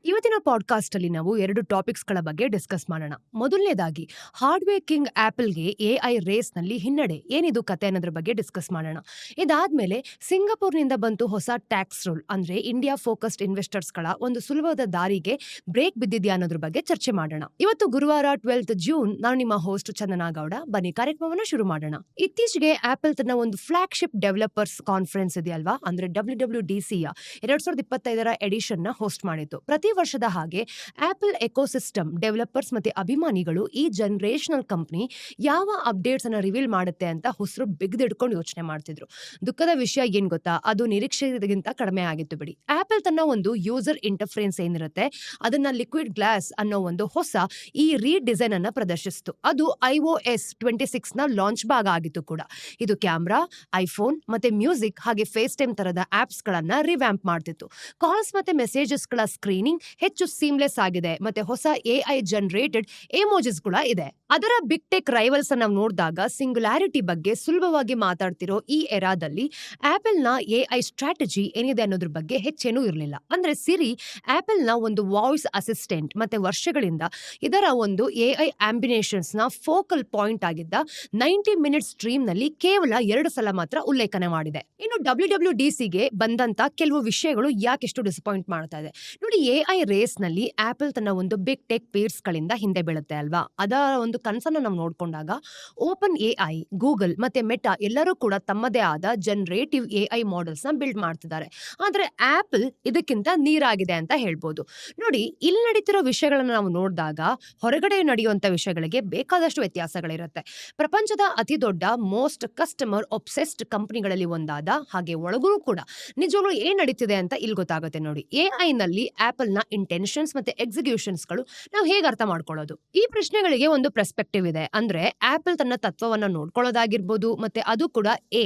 ಇವತ್ತಿನ ಪಾಡ್ಕಾಸ್ಟ್ ಅಲ್ಲಿ ನಾವು 2 ಟಾಪಿಕ್ಸ್ಗಳ ಬಗ್ಗೆ ಡಿಸ್ಕಸ್ ಮಾಡೋಣ. ಮೊದಲನೇದಾಗಿ ಹಾರ್ಡ್ವೇರ್ ಕಿಂಗ್ ಆಪಲ್ಗೆ ಎಐ ರೇಸ್ ನಲ್ಲಿ ಹಿನ್ನಡೆ, ಏನಿದು ಕತೆ ಅನ್ನೋದ್ರ ಬಗ್ಗೆ ಡಿಸ್ಕಸ್ ಮಾಡೋಣ. ಇದಾದ್ಮೇಲೆ ಸಿಂಗಾಪುರ್ನಿಂದ ಬಂತು ಹೊಸ ಟ್ಯಾಕ್ಸ್ ರೂಲ್, ಅಂದ್ರೆ ಇಂಡಿಯಾ ಫೋಕಸ್ಡ್ ಇನ್ವೆಸ್ಟರ್ಸ್ಗಳ ಒಂದು ಸುಲಭದ ದಾರಿಗೆ ಬ್ರೇಕ್ ಬಿದ್ದಿದ್ಯಾ ಅನ್ನೋದ್ರ ಬಗ್ಗೆ ಚರ್ಚೆ ಮಾಡೋಣ. ಇವತ್ತು ಗುರುವಾರ 12 ಜೂನ್. ನಾನು ನಿಮ್ಮ ಹೋಸ್ಟ್ ಚಂದನಾ ಗೌಡ. ಬನ್ನಿ ಕಾರ್ಯಕ್ರಮವನ್ನು ಶುರು ಮಾಡೋಣ. ಇತ್ತೀಚೆಗೆ ಆಪಲ್ ತನ್ನ ಒಂದು ಫ್ಲಾಗ್ಶಿಪ್ ಡೆವಲಪರ್ಸ್ ಕಾನ್ಫರೆನ್ಸ್ ಇದೆಯಲ್ವಾ, ಅಂದ್ರೆ WWDC 2025 ಎಡಿಷನ್ ನ ಹೋಸ್ಟ್ ಮಾಡಿತ್ತು. ಪ್ರತಿ ವರ್ಷದ ಹಾಗೆ ಆಪಲ್ ಎಕೋಸಿಸ್ಟಮ್ ಡೆವಲಪರ್ಸ್ ಮತ್ತೆ ಅಭಿಮಾನಿಗಳು ಈ ಜನರೇಷನಲ್ ಕಂಪನಿ ಯಾವ ಅಪ್ಡೇಟ್ಸ್ ಅನ್ನ ರಿವೀಲ್ ಮಾಡುತ್ತೆ ಅಂತ ಹೊಸರು ಬಿಗ್ದಿಡ್ಕೊಂಡು ಯೋಚನೆ ಮಾಡ್ತಿದ್ರು. ದುಃಖದ ವಿಷಯ ಏನ್ ಗೊತ್ತಾ, ಅದು ನಿರೀಕ್ಷೆಗಿಂತ ಕಡಿಮೆ ಆಗಿತ್ತು ಬಿಡಿ. ಆಪಲ್ ತನ್ನ ಒಂದು ಯೂಸರ್ ಇಂಟರ್ಫರೆನ್ಸ್ ಏನಿರುತ್ತೆ ಅದನ್ನ ಲಿಕ್ವಿಡ್ ಗ್ಲಾಸ್ ಅನ್ನೋ ಒಂದು ಹೊಸ ಈ ರೀಡಿಸೈನ್ ಅನ್ನ ಪ್ರದರ್ಶಿಸಿತು. ಅದು iOS 26 ನ ಲಾಂಚ್ ಭಾಗ ಆಗಿತ್ತು ಕೂಡ. ಇದು ಕ್ಯಾಮ್ರಾ, ಐಫೋನ್ ಮತ್ತೆ ಮ್ಯೂಸಿಕ್ ಹಾಗೆ ಫೇಸ್ ಟೈಮ್ ತರದ ಆಪ್ಸ್ ಗಳನ್ನ ರಿವ್ಯಾಂಪ್ ಮಾಡ್ತಿತ್ತು. ಕಾಲ್ಸ್ ಮತ್ತೆ ಮೆಸೇಜಸ್ ಗಳ ಸ್ಕ್ರೀನಿಂಗ್ ಹೆಚ್ಚು ಸೀಮ್ಲೆಸ್ ಆಗಿದೆ ಮತ್ತೆ ಹೊಸ ಎಐ ಜನರೇಟೆಡ್ ಎಮೋಜಿಸ್ ಕೂಡ ಇದೆ. ಅದರ ಬಿಗ್ ಟೆಕ್ ರೈವಲ್ಸ್ ನಾವು ನೋಡಿದಾಗ ಸಿಂಗ್ಯುಲಾರಿಟಿ ಬಗ್ಗೆ ಸುಲಭವಾಗಿ ಮಾತಾಡ್ತಿರೋ ಈ ಎರಾದಲ್ಲಿ ಆಪಲ್ ನ ಎಐ ಸ್ಟ್ರಾಟಜಿ ಏನಿದೆ ಅನ್ನೋದ್ರ ಬಗ್ಗೆ ಹೆಚ್ಚೇನೂ ಇರಲಿಲ್ಲ. ಅಂದ್ರೆ ಸಿರಿ ಆಪಲ್ ನ ಒಂದು ವಾಯ್ಸ್ ಅಸಿಸ್ಟೆಂಟ್ ಮತ್ತೆ ವರ್ಷಗಳಿಂದ ಇದರ ಒಂದು ಎಐ ಆಂಬಿನೇಷನ್ಸ್ ನ ಫೋಕಲ್ ಪಾಯಿಂಟ್ ಆಗಿದ್ದ 90 ಮಿನಿಟ್ ಸ್ಟ್ರೀಮ್ ನಲ್ಲಿ ಕೇವಲ 2 ಸಲ ಮಾತ್ರ ಉಲ್ಲೇಖನೆ ಮಾಡಿದೆ. ಇನ್ನು WWDCಗೆ ಬಂದಂತ ಕೆಲವು ವಿಷಯಗಳು ಯಾಕೆಷ್ಟು ಡಿಸಪಾಯಿಂಟ್ ಮಾಡ್ತಾ ಇದೆ ನೋಡಿ. ಎಐ ರೇಸ್ ನಲ್ಲಿ ಆಪಲ್ ತನ್ನ ಒಂದು ಬಿಗ್ ಟೆಕ್ ಪೀರ್ಸ್ ಗಳಿಂದ ಹಿಂದೆ ಬೀಳುತ್ತೆ ಅಲ್ವಾ. ಅದರ ಒಂದು ಕನಸನ್ನ ನಾವು ನೋಡ್ಕೊಂಡಾಗ ಓಪನ್ ಎಐ, ಗೂಗಲ್ ಮತ್ತೆ ಮೆಟಾ ಎಲ್ಲರೂ ಕೂಡ ತಮ್ಮದೇ ಆದ ಜನರೇಟಿವ್ ಎಐ ಮಾಡೆಲ್ಸ್ ನ ಬಿಲ್ಡ್ ಮಾಡ್ತಿದ್ದಾರೆ. ಆದ್ರೆ ಆಪಲ್ ಇದಕ್ಕಿಂತ ನೀರಾಗಿದೆ ಅಂತ ಹೇಳ್ಬೋದು. ನೋಡಿ, ಇಲ್ಲಿ ನಡೀತಿರೋ ವಿಷಯಗಳನ್ನ ನಾವು ನೋಡಿದಾಗ ಹೊರಗಡೆ ನಡೆಯುವಂತ ವಿಷಯಗಳಿಗೆ ಬೇಕಾದಷ್ಟು ವ್ಯತ್ಯಾಸಗಳಿರುತ್ತೆ. ಪ್ರಪಂಚದ ಅತಿ ದೊಡ್ಡ ಮೋಸ್ಟ್ ಕಸ್ಟಮರ್ ಒಬ್ಸೆಸ್ಡ್ ಕಂಪನಿಗಳಲ್ಲಿ ಒಂದಾದ ಹಾಗೆ ಒಳಗೂ ಕೂಡ ನಿಜವಾಗ್ಲೂ ಏನ್ ನಡೀತಿದೆ ಅಂತ ಇಲ್ಲಿ ಗೊತ್ತಾಗುತ್ತೆ ನೋಡಿ. ಎಐ ನಲ್ಲಿ ಆಪಲ್ ನ ಇಂಟೆನ್ಷನ್ಸ್ ಮತ್ತೆ ಎಕ್ಸಿಕ್ಯೂಷನ್ಸ್ ಗಳು ನಾವು ಹೇಗೆ ಅರ್ಥ ಮಾಡ್ಕೊಳ್ಳೋದು? ಈ ಪ್ರಶ್ನೆಗಳಿಗೆ ಒಂದು ಪರ್ಸ್ಪೆಕ್ಟಿವ್ ಇದೆ. ಅಂದ್ರೆ ಆಪಲ್ ತನ್ನ ತತ್ವವನ್ನ ನೋಡ್ಕೊಳ್ಳೋದಾಗಿರ್ಬೋದು, ಮತ್ತೆ ಅದು ಕೂಡ ಎ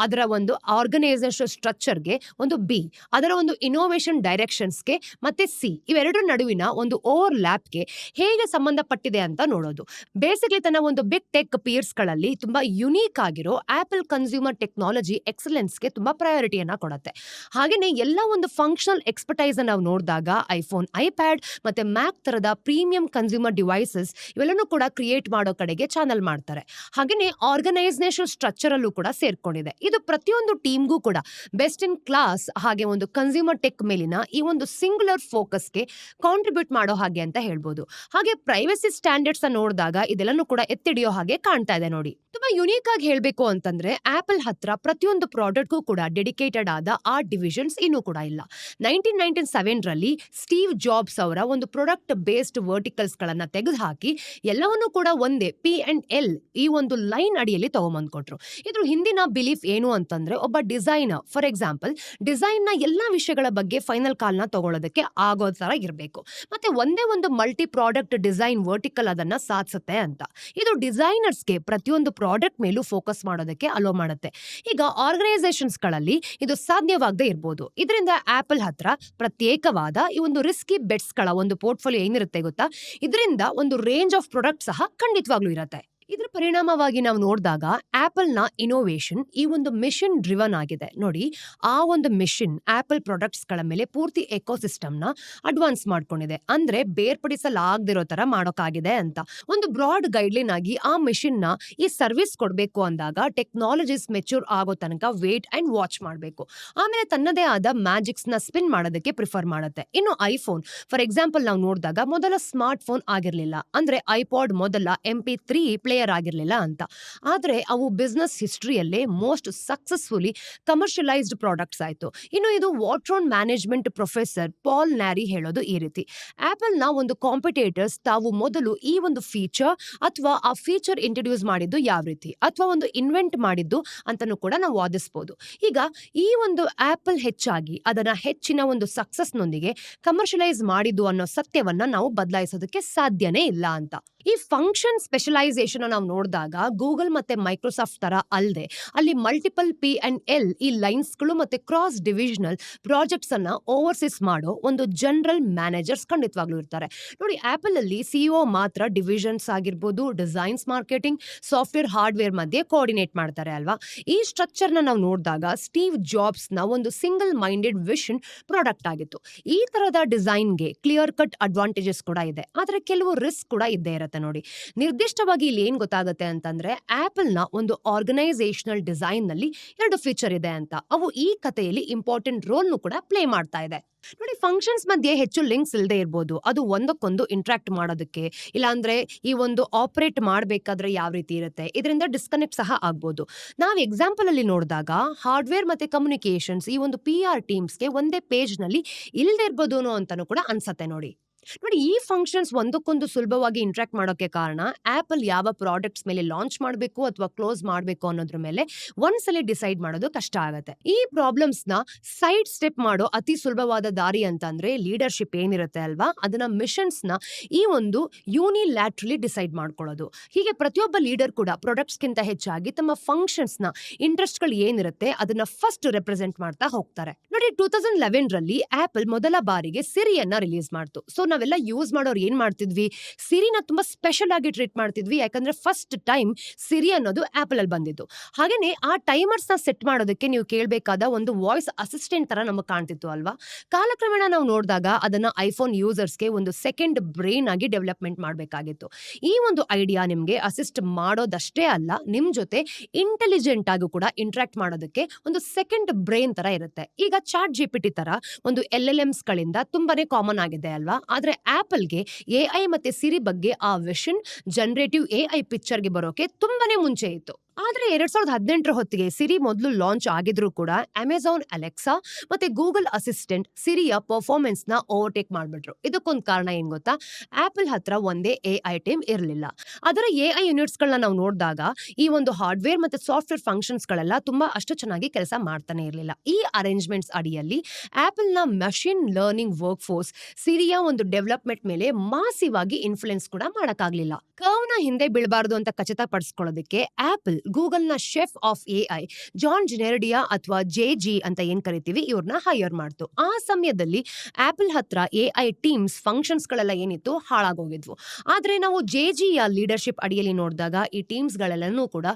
ಅದರ ಒಂದು ಆರ್ಗನೈಸೇಷನ್ ಸ್ಟ್ರಕ್ಚರ್ಗೆ, ಒಂದು ಬಿ ಅದರ ಒಂದು ಇನೋವೇಷನ್ ಡೈರೆಕ್ಷನ್ಸ್ಗೆ, ಮತ್ತೆ ಸಿ ಇವೆರಡರ ನಡುವಿನ ಒಂದು ಓವರ್ ಲ್ಯಾಪ್ಗೆ ಹೇಗೆ ಸಂಬಂಧಪಟ್ಟಿದೆ ಅಂತ ನೋಡೋದು. ಬೇಸಿಕ್ಲಿ ತನ್ನ ಒಂದು ಬಿಗ್ ಟೆಕ್ ಪೀರ್ಸ್ ಗಳಲ್ಲಿ ತುಂಬಾ ಯುನೀಕ್ ಆಗಿರೋ ಆಪಲ್ ಕನ್ಸ್ಯೂಮರ್ ಟೆಕ್ನಾಲಜಿ ಎಕ್ಸಲೆನ್ಸ್ಗೆ ತುಂಬಾ ಪ್ರಯಾರಿಟಿಯನ್ನ ಕೊಡುತ್ತೆ. ಹಾಗೇನೆ ಎಲ್ಲ ಒಂದು ಫಂಕ್ಷನಲ್ ಎಕ್ಸ್ಪರ್ಟೈಸ್ ನಾವು ನೋಡಿದಾಗ ಐಫೋನ್, ಐಪ್ಯಾಡ್ ಮತ್ತೆ ಮ್ಯಾಕ್ ತರದ ಪ್ರೀಮಿಯಂ ಕನ್ಸ್ಯೂಮರ್ ಡಿವೈಸಸ್ ಇವೆಲ್ಲನೂ ಕೂಡ ಕ್ರಿಯೇಟ್ ಮಾಡೋ ಕಡೆಗೆ ಚಾನಲ್ ಮಾಡ್ತಾರೆ. ಹಾಗೇನೆ ಆರ್ಗನೈಸೇಷನ್ ಸ್ಟ್ರಕ್ಚರ್ ಅಲ್ಲೂ ಕೂಡ ಸೇರ್ಕೊಂಡಿದೆ. ಇದು ಪ್ರತಿಯೊಂದು ಟೀಮ್ಗೂ ಕೂಡ ಬೆಸ್ಟ್ ಇನ್ ಕ್ಲಾಸ್ ಹಾಗೆ ಒಂದು ಕನ್ಸ್ಯೂಮರ್ ಟೆಕ್ ಮೇಲಿನ ಈ ಒಂದು ಸಿಂಗುಲರ್ ಫೋಕಸ್ಗೆ ಕಾಂಟ್ರಿಬ್ಯೂಟ್ ಮಾಡೋ ಹಾಗೆ ಅಂತ ಹೇಳ್ಬೋದು. ಹಾಗೆ ಪ್ರೈವಸಿ ಸ್ಟ್ಯಾಂಡರ್ಡ್ಸ್ ನೋಡಿದಾಗ ಇದೆಲ್ಲನೂ ಕೂಡ ಎತ್ತಿಡಿಯೋ ಹಾಗೆ ಕಾಣ್ತಾ ಇದೆ ನೋಡಿ. ತುಂಬಾ ಯುನೀಕ್ ಆಗಿ ಹೇಳ್ಬೇಕು ಅಂತಂದ್ರೆ ಆಪಲ್ ಹತ್ರ ಪ್ರತಿಯೊಂದು ಪ್ರಾಡಕ್ಟ್ಗೂ ಕೂಡ ಡೆಡಿಕೇಟೆಡ್ ಆದ ಆರ್ಟ್ ಡಿವಿಷನ್ಸ್ ಇನ್ನೂ ಕೂಡ ಇಲ್ಲ. 1997 ರಲ್ಲಿ ಸ್ಟೀವ್ ಜಾಬ್ಸ್ ಅವರ ಒಂದು ಪ್ರಾಡಕ್ಟ್ ಬೇಸ್ಡ್ ವರ್ಟಿಕಲ್ಸ್ ಗಳನ್ನ ತೆಗೆದುಹಾಕಿ ಎಲ್ಲವನ್ನೂ ಕೂಡ ಒಂದೇ P&L ಈ ಒಂದು ಲೈನ್ ಅಡಿಯಲ್ಲಿ ತಗೊಂಬಂದ್ಕೊಟ್ರು. ಇದ್ರ ಹಿಂದಿನ ಬಿಲೀಫ್ ಏನು ಅಂತಂದ್ರೆ ಒಬ್ಬ ಡಿಸೈನರ್, ಫಾರ್ ಎಕ್ಸಾಂಪಲ್ ಡಿಸೈನ್ ನ ಎಲ್ಲಾ ವಿಷಯಗಳ ಬಗ್ಗೆ ಫೈನಲ್ ಕಾಲ್ನ ತಗೊಳ್ಳೋದಕ್ಕೆ ಆಗೋ ತರ ಇರಬೇಕು, ಮತ್ತೆ ಒಂದೇ ಒಂದು ಮಲ್ಟಿ ಪ್ರಾಡಕ್ಟ್ ಡಿಸೈನ್ ವರ್ಟಿಕಲ್ ಅದನ್ನ ಸಾಧಿಸುತ್ತೆ ಅಂತ. ಇದು ಡಿಸೈನರ್ಸ್ಗೆ ಪ್ರತಿಯೊಂದು ಪ್ರಾಡಕ್ಟ್ ಮೇಲೂ ಫೋಕಸ್ ಮಾಡೋದಕ್ಕೆ ಅಲೋ ಮಾಡುತ್ತೆ. ಈಗ ಆರ್ಗನೈಸೇಷನ್ಸ್ ಗಳಲ್ಲಿ ಇದು ಸಾಧ್ಯವಾಗದೇ ಇರಬಹುದು. ಇದರಿಂದ ಆಪಲ್ ಹತ್ರ ಪ್ರತ್ಯೇಕವಾದ ಈ ಒಂದು ರಿಸ್ಕಿ ಬೆಟ್ಸ್ ಗಳ ಒಂದು ಪೋರ್ಟ್ಫೋಲಿಯೋ ಏನಿರುತ್ತೆ ಗೊತ್ತಾ, ಇದರಿಂದ ಒಂದು ರೇಂಜ್ ಆಫ್ ಪ್ರಾಡಕ್ಟ್ ಸಹ ಖಂಡಿತವಾಗ್ಲೂ ಇರುತ್ತೆ. ಇದರ ಪರಿಣಾಮವಾಗಿ ನಾವು ನೋಡಿದಾಗ ಆಪಲ್ ನ ಇನೋವೇಷನ್ ಈ ಒಂದು ಮಿಷನ್ ಡ್ರಿವನ್ ಆಗಿದೆ ನೋಡಿ. ಆ ಒಂದು ಮಿಷನ್ ಆಪಲ್ ಪ್ರಾಡಕ್ಟ್ಸ್ ಗಳ ಮೇಲೆ ಪೂರ್ತಿ ಎಕೋಸಿಸ್ಟಮ್ ನ ಅಡ್ವಾನ್ಸ್ ಮಾಡ್ಕೊಂಡಿದೆ. ಅಂದ್ರೆ ಬೇರ್ಪಡಿಸಲಾಗದಿರೋ ತರ ಮಾಡೋಕ್ಕಾಗಿದೆ ಅಂತ. ಒಂದು ಬ್ರಾಡ್ ಗೈಡ್ಲೈನ್ ಆಗಿ ಆ ಮಿಷನ್ ನ ಈ ಸರ್ವಿಸ್ ಕೊಡಬೇಕು ಅಂದಾಗ ಟೆಕ್ನಾಲಜೀಸ್ ಮೆಚೂರ್ ಆಗೋ ತನಕ ವೇಟ್ ಅಂಡ್ ವಾಚ್ ಮಾಡಬೇಕು. ಆಮೇಲೆ ತನ್ನದೇ ಆದ ಮ್ಯಾಜಿಕ್ಸ್ ನ ಸ್ಪಿನ್ ಮಾಡೋದಕ್ಕೆ ಪ್ರಿಫರ್ ಮಾಡುತ್ತೆ. ಇನ್ನು ಐಫೋನ್ ಫಾರ್ ಎಕ್ಸಾಂಪಲ್ ನಾವು ನೋಡಿದಾಗ ಮೊದಲ ಸ್ಮಾರ್ಟ್ ಫೋನ್ ಆಗಿರ್ಲಿಲ್ಲ, ಅಂದ್ರೆ ಐಪಾಡ್ ಮೊದಲ MP3 ಪ್ಲೇಯರ್ ಆಗಿರ್ಲಿಲ್ಲ ಅಂತ. ಆದ್ರೆ ಅವು ಬಿಸ್ನೆಸ್ ಹಿಸ್ಟ್ರಿಯಲ್ಲೇ ಮೋಸ್ಟ್ ಸಕ್ಸಸ್ಫುಲಿ ಕಮರ್ಷಿಯಲೈಸ್ಡ್ ಪ್ರಾಡಕ್ಟ್ಸ್ ಆಯ್ತು. ಇನ್ನು ಇದು ವಾಟ್ರಾನ್ ಮ್ಯಾನೇಜ್ಮೆಂಟ್ ಪ್ರೊಫೆಸರ್ ಪಾಲ್ ನ್ಯಾರಿ ಹೇಳೋದು ಈ ರೀತಿ: ಆಪಲ್ ನ ಒಂದು ಕಾಂಪಿಟೇಟರ್ಸ್ ತಾವು ಮೊದಲು ಈ ಒಂದು ಫೀಚರ್ ಅಥವಾ ಆ ಫೀಚರ್ ಇಂಟ್ರೊಡ್ಯೂಸ್ ಮಾಡಿದ್ದು ಯಾವ ರೀತಿ ಅಥವಾ ಒಂದು ಇನ್ವೆಂಟ್ ಮಾಡಿದ್ದು ಅಂತಾನೂ ಕೂಡ ನಾವು ವಾದಿಸಬಹುದು. ಈಗ ಈ ಒಂದು ಆಪಲ್ ಹೆಚ್ಚಾಗಿ ಅದನ್ನ ಹೆಚ್ಚಿನ ಒಂದು ಸಕ್ಸಸ್ ನೊಂದಿಗೆ ಕಮರ್ಷಿಯಲೈಸ್ ಮಾಡಿದ್ದು ಅನ್ನೋ ಸತ್ಯವನ್ನ ನಾವು ಬದಲಾಯಿಸೋದಕ್ಕೆ ಸಾಧ್ಯನೇ ಇಲ್ಲ ಅಂತ. ಈ ಫಂಕ್ಷನ್ ಸ್ಪೆಷಲೈಸೇಷನ್ ನಾವು ನೋಡಿದಾಗ ಗೂಗಲ್ ಮತ್ತೆ ಮೈಕ್ರೋಸಾಫ್ಟ್ ತರ ಅಲ್ಲದೆ ಅಲ್ಲಿ ಮಲ್ಟಿಪಲ್ P&L ಈ ಲೈನ್ಸ್ಗಳು ಮತ್ತೆ ಕ್ರಾಸ್ ಡಿವಿಷನಲ್ ಪ್ರಾಜೆಕ್ಟ್ಸ್ ಅನ್ನ ಓವರ್ಸೀಸ್ ಮಾಡೋ ಒಂದು ಜನರಲ್ ಮ್ಯಾನೇಜರ್ಸ್ ಖಂಡಿತವಾಗ್ಲೂ ಇರ್ತಾರೆ. ನೋಡಿ, ಆಪಲ್ ಅಲ್ಲಿ ಸಿಇಒ ಮಾತ್ರ ಡಿವಿಷನ್ಸ್ ಆಗಿರ್ಬೋದು, ಡಿಸೈನ್ಸ್, ಮಾರ್ಕೆಟಿಂಗ್, ಸಾಫ್ಟ್ವೇರ್, ಹಾರ್ಡ್ವೇರ್ ಮಧ್ಯೆ ಕೋಆರ್ಡಿನೇಟ್ ಮಾಡ್ತಾರೆ ಅಲ್ವಾ. ಈ ಸ್ಟ್ರಕ್ಚರ್ ನಾವು ನೋಡಿದಾಗ ಸ್ಟೀವ್ ಜಾಬ್ಸ್ ನ ಒಂದು ಸಿಂಗಲ್ ಮೈಂಡೆಡ್ ವಿಷನ್ ಪ್ರಾಡಕ್ಟ್ ಆಗಿತ್ತು. ಈ ತರದ ಡಿಸೈನ್ಗೆ ಕ್ಲಿಯರ್ ಕಟ್ ಅಡ್ವಾಂಟೇಜಸ್ ಕೂಡ ಇದೆ, ಆದ್ರೆ ಕೆಲವು ರಿಸ್ಕ್ ಕೂಡ ಇದ್ದೇ ಇರುತ್ತೆ. ನೋಡಿ, ನಿರ್ದಿಷ್ಟವಾಗಿ ಇಲ್ಲಿ ಏನ್ ಗೊತ್ತಾಗುತ್ತೆ ಅಂತಂದ್ರೆ ಆಪಲ್ ನ ಒಂದು ಆರ್ಗನೈಸೇಷನಲ್ ಡಿಸೈನ್ ನಲ್ಲಿ 2 ಫೀಚರ್ ಇದೆ ಅಂತ. ಅವು ಈ ಕಥೆಯಲ್ಲಿ ಇಂಪಾರ್ಟೆಂಟ್ ರೋಲ್ ಕೂಡ ಪ್ಲೇ ಮಾಡ್ತಾ ಇದೆ. ನೋಡಿ, ಫಂಕ್ಷನ್ಸ್ ಮಧ್ಯೆ ಹೆಚ್ಚು ಲಿಂಕ್ಸ್ ಇಲ್ಲದೆ ಇರಬಹುದು, ಅದು ಒಂದಕ್ಕೊಂದು ಇಂಟ್ರಾಕ್ಟ್ ಮಾಡೋದಕ್ಕೆ, ಇಲ್ಲಾಂದ್ರೆ ಈ ಒಂದು ಆಪರೇಟ್ ಮಾಡಬೇಕಾದ್ರೆ ಯಾವ ರೀತಿ ಇರುತ್ತೆ, ಇದರಿಂದ ಡಿಸ್ಕನೆಕ್ಟ್ ಸಹ ಆಗ್ಬೋದು. ನಾವು ಎಕ್ಸಾಂಪಲ್ ಅಲ್ಲಿ ನೋಡಿದಾಗ ಹಾರ್ಡ್ವೇರ್ ಮತ್ತೆ ಕಮ್ಯುನಿಕೇಶನ್ಸ್ ಈ ಒಂದು PR ಟೀಮ್ಸ್ಗೆ ಒಂದೇ ಪೇಜ್ ನಲ್ಲಿ ಇಲ್ಲದೆ ಇರ್ಬೋದು ಅಂತಾನು ಕೂಡ ಅನ್ಸತ್ತೆ. ನೋಡಿ, ಈ ಫಂಕ್ಷನ್ಸ್ ಒಂದಕ್ಕೊಂದು ಸುಲಭವಾಗಿ ಇಂಟ್ರಾಕ್ಟ್ ಮಾಡೋಕೆ ಕಾರಣ ಆಪಲ್ ಯಾವ ಪ್ರಾಡಕ್ಟ್ಸ್ ಮೇಲೆ ಲಾಂಚ್ ಮಾಡಬೇಕು ಅಥವಾ ಕ್ಲೋಸ್ ಮಾಡಬೇಕು ಅನ್ನೋದ್ರ ಮೇಲೆ ಒಂದ್ಸಲಿ ಡಿಸೈಡ್ ಮಾಡೋದು ಕಷ್ಟ ಆಗುತ್ತೆ. ಈ ಪ್ರಾಬ್ಲಮ್ಸ್ ನ ಸೈಡ್ ಸ್ಟೆಪ್ ಮಾಡೋ ಅತಿ ಸುಲಭವಾದ ದಾರಿ ಅಂತಂದ್ರೆ ಲೀಡರ್ಶಿಪ್ ಏನಿರುತ್ತೆ ಅಲ್ವಾ, ಅದನ್ನ ಮಿಷನ್ಸ್ ನ ಈ ಒಂದು ಯೂನಿಲ್ಯಾಟ್ರಲಿ ಡಿಸೈಡ್ ಮಾಡ್ಕೊಳ್ಳೋದು. ಹೀಗೆ ಪ್ರತಿಯೊಬ್ಬ ಲೀಡರ್ ಕೂಡ ಪ್ರಾಡಕ್ಟ್ಸ್ ಗಿಂತ ಹೆಚ್ಚಾಗಿ ತಮ್ಮ ಫಂಕ್ಷನ್ಸ್ ನ ಇಂಟ್ರೆಸ್ಟ್ ಗಳು ಏನಿರುತ್ತೆ ಅದನ್ನ ಫಸ್ಟ್ ರೆಪ್ರೆಸೆಂಟ್ ಮಾಡ್ತಾ ಹೋಗ್ತಾರೆ. ನೋಡಿ, 2011 ರಲ್ಲಿ ಆಪಲ್ ಮೊದಲ ಬಾರಿಗೆ ಸಿರಿಯನ್ನ ರಿಲೀಸ್ ಮಾಡ್ತು. ಸೊ ನಾವೆಲ್ಲ ಯೂಸ್ ಮಾಡೋರು ಏನ್ ಮಾಡ್ತಿದ್ವಿ, ಸಿರಿನ ತುಂಬಾ ಸ್ಪೆಷಲ್ ಆಗಿ ಟ್ರೀಟ್ ಮಾಡ್ತಿದ್ವಿ, ಯಾಕಂದ್ರೆ ಫಸ್ಟ್ ಟೈಮ್ ಸಿರಿ ಅನ್ನೋದು ಆಪಲ್ ಅಲ್ಲಿ ಬಂದಿದ್ದು. ಹಾಗೇನೆ ಆ ಟೈಮರ್ಸ್ ನ ಸೆಟ್ ಮಾಡೋದಕ್ಕೆ ನೀವು ಕೇಳಬೇಕಾದ ಒಂದು ವಾಯ್ಸ್ ಅಸಿಸ್ಟೆಂಟ್ ತರ ನಮಗೆ ಕಾಣ್ತಿತ್ತು ಅಲ್ವಾ. ಕಾಲಕ್ರಮೇಣ ನಾವು ನೋಡಿದಾಗ ಅದನ್ನ ಐಫೋನ್ ಯೂಸರ್ಸ್ಗೆ ಒಂದು ಸೆಕೆಂಡ್ ಬ್ರೈನ್ ಆಗಿ ಡೆವಲಪ್ಮೆಂಟ್ ಮಾಡಬೇಕಾಗಿತ್ತು. ಈ ಒಂದು ಐಡಿಯಾ ನಿಮ್ಗೆ ಅಸಿಸ್ಟ್ ಮಾಡೋದಷ್ಟೇ ಅಲ್ಲ, ನಿಮ್ ಜೊತೆ ಇಂಟೆಲಿಜೆಂಟ್ ಆಗಿ ಕೂಡ ಇಂಟ್ರಾಕ್ಟ್ ಮಾಡೋದಕ್ಕೆ ಒಂದು ಸೆಕೆಂಡ್ ಬ್ರೈನ್ ತರ ಇರುತ್ತೆ. ಈಗ ಚಾಟ್ GPT ತರ ಒಂದು LLMs ಗಳಿಂದ ತುಂಬಾನೇ ಕಾಮನ್ ಆಗಿದೆ ಅಲ್ವಾ. ಆದ್ರೆ ಆಪಲ್ಗೆ AI ಮತ್ತೆ ಸಿರಿ ಬಗ್ಗೆ ಆ ವಿಷನ್ ಜನರೇಟಿವ್ AI ಪಿಕ್ಚರ್ಗೆ ಬರೋಕೆ ತುಂಬಾನೇ ಮುಂಚೆ ಇತ್ತು. ಆದ್ರೆ 2018 ಹೊತ್ತಿಗೆ ಸಿರಿ ಮೊದಲು ಲಾಂಚ್ ಆಗಿದ್ರು ಕೂಡ ಅಮೆಜಾನ್ ಅಲೆಕ್ಸಾ ಮತ್ತೆ ಗೂಗಲ್ ಅಸಿಸ್ಟೆಂಟ್ ಸಿರಿಯ ಪರ್ಫಾರ್ಮೆನ್ಸ್ ನ ಓವರ್ಟೇಕ್ ಮಾಡ್ಬಿಟ್ರು. ಇದಕ್ಕೊಂದು ಕಾರಣ ಏನ್ ಗೊತ್ತಾ, ಆಪಲ್ ಹತ್ರ ಒಂದೇ AI ಟೀಮ್ ಇರಲಿಲ್ಲ. ಅದರ AI ಯೂನಿಟ್ಸ್ ಗಳನ್ನ ನಾವು ನೋಡಿದಾಗ ಈ ಒಂದು ಹಾರ್ಡ್ವೇರ್ ಮತ್ತೆ ಸಾಫ್ಟ್ವೇರ್ ಫಂಕ್ಷನ್ಸ್ ಗಳೆಲ್ಲ ತುಂಬಾ ಅಷ್ಟು ಚೆನ್ನಾಗಿ ಕೆಲಸ ಮಾಡ್ತಾನೆ ಇರಲಿಲ್ಲ. ಈ ಅರೇಂಜ್ಮೆಂಟ್ಸ್ ಅಡಿಯಲ್ಲಿ ಆಪಲ್ ನ ಮಷಿನ್ ಲರ್ನಿಂಗ್ ವರ್ಕ್ ಫೋರ್ಸ್ ಸಿರಿಯ ಒಂದು ಡೆವಲಪ್ಮೆಂಟ್ ಮೇಲೆ ಮಾಸಿವ್ ಆಗಿ ಇನ್ಫ್ಲುಯೆನ್ಸ್ ಕೂಡ ಮಾಡಕ್ಕಾಗ್ಲಿಲ್ಲ. ಕರ್ವ್ ನ ಹಿಂದೆ ಬೀಳಬಾರದು ಅಂತ ಖಚಿತಪಡಿಸ್ಕೊಳ್ಳೋದಕ್ಕೆ ಆಪಲ್ ಗೂಗಲ್ ನ ಶೆಫ್ ಆಫ್ AI ಜಾನ್ ಜಿನೆರಡಿಯಾ ಅಥವಾ JG ಅಂತ ಏನ್ ಕರಿತೀವಿ ಇವ್ರನ್ನ ಹೈಯರ್ ಮಾಡ್ತು. ಆ ಸಮಯದಲ್ಲಿ ಆಪಲ್ ಹತ್ರ AI ಟೀಮ್ಸ್ ಫಂಕ್ಷನ್ಸ್ ಗಳೆಲ್ಲ ಏನಿತ್ತು ಹಾಳಾಗೋಗಿದ್ವು. ಆದ್ರೆ ನಾವು JG ಯ ಲೀಡರ್ಶಿಪ್ ಅಡಿಯಲ್ಲಿ ನೋಡಿದಾಗ ಈ ಟೀಮ್ಸ್ ಗಳೆಲ್ಲನೂ ಕೂಡ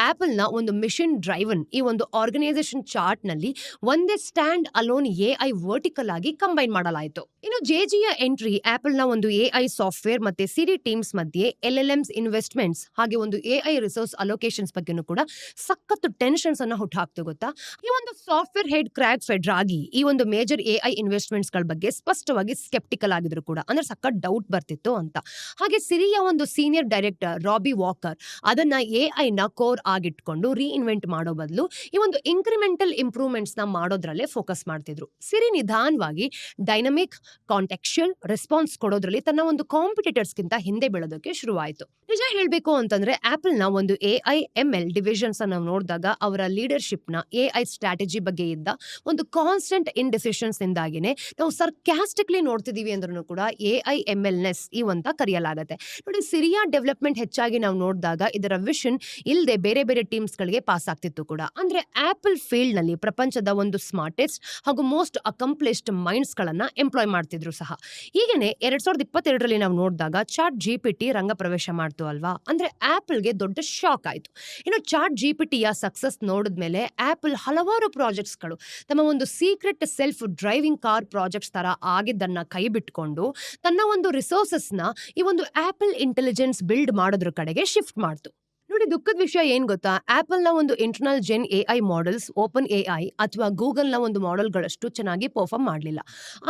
ಆಪಲ್ ನ ಒಂದು ಮಿಷನ್ ಡ್ರೈವನ್ ಈ ಒಂದು ಆರ್ಗನೈಸೇಷನ್ ಚಾರ್ಟ್ ನಲ್ಲಿ ಒಂದೇ ಸ್ಟ್ಯಾಂಡ್ ಅಲೋನ್ AI ವರ್ಟಿಕಲ್ ಆಗಿ ಕಂಬೈನ್ ಮಾಡಲಾಯಿತು. ಇನ್ನು JG ಯ ಎಂಟ್ರಿ ಆಪಲ್ ನ ಒಂದು AI ಸಾಫ್ಟ್ವೇರ್ ಮತ್ತೆ ಸಿರಿ ಟೀಮ್ಸ್ ಮಧ್ಯೆ LLMs ಇನ್ವೆಸ್ಟ್ಮೆಂಟ್ಸ್ ಹಾಗೆ ಒಂದು AI ರಿಸೋರ್ಸ್ ಅಲೋಕೇಶನ್ಸ್ ಬಗ್ಗೆನೂ ಕೂಡ ಸಖತ್ತು ಟೆನ್ಷನ್ಸ್ ಅನ್ನ ಹುಟ್ಟುಹಾಕ್ತು ಗೊತ್ತಾ. ಈ ಒಂದು ಸಾಫ್ಟ್ವೇರ್ ಹೆಡ್ ಕ್ರ್ಯಾಗ್ ಫೆಡ್ರಾಗಿ ಈ ಒಂದು ಮೇಜರ್ AI ಇನ್ವೆಸ್ಟ್ಮೆಂಟ್ಸ್ ಗಳ ಬಗ್ಗೆ ಸ್ಪಷ್ಟವಾಗಿ ಸ್ಕೆಪ್ಟಿಕಲ್ ಆಗಿದ್ರು ಕೂಡ, ಅಂದ್ರೆ ಸಖತ್ ಡೌಟ್ ಬರ್ತಿತ್ತು ಅಂತ. ಹಾಗೆ ಸಿರಿಯ ಒಂದು ಸೀನಿಯರ್ ಡೈರೆಕ್ಟರ್ ರಾಬಿ ವಾಕರ್ ಅದನ್ನ AI ನ ಕೋರ್ ಆಗಿಟ್ಕೊಂಡು ರೀಇನ್ವೆಂಟ್ ಮಾಡೋ ಬದಲು ಈ ಒಂದು ಇನ್ಕ್ರಿಮೆಂಟಲ್ ಇಂಪ್ರೂವ್ಮೆಂಟ್ಸ್ ನ ಮಾಡೋದ್ರಲ್ಲೇ ಫೋಕಸ್ ಮಾಡ್ತಿದ್ರು. ಸಿರಿ ನಿಧಾನವಾಗಿ ಡೈನಮಿಕ್ ಕಾಂಟೆಕ್ಚುಯಲ್ ರೆಸ್ಪಾನ್ಸ್ ಕೊಡೋದ್ರಲ್ಲಿ ತನ್ನ ಒಂದು ಕಾಂಪಿಟೇಟರ್ಸ್ ಗಿಂತ ಹಿಂದೆ ಬೀಳೋದಕ್ಕೆ ಶುರುವಾಯಿತು. ನಿಜ ಹೇಳ್ಬೇಕು ಅಂತಂದ್ರೆ ಆಪಲ್ ನ ಒಂದು AI ML ಡಿವಿಷನ್ಸ್ ನಾವು ನೋಡಿದಾಗ ಅವರ ಲೀಡರ್ಶಿಪ್ ನ AI ಸ್ಟ್ರಾಟಜಿ ಬಗ್ಗೆ ಇದ್ದ ಒಂದು ಕಾನ್ಸ್ಟೆಂಟ್ ಇನ್ಡಿಸಿಷನ್ಸ್ ಇಂದಾಗಿನೇ ನಾವು ಸರ್ಕ್ಯಾಸ್ಟಿಕ್ಲಿ ನೋಡ್ತಿದೀವಿ ಅಂದ್ರೂ ಕೂಡ AI MLನೆಸ್ ಅಂತ ಕರೆಯಲಾಗುತ್ತೆ. ನೋಡಿ, ಸಿರಿಯಾ ಡೆವಲಪ್ಮೆಂಟ್ ಹೆಚ್ಚಾಗಿ ನಾವು ನೋಡಿದಾಗ ಇದರ ವಿಷನ್ ಇಲ್ಲದೆ ಬೇರೆ ಬೇರೆ ಟೀಮ್ಸ್ ಗಳಿಗೆ ಪಾಸ್ ಆಗ್ತಿತ್ತು ಕೂಡ. ಅಂದ್ರೆ ಆಪಲ್ ಫೀಲ್ಡ್ ನಲ್ಲಿ ಪ್ರಪಂಚದ ಒಂದು ಸ್ಮಾರ್ಟೆಸ್ಟ್ ಹಾಗೂ ಮೋಸ್ಟ್ ಅಕಂಪ್ಲಿಷ್ಡ್ ಮೈಂಡ್ಸ್ ಗಳನ್ನ ಎಂಪ್ಲಾಯ್ ಮಾಡ್ತಿದ್ರು ಸಹ. ಹೀಗೇನೆ 2022 ನಾವು ನೋಡಿದಾಗ ಚಾಟ್ GPT ರಂಗ ಪ್ರವೇಶ ಮಾಡ್ತು ಅಲ್ವಾ. ಅಂದ್ರೆ ಆಪಲ್ಗೆ ದೊಡ್ಡ ಶಾಕ್ ಆಯ್ತು. ಇನ್ನು ಚಾಟ್ GPT ಯ ಸಕ್ಸಸ್ ನೋಡಿದ್ಮೇಲೆ ಆಪಲ್ ಹಲವಾರು ಪ್ರಾಜೆಕ್ಟ್ಸ್ ಗಳು ತಮ್ಮ ಒಂದು secret self driving car projects ತರ ಆಗಿದ್ದನ್ನ ಕೈ ಬಿಟ್ಕೊಂಡು ತನ್ನ ಒಂದು ರಿಸೋರ್ಸಸ್ ನ ಈ ಒಂದು ಆಪಲ್ ಇಂಟೆಲಿಜೆನ್ಸ್ ಬಿಲ್ಡ್ ಮಾಡೋದ್ರ ಕಡೆಗೆ ಶಿಫ್ಟ್ ಮಾಡ್ತು. ನೋಡಿ, ದುಃಖದ ವಿಷಯ ಏನ್ ಗೊತ್ತಾ, ಆಪಲ್ ನ ಒಂದು internal gen AI models open AI ಅಥವಾ ಗೂಗಲ್ ನ ಒಂದು ಮಾಡೆಲ್ಗಳಷ್ಟು ಚೆನ್ನಾಗಿ ಪರ್ಫಾರ್ಮ್ ಮಾಡಲಿಲ್ಲ.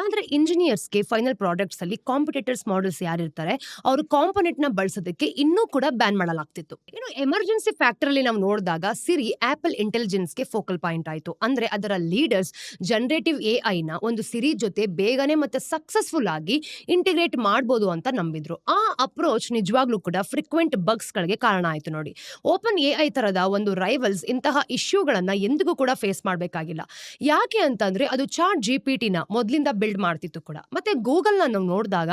ಆದ್ರೆ ಇಂಜಿನಿಯರ್ಸ್ಗೆ ಫೈನಲ್ ಪ್ರಾಡಕ್ಟ್ಸ್ ಅಲ್ಲಿ ಕಾಂಪಿಟೇಟರ್ಸ್ ಮಾಡೆಲ್ಸ್ ಯಾರಿರ್ತಾರೆ ಅವರು ಕಾಂಪೊನೆಂಟ್ ನ ಬಳಸೋದಕ್ಕೆ ಇನ್ನೂ ಕೂಡ ಬ್ಯಾನ್ ಮಾಡಲಾಗ್ತಿತ್ತು. ಇನ್ನು ಎಮರ್ಜೆನ್ಸಿ ಫ್ಯಾಕ್ಟರ್ ಅಲ್ಲಿ ನಾವು ನೋಡಿದಾಗ ಸಿರಿ ಆಪಲ್ ಇಂಟೆಲಿಜೆನ್ಸ್ ಗೆ ಫೋಕಲ್ ಪಾಯಿಂಟ್ ಆಯ್ತು. ಅಂದ್ರೆ ಅದರ ಲೀಡರ್ಸ್ ಜನರೇಟಿವ್ AI ನ ಒಂದು ಸಿರಿ ಜೊತೆ ಬೇಗನೆ ಮತ್ತೆ ಸಕ್ಸಸ್ಫುಲ್ ಆಗಿ ಇಂಟಿಗ್ರೇಟ್ ಮಾಡಬಹುದು ಅಂತ ನಂಬಿದ್ರು. ಆ ಅಪ್ರೋಚ್ ನಿಜವಾಗ್ಲೂ ಕೂಡ ಫ್ರೀಕ್ವೆಂಟ್ ಬಗ್ಸ್ ಗಳಿಗೆ ಕಾರಣ ಆಯ್ತು. ನೋಡಿ, ಓಪನ್ ಎಐ ತರದ ಒಂದು ರೈವಲ್ಸ್ ಇಂತಹ ಇಶ್ಯೂಗಳನ್ನ ಎಂದಿಗೂ ಕೂಡ ಫೇಸ್ ಮಾಡಬೇಕಾಗಿಲ್ಲ. ಯಾಕೆ ಅಂತಂದ್ರೆ ಅದು ಚಾಟ್ ಜಿಪಿಟಿನ ಮೊದಲಿಂದ ಬಿಲ್ಡ್ ಮಾಡ್ತಿತ್ತು ಕೂಡ. ಮತ್ತೆ ಗೂಗಲ್ನ ನಾವು ನೋಡಿದಾಗ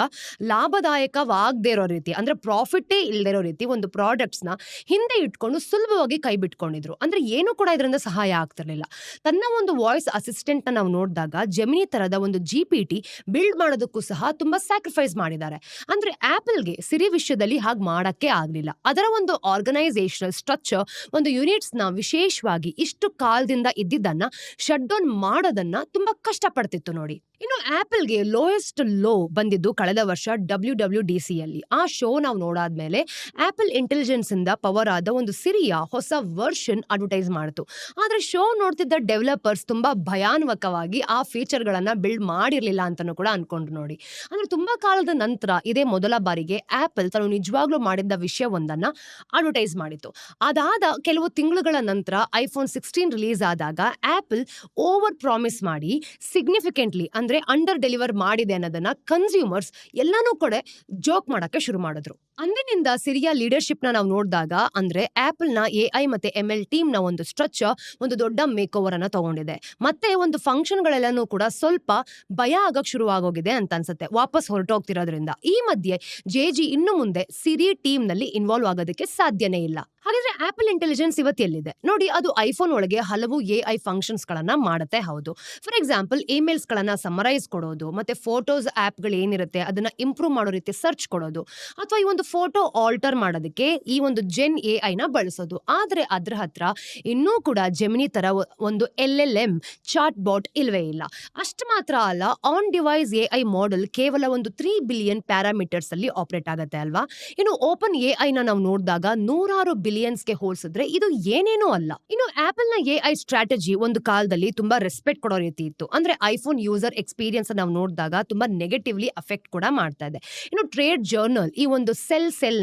ಲಾಭದಾಯಕವಾಗದೇ ಇರೋ ರೀತಿ ಅಂದ್ರೆ ಪ್ರಾಫಿಟೇ ಇಲ್ಲದೆ ಇರೋ ರೀತಿ ಒಂದು ಪ್ರಾಡಕ್ಟ್ಸ್ನ ಹಿಂದೆ ಇಟ್ಕೊಂಡು ಸುಲಭವಾಗಿ ಕೈ ಬಿಟ್ಕೊಂಡಿದ್ರು. ಅಂದ್ರೆ ಏನು ಕೂಡ ಇದರಿಂದ ಸಹಾಯ ಆಗ್ತಿರ್ಲಿಲ್ಲ. ತನ್ನ ಒಂದು ವಾಯ್ಸ್ ಅಸಿಸ್ಟೆಂಟ್ ನಾವು ನೋಡಿದಾಗ ಜೆಮಿನಿ ತರದ ಒಂದು ಜಿಪಿಟಿ ಬಿಲ್ಡ್ ಮಾಡೋದಕ್ಕೂ ಸಹ ತುಂಬಾ ಸ್ಯಾಕ್ರಿಫೈಸ್ ಮಾಡಿದ್ದಾರೆ. ಅಂದ್ರೆ ಆಪಲ್ಗೆ ಸಿರಿ ವಿಷಯದಲ್ಲಿ ಹಾಗೆ ಮಾಡಕ್ಕೆ ಆಗ್ಲಿಲ್ಲ. ಅದರ ಒಂದು ಆರ್ಗನೈಸೇಷನಲ್ ಸ್ಟ್ರಕ್ಚರ್ ಒಂದು ಯೂನಿಟ್ಸ್ ನ ವಿಶೇಷವಾಗಿ ಇಷ್ಟು ಕಾಲದಿಂದ ಇದ್ದಿದ್ದನ್ನ ಶಟ್ ಡೌನ್ ಮಾಡೋದನ್ನ ತುಂಬಾ ಕಷ್ಟಪಡ್ತಿತ್ತು ನೋಡಿ. ಇನ್ನು ಆಪಲ್ಗೆ ಲೋಯೆಸ್ಟ್ ಲೋ ಬಂದಿದ್ದು ಕಳೆದ ವರ್ಷ WWDC ಯಲ್ಲಿ. ಆ ಶೋ ನಾವು ನೋಡಾದ್ಮೇಲೆ ಆಪಲ್ ಇಂಟೆಲಿಜೆನ್ಸ್ ಇಂದ ಪವರ್ ಆದ ಒಂದು ಸಿರಿಯ ಹೊಸ ವರ್ಷನ್ ಅಡ್ವರ್ಟೈಸ್ ಮಾಡಿತು. ಆದ್ರೆ ಶೋ ನೋಡ್ತಿದ್ದ ಡೆವಲಪರ್ಸ್ ತುಂಬಾ ಭಯಾನಕವಾಗಿ ಆ ಫೀಚರ್ ಗಳನ್ನ ಬಿಲ್ಡ್ ಮಾಡಿರ್ಲಿಲ್ಲ ಅಂತಾನೂ ಕೂಡ ಅನ್ಕೊಂಡ್ರು ನೋಡಿ. ಅಂದ್ರೆ ತುಂಬಾ ಕಾಲದ ನಂತರ ಇದೇ ಮೊದಲ ಬಾರಿಗೆ ಆಪಲ್ ತಾನು ನಿಜವಾಗ್ಲೂ ಮಾಡಿದ್ದ ವಿಷಯವೊಂದನ್ನ ಅಡ್ವರ್ಟೈಸ್ ಮಾಡಿತು. ಅದಾದ ಕೆಲವು ತಿಂಗಳುಗಳ ನಂತರ ಐಫೋನ್ 16 ರಿಲೀಸ್ ಆದಾಗ ಆಪಲ್ ಓವರ್ ಪ್ರಾಮಿಸ್ ಮಾಡಿ ಸಿಗ್ನಿಫಿಕೆಂಟ್ಲಿ ಅಂದ್ರೆ ಅಂಡರ್ ಡೆಲಿವರ್ ಮಾಡಿದೆ ಅನ್ನೋದನ್ನ ಕನ್ಸ್ಯೂಮರ್ಸ್ ಎಲ್ಲಾನು ಕೂಡ ಜೋಕ್ ಮಾಡಕ್ಕೆ ಶುರು ಮಾಡಿದ್ರು. ಅಂದಿನಿಂದ ಸಿರಿಯ ಲೀಡರ್ಶಿಪ್ ನ ನಾವು ನೋಡಿದಾಗ ಅಂದ್ರೆ ಆಪಲ್ ನ ಎಐ ಮತ್ತೆ ML ಟೀಮ್ ನ ಒಂದು ಸ್ಟ್ರಕ್ಚರ್ ಒಂದು ದೊಡ್ಡ ಮೇಕ್ ಓವರ್ ಅನ್ನ ತಗೊಂಡಿದೆ. ಮತ್ತೆ ಒಂದು ಫಂಕ್ಷನ್ ಗಳೆಲ್ಲನೂ ಕೂಡ ಸ್ವಲ್ಪ ಭಯ ಆಗಕ್ ಶುರು ಆಗೋಗಿದೆ ಅಂತ ಅನ್ಸುತ್ತೆ ವಾಪಸ್ ಹೊರಟೋಗ್ತಿರೋದ್ರಿಂದ. ಈ ಮಧ್ಯೆ JG ಇನ್ನು ಮುಂದೆ ಸಿರಿ ಟೀಮ್ ನಲ್ಲಿ ಇನ್ವಾಲ್ವ್ ಆಗೋದಕ್ಕೆ ಸಾಧ್ಯನೇ ಇಲ್ಲ. ಹಾಗಾದ್ರೆ ಆಪಲ್ ಇಂಟೆಲಿಜೆನ್ಸ್ ಇವತ್ತು ಎಲ್ಲಿದೆ ನೋಡಿ? ಅದು ಐಫೋನ್ ಒಳಗೆ ಹಲವು ಎಐ ಫಂಕ್ಷನ್ಸ್ ಗಳನ್ನ ಮಾಡುತ್ತೆ. ಹೌದು, ಫಾರ್ ಎಕ್ಸಾಂಪಲ್ ಇಮೇಲ್ಸ್ ಗಳನ್ನ ಸಮರೈಸ್ ಕೊಡೋದು, ಮತ್ತೆ ಫೋಟೋಸ್ ಆಪ್ ಗಳು ಏನಿರುತ್ತೆ ಅದನ್ನ ಇಂಪ್ರೂವ್ ಮಾಡೋ ರೀತಿ ಸರ್ಚ್ ಕೊಡೋದು, ಅಥವಾ ಈ ಒಂದು ಫೋಟೋ ಆಲ್ಟರ್ ಮಾಡೋದಕ್ಕೆ ಈ ಒಂದು ಜೆನ್ ಎಐ ನ ಬಳಸೋದು. ಆದ್ರೆ ಅದ್ರ ಹತ್ರ ಇನ್ನೂ ಕೂಡ ಜೆಮಿನಿ ತರ ಒಂದು LLM ಚಾಟ್ ಬಾಟ್ ಇಲ್ವೇ ಇಲ್ಲ. ಅಷ್ಟು ಮಾತ್ರ ಅಲ್ಲ, ಆನ್ ಡಿವೈಸ್ ಎಐ ಮಾಡೆಲ್ ಕೇವಲ ಒಂದು 3 ಬಿಲಿಯನ್ ಪ್ಯಾರಾಮೀಟರ್ಸ್ ಅಲ್ಲಿ ಆಪರೇಟ್ ಆಗುತ್ತೆ ಅಲ್ವಾ. ಇನ್ನು ಓಪನ್ ಎಐ ನ ನಾವು ನೋಡಿದಾಗ 100 ಬಿಲಿಯನ್ಸ್ಗೆ ಹೋಲಿಸಿದ್ರೆ ಇದು ಏನೇನೂ ಅಲ್ಲ. ಇನ್ನು ಆಪಲ್ ನ ಎಐ ಸ್ಟ್ರಾಟಜಿ ಒಂದು ಕಾಲದಲ್ಲಿ ತುಂಬಾ ರೆಸ್ಪೆಕ್ಟ್ ಕೊಡೋ ರೀತಿ ಇತ್ತು. ಅಂದ್ರೆ ಐಫೋನ್ ಯೂಸರ್ ಎಕ್ಸ್ಪೀರಿಯನ್ಸ್ ನಾವು ನೋಡಿದಾಗ ತುಂಬಾ ನೆಗೆಟಿವ್ಲಿ ಅಫೆಕ್ಟ್ ಕೂಡ ಮಾಡ್ತಾ ಇದೆ. ಇನ್ನು ಟ್ರೇಡ್ ಜರ್ನಲ್ ಈ ಒಂದು ಸೆಲ್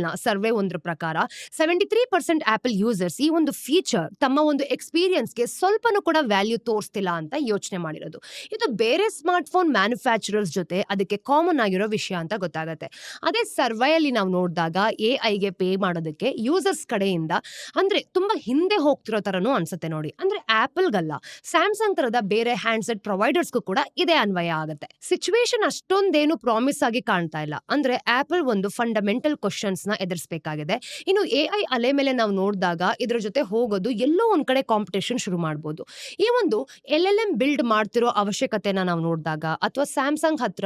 ನ ಸರ್ವೆ ಒಂದ್ರ ಪ್ರಕಾರ 73% ಆಪಲ್ ಯೂಸರ್ಸ್ ಈ ಒಂದು ಫೀಚರ್ ತಮ್ಮ ಒಂದು ಎಕ್ಸ್ಪೀರಿಯನ್ಸ್ಗೆ ಸ್ವಲ್ಪನೂ ಕೂಡ ವ್ಯಾಲ್ಯೂ ತೋರಿಸ್ತಿಲ್ಲ ಅಂತ ಯೋಚನೆ ಮಾಡಿರೋದು. ಇದು ಬೇರೆ ಸ್ಮಾರ್ಟ್ ಫೋನ್ ಮ್ಯಾನುಫ್ಯಾಕ್ಚರರ್ಸ್ ಜೊತೆ ಅದಕ್ಕೆ ಕಾಮನ್ ಆಗಿರೋ ವಿಷಯ ಅಂತ ಗೊತ್ತಾಗುತ್ತೆ. ಅದೇ ಸರ್ವೆಯಲ್ಲಿ ನಾವು ನೋಡಿದಾಗ ಎಐಗೆ ಪೇ ಮಾಡೋದಕ್ಕೆ ಯೂಸರ್ಸ್ ಕಡೆಯಿಂದ ಅಂದ್ರೆ ತುಂಬಾ ಹಿಂದೆ ಹೋಗ್ತಿರೋ ತರನು ಅನ್ಸುತ್ತೆ ನೋಡಿ. ಅಂದ್ರೆ ಆಪಲ್ ಗಲ್ಲ, ಸ್ಯಾಮ್ಸಂಗ್ ತರದ ಬೇರೆ ಹ್ಯಾಂಡ್ಸೆಟ್ ಪ್ರೊವೈಡರ್ಸ್ಗೂ ಕೂಡ ಇದೇ ಅನ್ವಯ ಆಗುತ್ತೆ. ಸಿಚುವೇಶನ್ ಅಷ್ಟೊಂದೇನು ಪ್ರಾಮಿಸ್ ಆಗಿ ಕಾಣ್ತಾ ಇಲ್ಲ. ಅಂದ್ರೆ ಆಪಲ್ ಒಂದು ಫಂಡಮೆಂಟಲ್ ಕ್ವಶನ್ಸ್ ನ ಎದುರಿಸಬೇಕಾಗಿದೆ. ಇನ್ನು ಎಐ ಅಲೆ ಮೇಲೆ ನಾವು ನೋಡಿದಾಗ ಇದ್ರ ಜೊತೆ ಹೋಗೋದು ಎಲ್ಲೋ ಒಂದ್ ಕಡೆ ಕಾಂಪಿಟೇಷನ್ ಶುರು ಮಾಡಬಹುದು. ಈ ಒಂದು LLM ಬಿಲ್ಡ್ ಮಾಡ್ತಿರೋ ಅವಶ್ಯಕತೆನ ನಾವು ನೋಡಿದಾಗ ಅಥವಾ ಸ್ಯಾಮ್ಸಂಗ್ ಹತ್ರ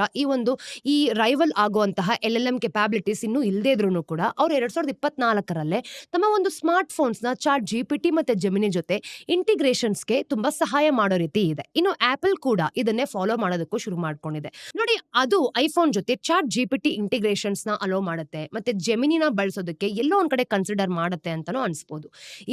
ಈ ರೈವಲ್ ಆಗುವಂತಹ LLM ಕೆಪಾಬಿಲಿಟೀಸ್ ಇನ್ನೂ ಇಲ್ಲದೇ ಇದ್ರೂ ಕೂಡ ಅವ್ರು 2024ರಲ್ಲೇ ತಮ್ಮ ಒಂದು ಸ್ಮಾರ್ಟ್ ಫೋನ್ಸ್ ನ ಚಾಟ್ ಜಿಪಿಟಿ ಮತ್ತೆ ಜೆಮಿನಿ ಜೊತೆ ಇಂಟಿಗ್ರೇಷನ್ಸ್ಗೆ ತುಂಬಾ ಸಹಾಯ ಮಾಡೋ ರೀತಿ ಇದೆ. ಇನ್ನು ಆಪಲ್ ಕೂಡ ಇದನ್ನೇ ಫಾಲೋ ಮಾಡೋದಕ್ಕೂ ಶುರು ಮಾಡ್ಕೊಂಡಿದೆ ನೋಡಿ. ಅದು ಐಫೋನ್ ಜೊತೆ ಚಾಟ್ ಜಿಪಿಟಿ ಇಂಟಿಗ್ರೇಷನ್ಸ್ ನ ಅಲೋ ಮಾಡುತ್ತೆ, ಮತ್ತೆ ಜೆಮಿನಿನ ಬಳಸೋದಕ್ಕೆ ಎಲ್ಲೋ ಒಂದ್ ಕಡೆ ಕನ್ಸಿಡರ್ ಮಾಡುತ್ತೆ ಅಂತಾನೂ ಅನ್ಸ್ಬೋದು.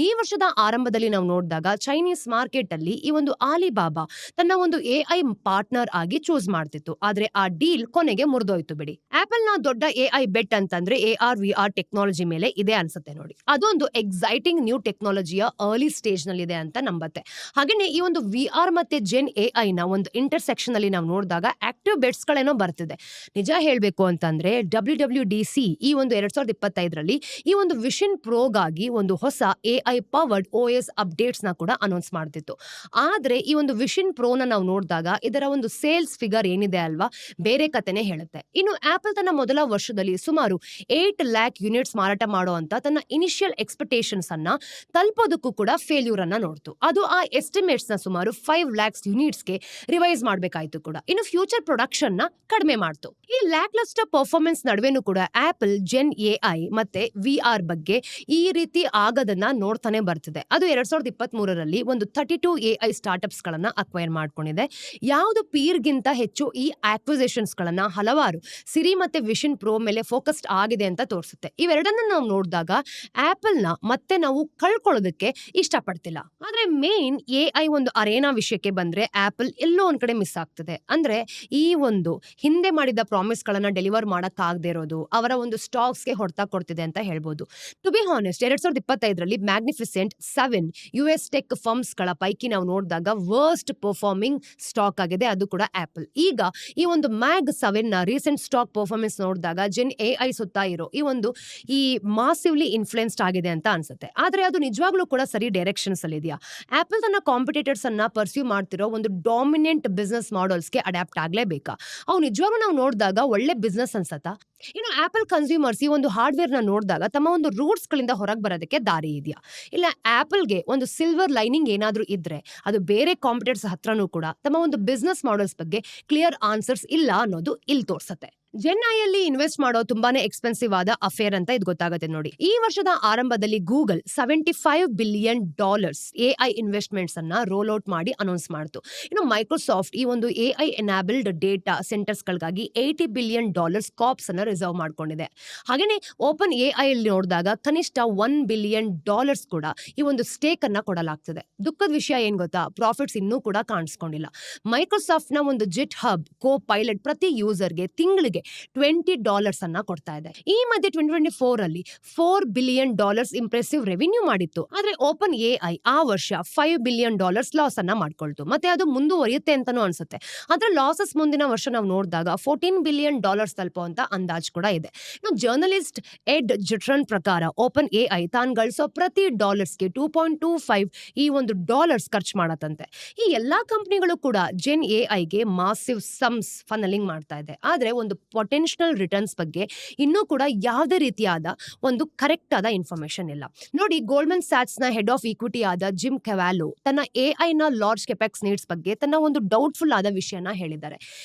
ಈ ವರ್ಷದ ಆರಂಭದಲ್ಲಿ ನಾವು ನೋಡಿದಾಗ ಚೈನೀಸ್ ಮಾರ್ಕೆಟ್ ಅಲ್ಲಿ ಈ ಒಂದು ಆಲಿಬಾಬಾ ತನ್ನ ಒಂದು ಎಐ ಪಾರ್ಟ್ನರ್ ಆಗಿ ಚೂಸ್ ಮಾಡ್ತಿತ್ತು. ಆದ್ರೆ ಆ ಡೀಲ್ ಕೊನೆಗೆ ಮುರಿದೋಯ್ತು ಬಿಡಿ. ಆಪಲ್ ನ ದೊಡ್ಡ ಎಐ ಬೆಟ್ ಅಂತಂದ್ರೆ AR/VR ಟೆಕ್ನಾಲಜಿ ಮೇಲೆ ಇದೆ ಅನ್ಸುತ್ತೆ ನೋಡಿ. ಅದೊಂದು ಎಕ್ಸೈಟಿಂಗ್ ನ್ಯೂ ಟೆಕ್ನಾಲಜಿಯ ಅರ್ಲಿ ಸ್ಟೇಜ್ ನಲ್ಲಿ ಇದೆ ಅಂತ ನಂಬತ್ತೆ. ಹಾಗೇನೆ ಈ ಒಂದು VR ಮತ್ತೆ ಜೆನ್ ಎಐ ನ ಒಂದು ಇಂಟರ್ಸೆಕ್ಷನ್ ಅಲ್ಲಿ ನಾವು ನೋಡಿದಾಗ ಆಕ್ಟಿವ್ ಬೆಟ್ಸ್ ಗಳೇನೋ ಬರ್ತಿದೆ. ನಿಜ ಹೇಳ್ಬೇಕು ಅಂತಂದ್ರೆ WWDC ಈ ಒಂದು 2025ರಲ್ಲಿ ಈ ಒಂದು ವಿಷನ್ ಪ್ರೋಗಾಗಿ ಒಂದು ಹೊಸ ಎಐ ಪವರ್ಡ್ OS ಅಪ್ಡೇಟ್ಸ್ ನ ಕೂಡ ಅನೌನ್ಸ್ ಮಾಡ್ತಿತ್ತು. ಆದ್ರೆ ಈ ಒಂದು ವಿಷನ್ ಪ್ರೋನ ನಾವು ನೋಡಿದಾಗ ಇದರ ಒಂದು ಸೇಲ್ಸ್ ಫಿಗರ್ ಏನಿದೆ ಅಲ್ವಾ, ಬೇರೆ ಕತೆನೆ ಹೇಳುತ್ತೆ. ಇನ್ನು ಆಪಲ್ ತನ್ನ ಮೊದಲ ವರ್ಷದಲ್ಲಿ ಸುಮಾರು 8 ಲ್ಯಾಕ್ ಯೂನಿಟ್ಸ್ ಮಾರಾಟ ಮಾಡೋ ಅಂತ ತನ್ನ ಇನಿಷಿಯಲ್ ಎಕ್ಸ್ಪೆಕ್ಟೇಷನ್ಸ್ ಅನ್ನ ತಲುಪೋದಕ್ಕೂ ಕೂಡ ಫೇಲ್ಯೂರ್ ಅನ್ನ ನೋಡ್ತು. ಅದು ಆ ಎಸ್ಟಿಮೇಟ್ಸ್ ನ ಸುಮಾರು 5 ಲ್ಯಾಕ್ಸ್ ಯೂನಿಟ್ಸ್ಗೆ ರಿವೈಸ್ ಮಾಡಬೇಕಾಯ್ತು ಕೂಡ. ಇನ್ನು ಫ್ಯೂಚರ್ ಪ್ರೊಡಕ್ಷನ್ ನ ಕಡಿಮೆ ಮಾಡ್ತು. ಈ ಲ್ಯಾಕ್ ಲಸ್ಟರ್ ಪರ್ಫಾರ್ಮೆನ್ಸ್ ನಡುವೆನೂ ಕೂಡ ಆಪಲ್ ಜೆನ್ ಎಐ ಮತ್ತೆ VR ಬಗ್ಗೆ ಈ ರೀತಿ ಆಗೋದನ್ನ ನೋಡ್ತಾನೆ ಬರ್ತಿದೆ. ಅದು 2023ರಲ್ಲಿ ಒಂದು 32 ಎಐ ಸ್ಟಾರ್ಟ್ಅಪ್ಸ್ ಗಳನ್ನ ಅಕ್ವೈರ್ ಮಾಡ್ಕೊಂಡಿದೆ. ಯಾವುದು ಪೀರ್ಗಿಂತ ಹೆಚ್ಚು ಈ ಆಕ್ವಿಸಿಷನ್ಸ್ ಗಳನ್ನ ಹಲವಾರು ಸಿರಿ ಮತ್ತೆ ವಿಷನ್ ಪ್ರೋ ಮೇಲೆ ಫೋಕಸ್ಡ್ ಆಗಿದೆ ಅಂತ ತೋರಿಸುತ್ತೆ. ಇವೆರಡನ್ನ ನಾವು ನೋಡಿದಾಗ ಆಪಲ್ ನ ಮತ್ತೆ ನಾವು ಕಳ್ಕೊಳ್ಳೋದಕ್ಕೆ ಇಷ್ಟಪಡ್ತಿಲ್ಲ. ಆದ್ರೆ ಮೇನ್ ಎಐ ಒಂದು ಅರೇನಾ ವಿಷಯಕ್ಕೆ ಬಂದ್ರೆ ಆಪಲ್ ಎಲ್ಲೋ ಒಂದ್ ಕಡೆ ಮಿಸ್ ಆಗ್ತದೆ. ಅಂದ್ರೆ ಈ ಒಂದು ಹಿಂದೆ ಮಾಡಿದ ಪ್ರಾಮಿಸ್ ಗಳನ್ನ ಡೆಲಿವರ್ ಮಾಡಕ್ ಆಗದೆ ಇರೋದು ಅವರ ಒಂದು ಸ್ಟಾಕ್ಸ್ ಗೆ ಹೊಡೆತ ಕೊಡ್ತಿದೆ ಅಂತ ಹೇಳ್ಬೋದು. ಟು ಬಿ ಹಾನೆಸ್ಟ್ 2025ರಲ್ಲಿ ಮ್ಯಾಗ್ನಿಫಿಸೆಂಟ್ 7 US ಟೆಕ್ ಫರ್ಮ್ಸ್ ಗಳ ಪೈಕಿ ನಾವು ನೋಡಿದಾಗ ವರ್ಸ್ಟ್ ಪರ್ಫಾರ್ಮಿಂಗ್ ಸ್ಟಾಕ್ ಆಗಿದೆ, ಅದು ಕೂಡ ಆಪಲ್. ಈಗ ಈ ಒಂದು ಮ್ಯಾಗ್ 7 ನ ರೀಸೆಂಟ್ ಸ್ಟಾಕ್ ಪರ್ಫಾರ್ಮೆನ್ಸ್ ನೋಡಿದಾಗ ಜೆನ್ ಎಐ ಸುತ್ತ ಇರೋ ಈ ಮಾಸಿವ್ಲಿ ಇನ್ಫ್ಲುಯೆನ್ಸ್ಡ್ ಆಗಿದೆ ಆಗಿದೆ ಅಂತ ಅನ್ಸುತ್ತೆ. ಆದ್ರೆ ಅದು ನಿಜವಾಗ್ಲೂ ಕೂಡ ಸರಿ ಡೈರೆಕ್ಷನ್ಸ್ ಅಲ್ಲಿ ಇದೆಯಾ? ಆಪಲ್ ತನ್ನ ಕಾಂಪಿಟೇಟರ್ಸ್ ಅನ್ನ ಪರ್ಸ್ಯೂ ಮಾಡ್ತಿರೋ ಒಂದು ಡಾಮಿನೆಂಟ್ ಬಿಸ್ನೆಸ್ ಮಾಡೆಲ್ಸ್ಗೆ ಅಡ್ಯಾಪ್ಟ್ ಆಗ್ಲೇಬೇಕಾ? ಅವು ನಿಜವಾಗ್ಲೂ ನಾವು ನೋಡಿದಾಗ ಒಳ್ಳೆ ಬಿಸ್ನೆಸ್ ಅನ್ಸತ್ತಾ? ಇನ್ನು ಆಪಲ್ ಕನ್ಸ್ಯೂಮರ್ಸ್ ಈ ಒಂದು ಹಾರ್ಡ್ವೇರ್ ನ ನೋಡಿದಾಗ ತಮ್ಮ ಒಂದು ರೂಟ್ಸ್ ಗಳಿಂದ ಹೊರಗೆ ಬರೋದಕ್ಕೆ ದಾರಿ ಇದೆಯಾ? ಇಲ್ಲ ಆಪಲ್ಗೆ ಒಂದು ಸಿಲ್ವರ್ ಲೈನಿಂಗ್ ಏನಾದ್ರೂ ಇದ್ರೆ ಅದು ಬೇರೆ ಕಾಂಪಿಟೇಟರ್ಸ್ ಹತ್ರನೂ ಕೂಡ ತಮ್ಮ ಒಂದು ಬಿಸ್ನೆಸ್ ಮಾಡೆಲ್ಸ್ ಬಗ್ಗೆ ಕ್ಲಿಯರ್ ಆನ್ಸರ್ಸ್ ಇಲ್ಲ ಅನ್ನೋದು ಇಲ್ಲಿ ತೋರ್ಸತ್ತೆ. ಜೆನ್ ಐ ಅಲ್ಲಿ ಇನ್ವೆಸ್ಟ್ ಮಾಡೋ ತುಂಬಾನೇ ಎಕ್ಸ್ಪೆನ್ಸಿವ್ ಆದ ಅಫೇರ್ ಅಂತ ಇದು ಗೊತ್ತಾಗುತ್ತೆ ನೋಡಿ. ಈ ವರ್ಷದ ಆರಂಭದಲ್ಲಿ ಗೂಗಲ್ $75 ಬಿಲಿಯನ್ ಎಐ ಇನ್ವೆಸ್ಟ್ಮೆಂಟ್ಸ್ ಅನ್ನ ರೋಲ್ ಔಟ್ ಮಾಡಿ ಅನೌನ್ಸ್ ಮಾಡ್ತು. ಇನ್ನು ಮೈಕ್ರೋಸಾಫ್ಟ್ ಈ ಒಂದು ಎಐ ಎನಾಬಲ್ಡ್ ಡೇಟಾ ಸೆಂಟರ್ಸ್ ಗಳಿಗಾಗಿ $80 ಬಿಲಿಯನ್ ಕಾಪ್ಸ್ ಅನ್ನ ರಿಸರ್ವ್ ಮಾಡ್ಕೊಂಡಿದೆ. ಹಾಗೇನೆ ಓಪನ್ ಎಐ ಅಲ್ಲಿ ನೋಡಿದಾಗ ಕನಿಷ್ಠ $1 ಬಿಲಿಯನ್ ಕೂಡ ಈ ಒಂದು ಸ್ಟೇಕ್ ಅನ್ನ ಕೊಡಲಾಗ್ತದೆ. ದುಃಖದ ವಿಷಯ ಏನ್ ಗೊತ್ತಾ? ಪ್ರಾಫಿಟ್ಸ್ ಇನ್ನೂ ಕೂಡ ಕಾಣಿಸ್ಕೊಂಡಿಲ್ಲ. ಮೈಕ್ರೋಸಾಫ್ಟ್ ನ ಒಂದು ಜಿಟ್ ಹಬ್ ಕೋ ಪೈಲಟ್ ಪ್ರತಿ ಯೂಸರ್ಗೆ ತಿಂಗಳಿಗೆ $20 ಅನ್ನ ಕೊಡ್ತಾ ಇದೆ. ಈ ಮಧ್ಯೆ 2024 ಅಲ್ಲಿ $4 ಬಿಲಿಯನ್ ಇಂಪ್ರೆಸಿವ್ ರೆವಿನ್ಯೂ ಮಾಡಿತ್ತು. ಆದ್ರೆ ಓಪನ್ ಎಐ ಆ ವರ್ಷ $5 ಬಿಲಿಯನ್ ಲಾಸ್ ಅನ್ನ ಮಾಡ್ಕೊಳ್ತು. ಮತ್ತೆ ಅದು ಮುಂದುವರಿಯುತ್ತೆ ಅಂತಾನೂ ಅನ್ಸುತ್ತೆ. ಆದ್ರೆ ಲಾಸಸ್ ಮುಂದಿನ ವರ್ಷ ನಾವು ನೋಡಿದಾಗ $14 ಬಿಲಿಯನ್ ತಲುಪುವಂತ ಅಂದಾಜ್ ಕೂಡ ಇದೆ. ಇನ್ನು ಜರ್ನಲಿಸ್ಟ್ ಎಡ್ ಜಿಟ್ರನ್ ಪ್ರಕಾರ ಓಪನ್ ಎಐ ತಾನು ಗಳಿಸೋ ಪ್ರತಿ ಡಾಲರ್ಸ್ಗೆ 2.25 ಈ ಒಂದು ಡಾಲರ್ಸ್ ಖರ್ಚು ಮಾಡತ್ತಂತೆ. ಈ ಎಲ್ಲಾ ಕಂಪನಿಗಳು ಕೂಡ ಜೆನ್ ಎಐಗೆ ಮಾಸಿವ್ ಸಮ್ಸ್ ಫನ್ನಲಿಂಗ್ ಮಾಡ್ತಾ ಇದೆ. ಆದ್ರೆ ಒಂದು ಪೊಟೆನ್ಷಿಯಲ್ ರಿಟರ್ನ್ಸ್ ಬಗ್ಗೆ ಇನ್ನೂ ಕೂಡ ಯಾವುದೇ ರೀತಿಯಾದ ಒಂದು ಕರೆಕ್ಟ್ ಆದ ಇನ್ಫಾರ್ಮೇಶನ್ ಇಲ್ಲ ನೋಡಿ. ಗೋಲ್ಡ್ಮನ್ ಸ್ಯಾಕ್ಸ್ ನ ಹೆಡ್ ಆಫ್ ಈಕ್ವಿಟಿ ಆದ ಜಿಮ್ ಕೆವಾಲೋ ತನ್ನ ಎಐ ನ ಲಾರ್ಜ್ ಕೆಪೆಕ್ಸ್ ನೀಡ್ಸ್ ಬಗ್ಗೆ ತನ್ನ ಒಂದು ಡೌಟ್ಫುಲ್ ಆದ ವಿಷಯನ ಹೇಳಿದ್ದಾರೆ.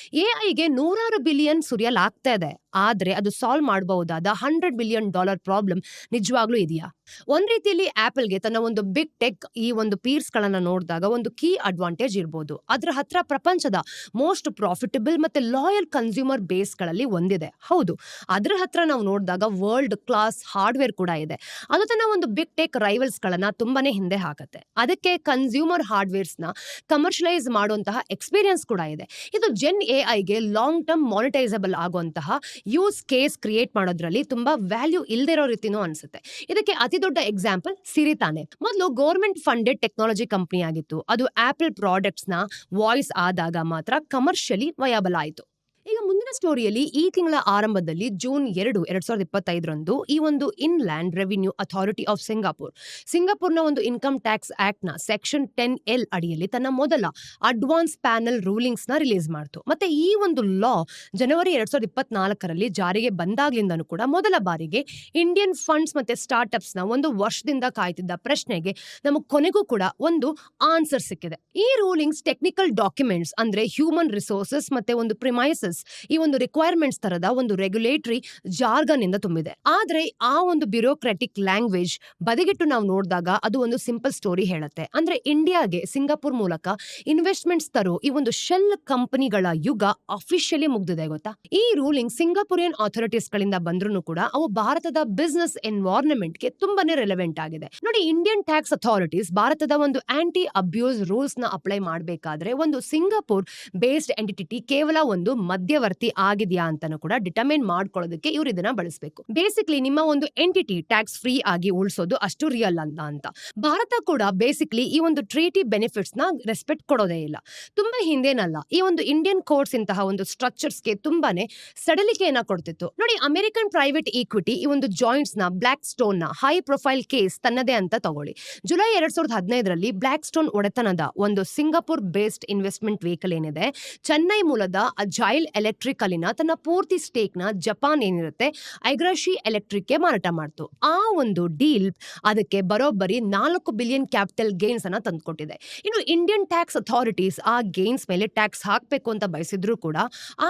ಎಐಗೆ $100 ಬಿಲಿಯನ್ ಸುರಿಯಲಾಗ್ತಾ ಇದೆ, ಆದ್ರೆ ಅದು ಸಾಲ್ವ್ ಮಾಡಬಹುದಾದ $100 ಬಿಲಿಯನ್ ಪ್ರಾಬ್ಲಮ್ ನಿಜವಾಗ್ಲೂ ಇದೆಯಾ? ಒಂದ್ ರೀತಿಯಲ್ಲಿ ಆಪಲ್ಗೆ ತನ್ನ ಒಂದು ಬಿಗ್ ಟೆಕ್ ಈ ಒಂದು ಪೀರ್ಸ್ ಗಳನ್ನ ನೋಡಿದಾಗ ಒಂದು ಕೀ ಅಡ್ವಾಂಟೇಜ್ ಇರಬಹುದು. ಅದ್ರ ಹತ್ರ ಪ್ರಪಂಚದ ಮೋಸ್ಟ್ ಪ್ರಾಫಿಟಬಲ್ ಮತ್ತೆ ಲಾಯಲ್ ಕನ್ಸ್ಯೂಮರ್ ಬೇಸ್ ಗಳಲ್ಲಿ ಒಂದಿದೆ. ಹೌದು, ಅದ್ರ ಹತ್ರ ನಾವು ನೋಡಿದಾಗ ವರ್ಲ್ಡ್ ಕ್ಲಾಸ್ ಹಾರ್ಡ್ವೇರ್ ಕೂಡ ಇದೆ. ಅದು ತನ್ನ ಒಂದು ಬಿಗ್ ಟೆಕ್ ರೈವಲ್ಸ್ ಗಳನ್ನ ತುಂಬಾನೇ ಹಿಂದೆ ಹಾಕತ್ತೆ. ಅದಕ್ಕೆ ಕನ್ಸ್ಯೂಮರ್ ಹಾರ್ಡ್ವೇರ್ಸ್ ನ ಕಮರ್ಷಿಯಲೈಸ್ ಮಾಡುವಂತಹ ಎಕ್ಸ್ಪೀರಿಯನ್ಸ್ ಕೂಡ ಇದೆ. ಇದು ಜೆನ್ ಎಐಗೆ ಲಾಂಗ್ ಟರ್ಮ್ ಮಾನಿಟೈಸಬಲ್ ಆಗುವಂತಹ ಯೂಸ್ ಕೇಸ್ ಕ್ರಿಯೇಟ್ ಮಾಡೋದ್ರಲ್ಲಿ ತುಂಬಾ ವ್ಯಾಲ್ಯೂ ಇಲ್ದಿರೋ ರೀತಿನೂ ಅನ್ಸುತ್ತೆ. ಇದಕ್ಕೆ ಅತಿ ದೊಡ್ಡ ಎಕ್ಸಾಂಪಲ್ ಸಿರಿ ತಾನೆ. ಮೊದಲು ಗೌರ್ಮೆಂಟ್ ಫಂಡೆಡ್ ಟೆಕ್ನಾಲಜಿ ಕಂಪನಿ ಆಗಿತ್ತು. ಅದು ಆಪಲ್ ಪ್ರಾಡಕ್ಟ್ಸ್ ನ ವಾಯ್ಸ್ ಆದಾಗ ಮಾತ್ರ ಕಮರ್ಷಿಯಲಿ ವಯಾಬಲ್ ಆಯಿತು. ಈಗ ಮುಂದಿನ ಸ್ಟೋರಿಯಲ್ಲಿ ಈ ತಿಂಗಳ ಆರಂಭದಲ್ಲಿ ಜೂನ್ 2, 2025 ಈ ಒಂದು ಇನ್ಲ್ಯಾಂಡ್ ರೆವಿನ್ಯೂ ಅಥಾರಿಟಿ ಆಫ್ ಸಿಂಗಾಪುರ್ನ ಒಂದು ಇನ್ಕಮ್ ಟ್ಯಾಕ್ಸ್ ಆಕ್ಟ್ ನ ಸೆಕ್ಷನ್ 10L ಅಡಿಯಲ್ಲಿ ತನ್ನ ಮೊದಲ ಅಡ್ವಾನ್ಸ್ ಪ್ಯಾನಲ್ ರೂಲಿಂಗ್ಸ್ ನ ರಿಲೀಸ್ ಮಾಡ್ತು. ಮತ್ತೆ ಈ ಒಂದು ಲಾ ಜನವರಿ 2024 ಜಾರಿಗೆ ಬಂದಾಗ್ಲಿಂದನೂ ಕೂಡ ಮೊದಲ ಬಾರಿಗೆ ಇಂಡಿಯನ್ ಫಂಡ್ಸ್ ಮತ್ತೆ ಸ್ಟಾರ್ಟ್ಅಪ್ಸ್ ನ ಒಂದು ವರ್ಷದಿಂದ ಕಾಯ್ತಿದ್ದ ಪ್ರಶ್ನೆಗೆ ನಮಗೆ ಕೊನೆಗೂ ಕೂಡ ಒಂದು ಆನ್ಸರ್ ಸಿಕ್ಕಿದೆ. ಈ ರೂಲಿಂಗ್ಸ್ ಟೆಕ್ನಿಕಲ್ ಡಾಕ್ಯುಮೆಂಟ್ಸ್ ಅಂದ್ರೆ ಹ್ಯೂಮನ್ ರಿಸೋರ್ಸಸ್ ಮತ್ತೆ ಒಂದು ಪ್ರಿಮೈಸಸ್ ಈ ಒಂದು ರಿಕ್ವೈರ್ಮೆಂಟ್ಸ್ ತರದ ಒಂದು ರೆಗ್ಯುಲೇಟರಿ ಜಾರ್ಗನ್ ಇಂದ ತುಂಬಿದೆ. ಆದ್ರೆ ಆ ಒಂದು ಬ್ಯೂರೋಕ್ರಾಟಿಕ್ ಲ್ಯಾಂಗ್ವೇಜ್ ಬದಿಗಿಟ್ಟು ನಾವು ನೋಡಿದಾಗ ಅದು ಒಂದು ಸಿಂಪಲ್ ಸ್ಟೋರಿ ಹೇಳುತ್ತೆ. ಅಂದ್ರೆ ಇಂಡಿಯಾಗೆ ಸಿಂಗಾಪುರ್ ಮೂಲಕ ಇನ್ವೆಸ್ಟ್ಮೆಂಟ್ಸ್ ತರೋ ಈ ಒಂದು ಶೆಲ್ ಕಂಪನಿಗಳ ಯುಗ ಅಫಿಷಿಯಲಿ ಮುಗ್ದಿದೆ ಗೊತ್ತಾ. ಈ ರೂಲಿಂಗ್ ಸಿಂಗಾಪುರಿಯನ್ ಅಥಾರಿಟೀಸ್ ಗಳಿಂದ ಬಂದ್ರೂ ಕೂಡ ಅವು ಭಾರತದ ಬಿಸ್ನೆಸ್ ಎನ್ವೈರನ್ಮೆಂಟ್ ಗೆ ತುಂಬಾನೇ ರೆಲೆವೆಂಟ್ ಆಗಿದೆ ನೋಡಿ. ಇಂಡಿಯನ್ ಟ್ಯಾಕ್ಸ್ ಅಥಾರಿಟೀಸ್ ಭಾರತದ ಒಂದು ಆಂಟಿ ಅಬ್ಯೂಸ್ ರೂಲ್ಸ್ ನ ಅಪ್ಲೈ ಮಾಡಬೇಕಾದ್ರೆ ಒಂದು ಸಿಂಗಾಪುರ್ ಬೇಸ್ಡ್ ಎಂಟಿಟಿ ಕೇವಲ ಒಂದು ಮಧ್ಯವರ್ತಿ ಆಗಿದೆಯಾ ಅಂತಾನು ಕೂಡ ಡಿಟರ್ಮೈನ್ ಮಾಡ್ಕೊಳ್ಳೋದಕ್ಕೆ ಇವ್ರು ಇದನ್ನ ಬಳಸಬೇಕು. ಬೇಸಿಕ್ಲಿ ನಿಮ್ಮ ಒಂದು ಎಂಟಿಟಿ ಟ್ಯಾಕ್ಸ್ ಫ್ರೀ ಆಗಿ ಉಳಿಸೋದು ಅಷ್ಟು ರಿಯಲ್ ಅಂತ. ಭಾರತ ಕೂಡ ಬೇಸಿಕ್ಲಿ ಈ ಒಂದು ಟ್ರೀಟಿ ಬೆನಿಫಿಟ್ಸ್ ನ ರೆಸ್ಪೆಕ್ಟ್ ಕೊಡೋದೇ ಇಲ್ಲ. ತುಂಬಾ ಹಿಂದೇನಲ್ಲ ಈ ಒಂದು ಇಂಡಿಯನ್ ಕೋರ್ಟ್ಸ್ ಇಂತಹ ಒಂದು ಸ್ಟ್ರಕ್ಚರ್ಸ್ಗೆ ತುಂಬಾನೇ ಸಡಲಿಕೆಯನ್ನ ಕೊಡ್ತಿತ್ತು ನೋಡಿ. ಅಮೆರಿಕನ್ ಪ್ರೈವೇಟ್ ಈಕ್ವಿಟಿ ಈ ಒಂದು ಜಾಯಿಂಟ್ಸ್ ನ ಬ್ಲಾಕ್ ಸ್ಟೋನ್ ನ ಹೈ ಪ್ರೊಫೈಲ್ ಕೇಸ್ ತನ್ನದೇ ಅಂತ ತಗೊಳ್ಳಿ. ಜುಲೈ 2015 ಬ್ಲಾಕ್ ಸ್ಟೋನ್ ಒಡೆತನದ ಒಂದು ಸಿಂಗಾಪುರ್ ಬೇಸ್ಡ್ ಇನ್ವೆಸ್ಟ್ಮೆಂಟ್ ವೆಹಿಕಲ್ ಏನಿದೆ ಚೆನ್ನೈ ಮೂಲದ ಅಜೈಲ್ ಎಲೆಕ್ಟ್ರಿಕ್ ಅಲ್ಲಿನ ತನ್ನ ಪೂರ್ತಿ ಸ್ಟೇಕ್ ನ ಜಪಾನ್ ಏನಿರುತ್ತೆ ಐಗ್ರಾಶಿ ಎಲೆಕ್ಟ್ರಿಕ್ ಗೆ ಮಾರಾಟ ಮಾಡ್ತು. ಆ ಒಂದು ಡೀಲ್ ಅದಕ್ಕೆ ಬರೋಬ್ಬರಿ $4 ಬಿಲಿಯನ್ ಕ್ಯಾಪಿಟಲ್ ಗೇನ್ಸ್ ಅನ್ನ ತಂದುಕೊಟ್ಟಿದೆ. ಇನ್ನು ಇಂಡಿಯನ್ ಟ್ಯಾಕ್ಸ್ ಅಥಾರಿಟೀಸ್ ಆ ಗೇನ್ಸ್ ಮೇಲೆ ಟ್ಯಾಕ್ಸ್ ಹಾಕಬೇಕು ಅಂತ ಬಯಸಿದ್ರು ಕೂಡ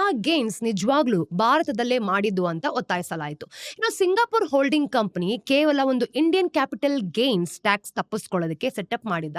ಆ ಗೇನ್ಸ್ ನಿಜವಾಗ್ಲೂ ಭಾರತದಲ್ಲೇ ಮಾಡಿದ್ದು ಅಂತ ಒತ್ತಾಯಿಸಲಾಯಿತು. ಇನ್ನು ಸಿಂಗಾಪುರ್ ಹೋಲ್ಡಿಂಗ್ ಕಂಪನಿ ಕೇವಲ ಒಂದು ಇಂಡಿಯನ್ ಕ್ಯಾಪಿಟಲ್ ಗೇನ್ಸ್ ಟ್ಯಾಕ್ಸ್ ತಪ್ಪಿಸ್ಕೊಳ್ಳೋದಕ್ಕೆ ಸೆಟಪ್ ಮಾಡಿದ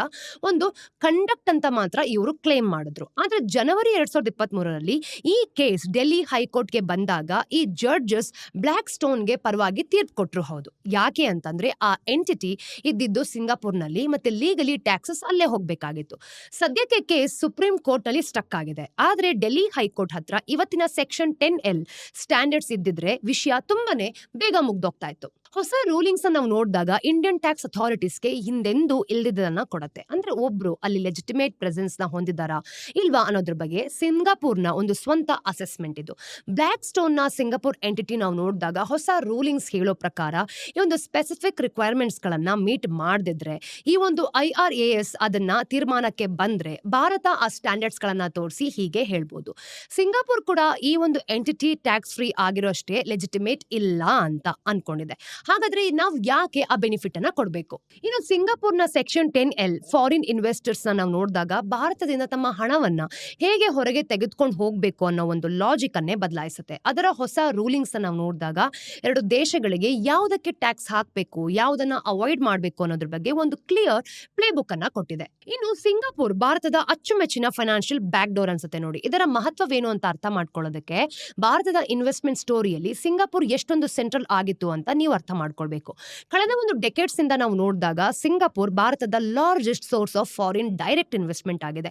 ಒಂದು ಕಂಡಕ್ಟ್ ಅಂತ ಮಾತ್ರ ಇವರು ಕ್ಲೇಮ್ ಮಾಡಿದ್ರು. ಆದ್ರೆ ಜನವರಿ 2023 ಈ ಕೇಸ್ ಡೆಲ್ಲಿ ಹೈಕೋರ್ಟ್ಗೆ ಬಂದಾಗ ಈ ಜಡ್ಜಸ್ ಬ್ಲಾಕ್ ಸ್ಟೋನ್ಗೆ ಪರವಾಗಿ ತೀರ್ಪು ಕೊಟ್ಟರು. ಹೌದು, ಯಾಕೆ ಅಂತಂದ್ರೆ ಆ ಎಂಟಿಟಿ ಇದ್ದಿದ್ದು ಸಿಂಗಾಪುರ್ನಲ್ಲಿ ಮತ್ತೆ ಲೀಗಲಿ ಟ್ಯಾಕ್ಸಸ್ ಅಲ್ಲೇ ಹೋಗ್ಬೇಕಾಗಿತ್ತು. ಸದ್ಯಕ್ಕೆ ಕೇಸ್ ಸುಪ್ರೀಂ ಕೋರ್ಟ್ ನಲ್ಲಿ ಸ್ಟಕ್ ಆಗಿದೆ. ಆದ್ರೆ ಡೆಲ್ಲಿ ಹೈಕೋರ್ಟ್ ಹತ್ರ ಇವತ್ತಿನ ಸೆಕ್ಷನ್ 10L ಸ್ಟ್ಯಾಂಡರ್ಡ್ಸ್ ಇದ್ದಿದ್ರೆ ವಿಷಯ ತುಂಬಾನೇ ಬೇಗ ಮುಗ್ದೋಗ್ತಾ ಇತ್ತು. ಹೊಸ ರೂಲಿಂಗ್ಸ್ ನಾವು ನೋಡಿದಾಗ ಇಂಡಿಯನ್ ಟ್ಯಾಕ್ಸ್ ಅಥಾರಿಟೀಸ್ಗೆ ಹಿಂದೆಂದೂ ಇಲ್ದಿದ್ದನ್ನ ಕೊಡುತ್ತೆ. ಅಂದ್ರೆ ಒಬ್ರು ಅಲ್ಲಿ ಲೆಜಿಟಿಮೇಟ್ ಪ್ರೆಸೆನ್ಸ್ ನ ಹೊಂದಿದಾರಾ ಇಲ್ವಾ ಅನ್ನೋದ್ರ ಬಗ್ಗೆ ಸಿಂಗಾಪುರ್ನ ಒಂದು ಸ್ವಂತ ಅಸೆಸ್ಮೆಂಟ್ ಇದು. ಬ್ಲಾಕ್ ಸ್ಟೋನ್ ನ ಸಿಂಗಾಪುರ್ ಎಂಟಿಟಿ ನಾವು ನೋಡಿದಾಗ ಹೊಸ ರೂಲಿಂಗ್ಸ್ ಹೇಳೋ ಪ್ರಕಾರ ಈ ಒಂದು ಸ್ಪೆಸಿಫಿಕ್ ರಿಕ್ವೈರ್ಮೆಂಟ್ಸ್ ಗಳನ್ನ ಮೀಟ್ ಮಾಡದಿದ್ರೆ ಈ ಒಂದು IRAS ಅದನ್ನ ತೀರ್ಮಾನಕ್ಕೆ ಬಂದ್ರೆ ಭಾರತ ಆ ಸ್ಟ್ಯಾಂಡರ್ಡ್ಸ್ ಗಳನ್ನ ತೋರಿಸಿ ಹೀಗೆ ಹೇಳ್ಬೋದು. ಸಿಂಗಾಪುರ್ ಕೂಡ ಈ ಒಂದು ಎಂಟಿಟಿ ಟ್ಯಾಕ್ಸ್ ಫ್ರೀ ಆಗಿರೋಷ್ಟೇ ಲೆಜಿಟಿಮೇಟ್ ಇಲ್ಲ ಅಂತ ಅನ್ಕೊಂಡಿದೆ. ಹಾಗಾದ್ರೆ ನಾವು ಯಾಕೆ ಆ ಬೆನಿಫಿಟ್ ಅನ್ನ ಕೊಡಬೇಕು? ಇನ್ನು ಸಿಂಗಾಪುರ್ನ ಸೆಕ್ಷನ್ 10L ಫಾರಿನ್ ಇನ್ವೆಸ್ಟರ್ಸ್ ನಾವು ನೋಡಿದಾಗ ಭಾರತದಿಂದ ತಮ್ಮ ಹಣವನ್ನ ಹೇಗೆ ಹೊರಗೆ ತೆಗೆದುಕೊಂಡು ಹೋಗ್ಬೇಕು ಅನ್ನೋ ಒಂದು ಲಾಜಿಕ್ ಅನ್ನೇ ಬದಲಾಯಿಸುತ್ತೆ. ಅದರ ಹೊಸ ರೂಲಿಂಗ್ಸ್ ನಾವು ನೋಡಿದಾಗ ಎರಡು ದೇಶಗಳಿಗೆ ಯಾವುದಕ್ಕೆ ಟ್ಯಾಕ್ಸ್ ಹಾಕಬೇಕು, ಯಾವುದನ್ನ ಅವಾಯ್ಡ್ ಮಾಡಬೇಕು ಅನ್ನೋದ್ರ ಬಗ್ಗೆ ಒಂದು ಕ್ಲಿಯರ್ ಪ್ಲೇ ಬುಕ್ ಅನ್ನ ಕೊಟ್ಟಿದೆ. ಇನ್ನು ಸಿಂಗಾಪುರ್ ಭಾರತದ ಅಚ್ಚುಮೆಚ್ಚಿನ ಫೈನಾನ್ಷಿಯಲ್ ಬ್ಯಾಕ್ ಡೋರ್ ಅನ್ಸುತ್ತೆ ನೋಡಿ. ಇದರ ಮಹತ್ವವೇನು ಅಂತ ಅರ್ಥ ಮಾಡ್ಕೊಳ್ಳೋದಕ್ಕೆ ಭಾರತದ ಇನ್ವೆಸ್ಟ್ಮೆಂಟ್ ಸ್ಟೋರಿಯಲ್ಲಿ ಸಿಂಗಾಪುರ್ ಎಷ್ಟೊಂದು ಸೆಂಟ್ರಲ್ ಆಗಿತ್ತು ಅಂತ ನೀವು ಅರ್ಥ ಮಾಡ್ಕೊಳ್ಬೇಕು. ಕಳೆದ ಒಂದು ಡೆಕೆಡ್ಸ್ ಇಂದ ನಾವು ನೋಡಿದಾಗ ಸಿಂಗಾಪುರ್ ಭಾರತದ largest source of foreign direct investment ಆಗಿದೆ.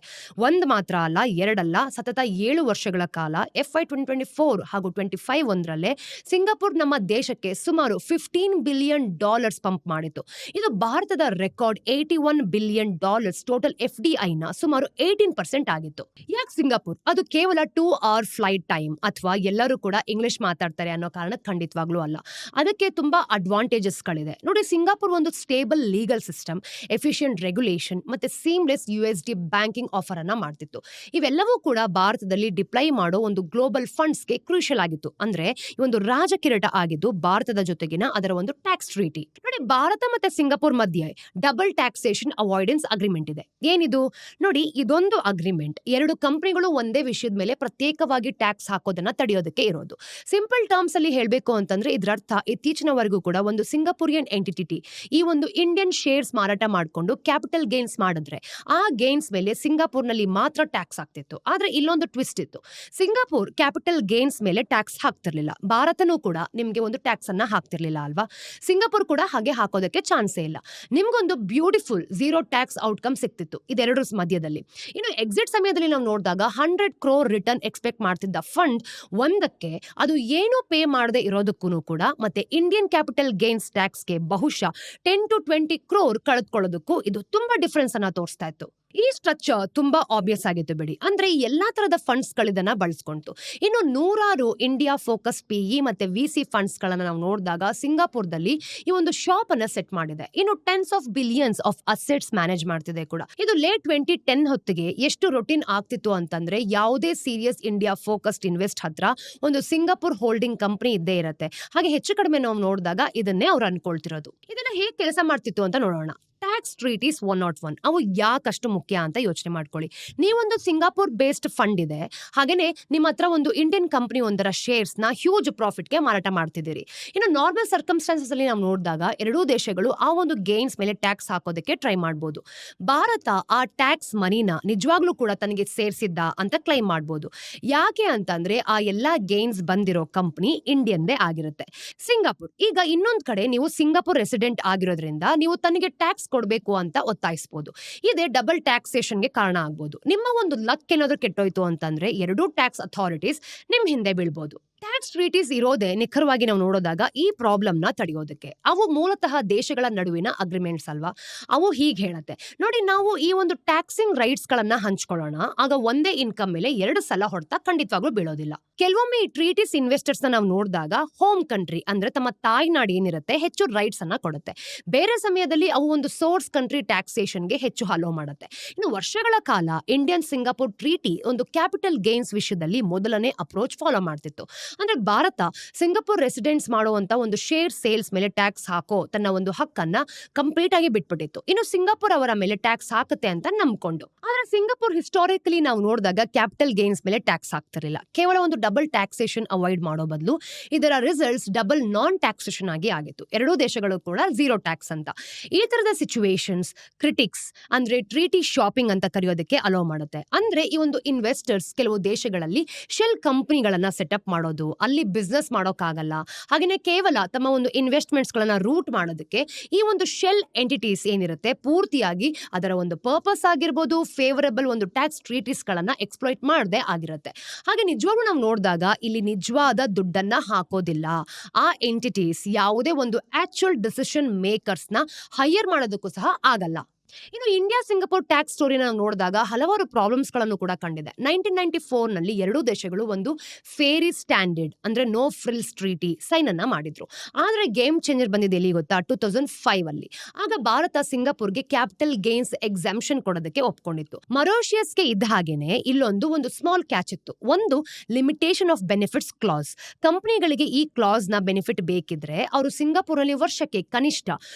ಒಂದು ಮಾತ್ರ ಅಲ್ಲ, ಎರಡಲ್ಲ, ಸತತ 7 ವರ್ಷಗಳ ಕಾಲ FY 2024 ಹಾಗೂ 25 ಒಂದರಲ್ಲೇ ಸಿಂಗಾಪುರ್ ನಮ್ಮ ದೇಶಕ್ಕೆ ಸುಮಾರು $15 ಬಿಲಿಯನ್ ಪಂಪ್ ಮಾಡಿತ್ತು. ಇದು ಭಾರತದ ರೆಕಾರ್ಡ್ $81 ಬಿಲಿಯನ್ ಟೋಟಲ್ FDI ನ ಸುಮಾರು 18% ಆಗಿತ್ತು. ಯಾಕೆ ಸಿಂಗಾಪುರ್? ಅದು ಕೇವಲ 2 hour ಫ್ಲೈಟ್ ಟೈಮ್ ಅಥವಾ ಎಲ್ಲರೂ ಕೂಡ ಇಂಗ್ಲಿಷ್ ಮಾತಾಡ್ತಾರೆ ಅನ್ನೋ ಕಾರಣ ಖಂಡಿತವಾಗ್ಲೂ ಅಲ್ಲ. ಅದಕ್ಕೆ ತುಂಬಾ ಅಡ್ವಾಂಟೇಜಸ್ ಗಳಿದೆ ನೋಡಿ. ಸಿಂಗಾಪುರ್ ಒಂದು stable legal system, efficient regulation ಮತ್ತೆ ಸೀಮ್ಲೆಸ್ USD ಬ್ಯಾಂಕಿಂಗ್ ಆಫರ್ ಅನ್ನ ಮಾಡ್ತಿತ್ತು. ಇವೆಲ್ಲವೂ ಕೂಡ ಭಾರತದಲ್ಲಿ ಡಿಪ್ಲೈ ಮಾಡೋ ಒಂದು ಗ್ಲೋಬಲ್ ಫಂಡ್ಸ್ಗೆ ಕ್ರೂಷಿಯಲ್ ಆಗಿತ್ತು. ಅಂದ್ರೆ ಈ ಒಂದು ರಾಜಕಿರೀಟ ಆಗಿದ್ದು ಭಾರತದ ಜೊತೆಗಿನ ಅದರ ಒಂದು ಟ್ಯಾಕ್ಸ್ ಟ್ರೀಟಿ ನೋಡಿ. ಭಾರತ ಮತ್ತೆ ಸಿಂಗಾಪುರ್ ಮಧ್ಯೆ ಡಬಲ್ ಟ್ಯಾಕ್ಸೇಷನ್ ಅವಾಯ್ಡೆನ್ಸ್ ಅಗ್ರಿಮೆಂಟ್ ಇದೆ. ಏನಿದು ನೋಡಿ, ಇದೊಂದು ಅಗ್ರಿಮೆಂಟ್ ಎರಡು ಕಂಪನಿಗಳು ಒಂದೇ ವಿಷಯದ ಮೇಲೆ ಪ್ರತ್ಯೇಕವಾಗಿ ಟ್ಯಾಕ್ಸ್ ಹಾಕೋದನ್ನ ತಡೆಯೋದಕ್ಕೆ ಇರೋದು. ಸಿಂಪಲ್ ಟರ್ಮ್ಸ್ ಅಲ್ಲಿ ಹೇಳ್ಬೇಕು ಅಂತಂದ್ರೆ ಇದರರ್ಥ ಇತ್ತೀಚಿನವರೆಗೂ ಕೂಡ ಒಂದು ಸಿಂಗಾಪುರಿಯನ್ ಎಂಟಿಟಿ ಈ ಒಂದು ಇಂಡಿಯನ್ ಶೇರ್ಸ್ ಮಾರಾಟ ಮಾಡಿಕೊಂಡು ಕ್ಯಾಪಿಟಲ್ ಗೇನ್ಸ್ ಮಾಡಿದ್ರೆ ಆ ಗೇನ್ಸ್ ಮೇಲೆ ಸಿಂಗಾಪುರ್ನಲ್ಲಿ ಮಾತ್ರ ಟ್ಯಾಕ್ಸ್ ಆಗ್ತಿತ್ತು. ಆದ್ರೆ ಇಲ್ಲೊಂದು ಟ್ವಿಸ್ಟ್ ಇತ್ತು. ಸಿಂಗಾಪುರ್ ಕ್ಯಾಪಿಟಲ್ ಗೇನ್ಸ್ ಮೇಲೆ ಟ್ಯಾಕ್ಸ್ ಹಾಕ್ತಿರ್ಲಿಲ್ಲ, ಭಾರತನೂ ಕೂಡ ನಿಮ್ಗೆ ಒಂದು ಟ್ಯಾಕ್ಸ್ ಅನ್ನ ಹಾಕ್ತಿರ್ಲಿಲ್ಲ ಅಲ್ವಾ. ಸಿಂಗಾಪುರ್ ಕೂಡ ಹಾಗೆ ಹಾಕೋದಕ್ಕೆ ಚಾನ್ಸೇ ಇಲ್ಲ. ನಿಮ್ಗೊಂದು ಬ್ಯೂಟಿಫುಲ್ ಝೀರೋ ಟ್ಯಾಕ್ಸ್ ಔಟ್ಕಮ್ ಸಿಕ್ತಿತ್ತು ಇದೆರಡರ ಮಧ್ಯದಲ್ಲಿ. ಇನ್ನು ಎಕ್ಸಿಟ್ ಸಮಯದಲ್ಲಿ ನಾವು ನೋಡಿದಾಗ 100 crore ರಿಟರ್ನ್ ಎಕ್ಸ್ಪೆಕ್ಟ್ ಮಾಡ್ತಿದ್ದ ಫಂಡ್ ಒಂದಕ್ಕೆ ಅದು ಏನು ಪೇ ಮಾಡದೆ ಇರೋದಕ್ಕೂ ಕೂಡ ಮತ್ತೆ ಇಂಡಿಯನ್ ಕ್ಯಾಪಿಟಲ್ ಗೇನ್ಸ್ ಟ್ಯಾಕ್ಸ್ಗೆ ಬಹುಶಃ 10 to 20 crore ಕಳೆದುಕೊಳ್ಳೋದಕ್ಕೂ ಇದು ತುಂಬಾ ಡಿಫರೆನ್ಸ್ ಅನ್ನ ತೋರಿಸ್ತಾ ಇತ್ತು. ಈ ಸ್ಟ್ರಕ್ಚರ್ ತುಂಬಾ ಆಬ್ವಿಯಸ್ ಆಗಿತ್ತು ಬಿಡಿ. ಅಂದ್ರೆ ಎಲ್ಲಾ ತರದ ಫಂಡ್ಸ್ ಗಳಿದನ್ನ ಬಳಸ್ಕೊಂತು. ಇನ್ನು ನೂರಾರು ಇಂಡಿಯಾ ಫೋಕಸ್ PE ಮತ್ತೆ VC ಫಂಡ್ಸ್ ಗಳನ್ನ ನಾವು ನೋಡಿದಾಗ ಸಿಂಗಾಪುರದಲ್ಲಿ ಈ ಒಂದು ಶಾಪ್ ಅನ್ನ ಸೆಟ್ ಮಾಡಿದೆ. ಇನ್ನು tense of billions of assets manage ಮಾಡ್ತಿದೆ ಕೂಡ. ಇದು ಲೇಟ್ 2010 ಹೊತ್ತಿಗೆ ಎಷ್ಟು ರೊಟೀನ್ ಆಗ್ತಿತ್ತು ಅಂತಂದ್ರೆ ಯಾವುದೇ ಸೀರಿಯಸ್ ಇಂಡಿಯಾ ಫೋಕಸ್ಡ್ ಇನ್ವೆಸ್ಟ್ ಹತ್ರ ಒಂದು ಸಿಂಗಾಪುರ್ ಹೋಲ್ಡಿಂಗ್ ಕಂಪನಿ ಇದ್ದೇ ಇರುತ್ತೆ. ಹಾಗೆ ಹೆಚ್ಚು ಕಡಿಮೆ ನಾವು ನೋಡಿದಾಗ ಇದನ್ನೇ ಅವ್ರು ಅನ್ಕೊಳ್ತಿರೋದು. ಇದನ್ನ ಹೇಗೆ ಕೆಲಸ ಮಾಡ್ತಿತ್ತು ಅಂತ ನೋಡೋಣ. ಟ್ಯಾಕ್ಸ್ ಟ್ರೀಟೀಸ್ 101 ಅವು ಯಾಕಷ್ಟು ಮುಖ್ಯ ಅಂತ ಯೋಚನೆ ಮಾಡ್ಕೊಳ್ಳಿ. ನೀವೊಂದು ಸಿಂಗಾಪುರ್ ಬೇಸ್ಡ್ ಫಂಡ್ ಇದೆ, ಹಾಗೇನೆ ನಿಮ್ಮ ಹತ್ರ ಒಂದು ಇಂಡಿಯನ್ ಕಂಪನಿ ಒಂದರ ಶೇರ್ಸ್ ನ ಹ್ಯೂಜ್ ಪ್ರಾಫಿಟ್ಗೆ ಮಾರಾಟ ಮಾಡ್ತಿದ್ದೀರಿ. ಇನ್ನು ನಾರ್ಮಲ್ ಸರ್ಕಮ್ಸ್ಟಾನ್ಸಸ್ ಅಲ್ಲಿ ನಾವು ನೋಡಿದಾಗ ಎರಡೂ ದೇಶಗಳು ಆ ಒಂದು ಗೇನ್ಸ್ ಮೇಲೆ ಟ್ಯಾಕ್ಸ್ ಹಾಕೋದಕ್ಕೆ ಟ್ರೈ ಮಾಡಬಹುದು. ಭಾರತ ಆ ಟ್ಯಾಕ್ಸ್ ಮನಿನ ನಿಜವಾಗ್ಲೂ ಕೂಡ ತನಗೆ ಸೇರಿಸಿದ್ದ ಅಂತ ಕ್ಲೈಮ್ ಮಾಡಬಹುದು. ಯಾಕೆ ಅಂತಂದ್ರೆ ಆ ಎಲ್ಲಾ ಗೇನ್ಸ್ ಬಂದಿರೋ ಕಂಪನಿ ಇಂಡಿಯನ್ದೇ ಆಗಿರುತ್ತೆ. ಸಿಂಗಾಪುರ್ ಈಗ ಇನ್ನೊಂದ್ ಕಡೆ ನೀವು ಸಿಂಗಾಪುರ್ ರೆಸಿಡೆಂಟ್ ಆಗಿರೋದ್ರಿಂದ ನೀವು ತನಗೆ ಟ್ಯಾಕ್ಸ್ ಕೊಡಬೇಕು ಅಂತ ಒತ್ತಾಯಿಸಬಹುದು. ಇದೇ ಡಬಲ್ ಟ್ಯಾಕ್ಸೇಷನ್ಗೆ ಕಾರಣ ಆಗ್ಬೋದು. ನಿಮ್ಮ ಒಂದು ಲಕ್ ಏನಾದ್ರೂ ಕೆಟ್ಟೋಯ್ತು ಅಂತಂದ್ರೆ ಎರಡೂ ಟ್ಯಾಕ್ಸ್ ಅಥಾರಿಟೀಸ್ ನಿಮ್ ಹಿಂದೆ ಬೀಳ್ಬೋದು. ಟ್ಯಾಕ್ಸ್ ಟ್ರೀಟೀಸ್ ಇರೋದೇ ನಿಖರವಾಗಿ ನಾವು ನೋಡೋದಾಗ ಈ ಪ್ರಾಬ್ಲಮ್ ನ ತಡೆಯೋದಕ್ಕೆ. ಅವು ಮೂಲತಃ ದೇಶಗಳ ನಡುವಿನ ಅಗ್ರಿಮೆಂಟ್ಸ್ ಅಲ್ವಾ. ಅವು ಹೀಗೆ ಹೇಳತ್ತೆ ನೋಡಿ, ನಾವು ಈ ಒಂದು ಟ್ಯಾಕ್ಸಿಂಗ್ ರೈಟ್ಸ್ ಗಳನ್ನ ಹಂಚ್ಕೊಳ್ಳೋಣ, ಆಗ ಒಂದೇ ಇನ್ಕಮ್ ಮೇಲೆ 2 ಸಲ ಹೊಡೆತ ಖಂಡಿತವಾಗ್ಲೂ ಬೀಳೋದಿಲ್ಲ. ಕೆಲವೊಮ್ಮೆ ಈ ಟ್ರೀಟೀಸ್ ಇನ್ವೆಸ್ಟರ್ಸ್ ನಾವು ನೋಡಿದಾಗ ಹೋಮ್ ಕಂಟ್ರಿ ಅಂದ್ರೆ ತಮ್ಮ ತಾಯ್ನಾಡು ಏನಿರುತ್ತೆ ಹೆಚ್ಚು ರೈಟ್ಸ್ ಅನ್ನ ಕೊಡುತ್ತೆ. ಬೇರೆ ಸಮಯದಲ್ಲಿ ಅವು ಒಂದು ಸೋರ್ಸ್ ಕಂಟ್ರಿ ಟ್ಯಾಕ್ಸೇಷನ್ಗೆ ಹೆಚ್ಚು ಹಲೋ ಮಾಡುತ್ತೆ. ಇನ್ನು ವರ್ಷಗಳ ಕಾಲ ಇಂಡಿಯನ್ ಸಿಂಗಾಪುರ್ ಟ್ರೀಟಿ ಒಂದು ಕ್ಯಾಪಿಟಲ್ ಗೇನ್ಸ್ ವಿಷಯದಲ್ಲಿ ಮೊದಲನೇ ಅಪ್ರೋಚ್ ಫಾಲೋ ಮಾಡ್ತಿತ್ತು. ಅಂದ್ರೆ ಭಾರತ ಸಿಂಗಾಪುರ್ ರೆಸಿಡೆಂಟ್ಸ್ ಮಾಡುವಂತ ಒಂದು ಶೇರ್ ಸೇಲ್ಸ್ ಮೇಲೆ ಟ್ಯಾಕ್ಸ್ ಹಾಕೋ ತನ್ನ ಒಂದು ಹಕ್ಕನ್ನ ಕಂಪ್ಲೀಟ್ ಆಗಿ ಬಿಟ್ಬಿಟ್ಟಿತ್ತು. ಇನ್ನು ಸಿಂಗಾಪುರ್ ಅವರ ಮೇಲೆ ಟ್ಯಾಕ್ಸ್ ಹಾಕುತ್ತೆ ಅಂತ ನಂಬ್ಕೊಂಡು. ಆದ್ರೆ ಸಿಂಗಾಪುರ್ ಹಿಸ್ಟಾರಿಕಲಿ ನಾವು ನೋಡಿದಾಗ ಕ್ಯಾಪಿಟಲ್ ಗೇನ್ಸ್ ಮೇಲೆ ಟ್ಯಾಕ್ಸ್ ಹಾಕ್ತಿರಲಿಲ್ಲ. ಕೇವಲ ಒಂದು ಡಬಲ್ ಟ್ಯಾಕ್ಸೇಷನ್ ಅವಾಯ್ಡ್ ಮಾಡೋ ಬದಲು ಇದರ ರಿಸಲ್ಟ್ಸ್ ಡಬಲ್ ನಾನ್ ಟ್ಯಾಕ್ಸೇಷನ್ ಆಗಿ ಆಗಿತ್ತು. ಎರಡೂ ದೇಶಗಳು ಕೂಡ ಝೀರೋ ಟ್ಯಾಕ್ಸ್ ಅಂತ. ಈ ತರದ ಸಿಚುವೇಶನ್ಸ್ ಕ್ರಿಟಿಕ್ಸ್ ಅಂದ್ರೆ ಟ್ರೀಟಿ ಶಾಪಿಂಗ್ ಅಂತ ಕರೆಯೋದಕ್ಕೆ ಅಲೋ ಮಾಡುತ್ತೆ. ಅಂದ್ರೆ ಈ ಒಂದು ಇನ್ವೆಸ್ಟರ್ಸ್ ಕೆಲವು ದೇಶಗಳಲ್ಲಿ ಶೆಲ್ ಕಂಪನಿಗಳನ್ನ ಸೆಟಪ್ ಮಾಡೋದು ಹೋಗ್ಬೋದು, ಅಲ್ಲಿ ಬಿಸ್ನೆಸ್ ಮಾಡೋಕ್ಕಾಗಲ್ಲ. ಹಾಗೆಯೇ ಕೇವಲ ತಮ್ಮ ಒಂದು ಇನ್ವೆಸ್ಟ್ಮೆಂಟ್ಸ್ಗಳನ್ನ ರೂಟ್ ಮಾಡೋದಕ್ಕೆ ಈ ಒಂದು ಶೆಲ್ ಎಂಟಿಟೀಸ್ ಏನಿರುತ್ತೆ ಪೂರ್ತಿಯಾಗಿ ಅದರ ಒಂದು ಪರ್ಪಸ್ ಆಗಿರ್ಬೋದು, ಫೇವರಬಲ್ ಒಂದು ಟ್ಯಾಕ್ಸ್ ಟ್ರೀಟೀಸ್ಗಳನ್ನ ಎಕ್ಸ್ಪ್ಲಾಯ್ಟ್ ಮಾಡದೆ ಆಗಿರುತ್ತೆ. ಹಾಗೆ ನಿಜವಾಗ್ಲೂ ನಾವು ನೋಡಿದಾಗ ಇಲ್ಲಿ ನಿಜವಾದ ದುಡ್ಡನ್ನ ಹಾಕೋದಿಲ್ಲ. ಆ ಎಂಟಿಟೀಸ್ ಯಾವುದೇ ಒಂದು ಆಕ್ಚುಯಲ್ ಡಿಸಿಷನ್ ಮೇಕರ್ಸ್ನ ಹೈಯರ್ ಮಾಡೋದಕ್ಕೂ ಸಹ ಆಗಲ್ಲ. ಇನ್ನು ಇಂಡಿಯಾ ಸಿಂಗಪುರ್ ಟ್ಯಾಕ್ಸ್ ಸ್ಟೋರಿನ ನಾವು ನೋಡಿದಾಗ ಹಲವಾರು ಪ್ರಾಬ್ಲಮ್ಸ್ಗಳನ್ನು ಕೂಡ ಕಂಡಿದೆ. 1994 ನಲ್ಲಿ ಎರಡೂ ದೇಶಗಳು ಒಂದು ಫೇರಿ ಸ್ಟ್ಯಾಂಡರ್ಡ್ ಅಂದ್ರೆ ನೋ ಫ್ರಿಲ್ಸ್ ಟ್ರೀಟಿ ಸೈನ್ ಅನ್ನ ಮಾಡಿದ್ರು. ಆದ್ರೆ ಗೇಮ್ ಚೇಂಜರ್ ಬಂದಿದೆ ಎಲ್ಲಿ ಗೊತ್ತಾ? 2005 ಅಲ್ಲಿ. ಆಗ ಭಾರತ ಸಿಂಗಪುರ್ಗೆ ಕ್ಯಾಪಿಟಲ್ ಗೇನ್ಸ್ ಎಕ್ಸಾಮ್ಷನ್ ಕೊಡೋದಕ್ಕೆ ಒಪ್ಕೊಂಡಿತ್ತು. ಮರೋಷಿಯಸ್ಗೆ ಇದ್ದ ಹಾಗೇನೆ ಇಲ್ಲೊಂದು ಸ್ಮಾಲ್ ಕ್ಯಾಚ್ ಇತ್ತು. ಒಂದು ಲಿಮಿಟೇಷನ್ ಆಫ್ ಬೆನಿಫಿಟ್ಸ್ ಕ್ಲಾಸ್. ಕಂಪನಿಗಳಿಗೆ ಈ ಕ್ಲಾಸ್ ನ ಬೆನಿಫಿಟ್ ಬೇಕಿದ್ರೆ ಅವರು ಸಿಂಗಪುರ್ ಅಲ್ಲಿ ವರ್ಷಕ್ಕೆ ಕನಿಷ್ಠ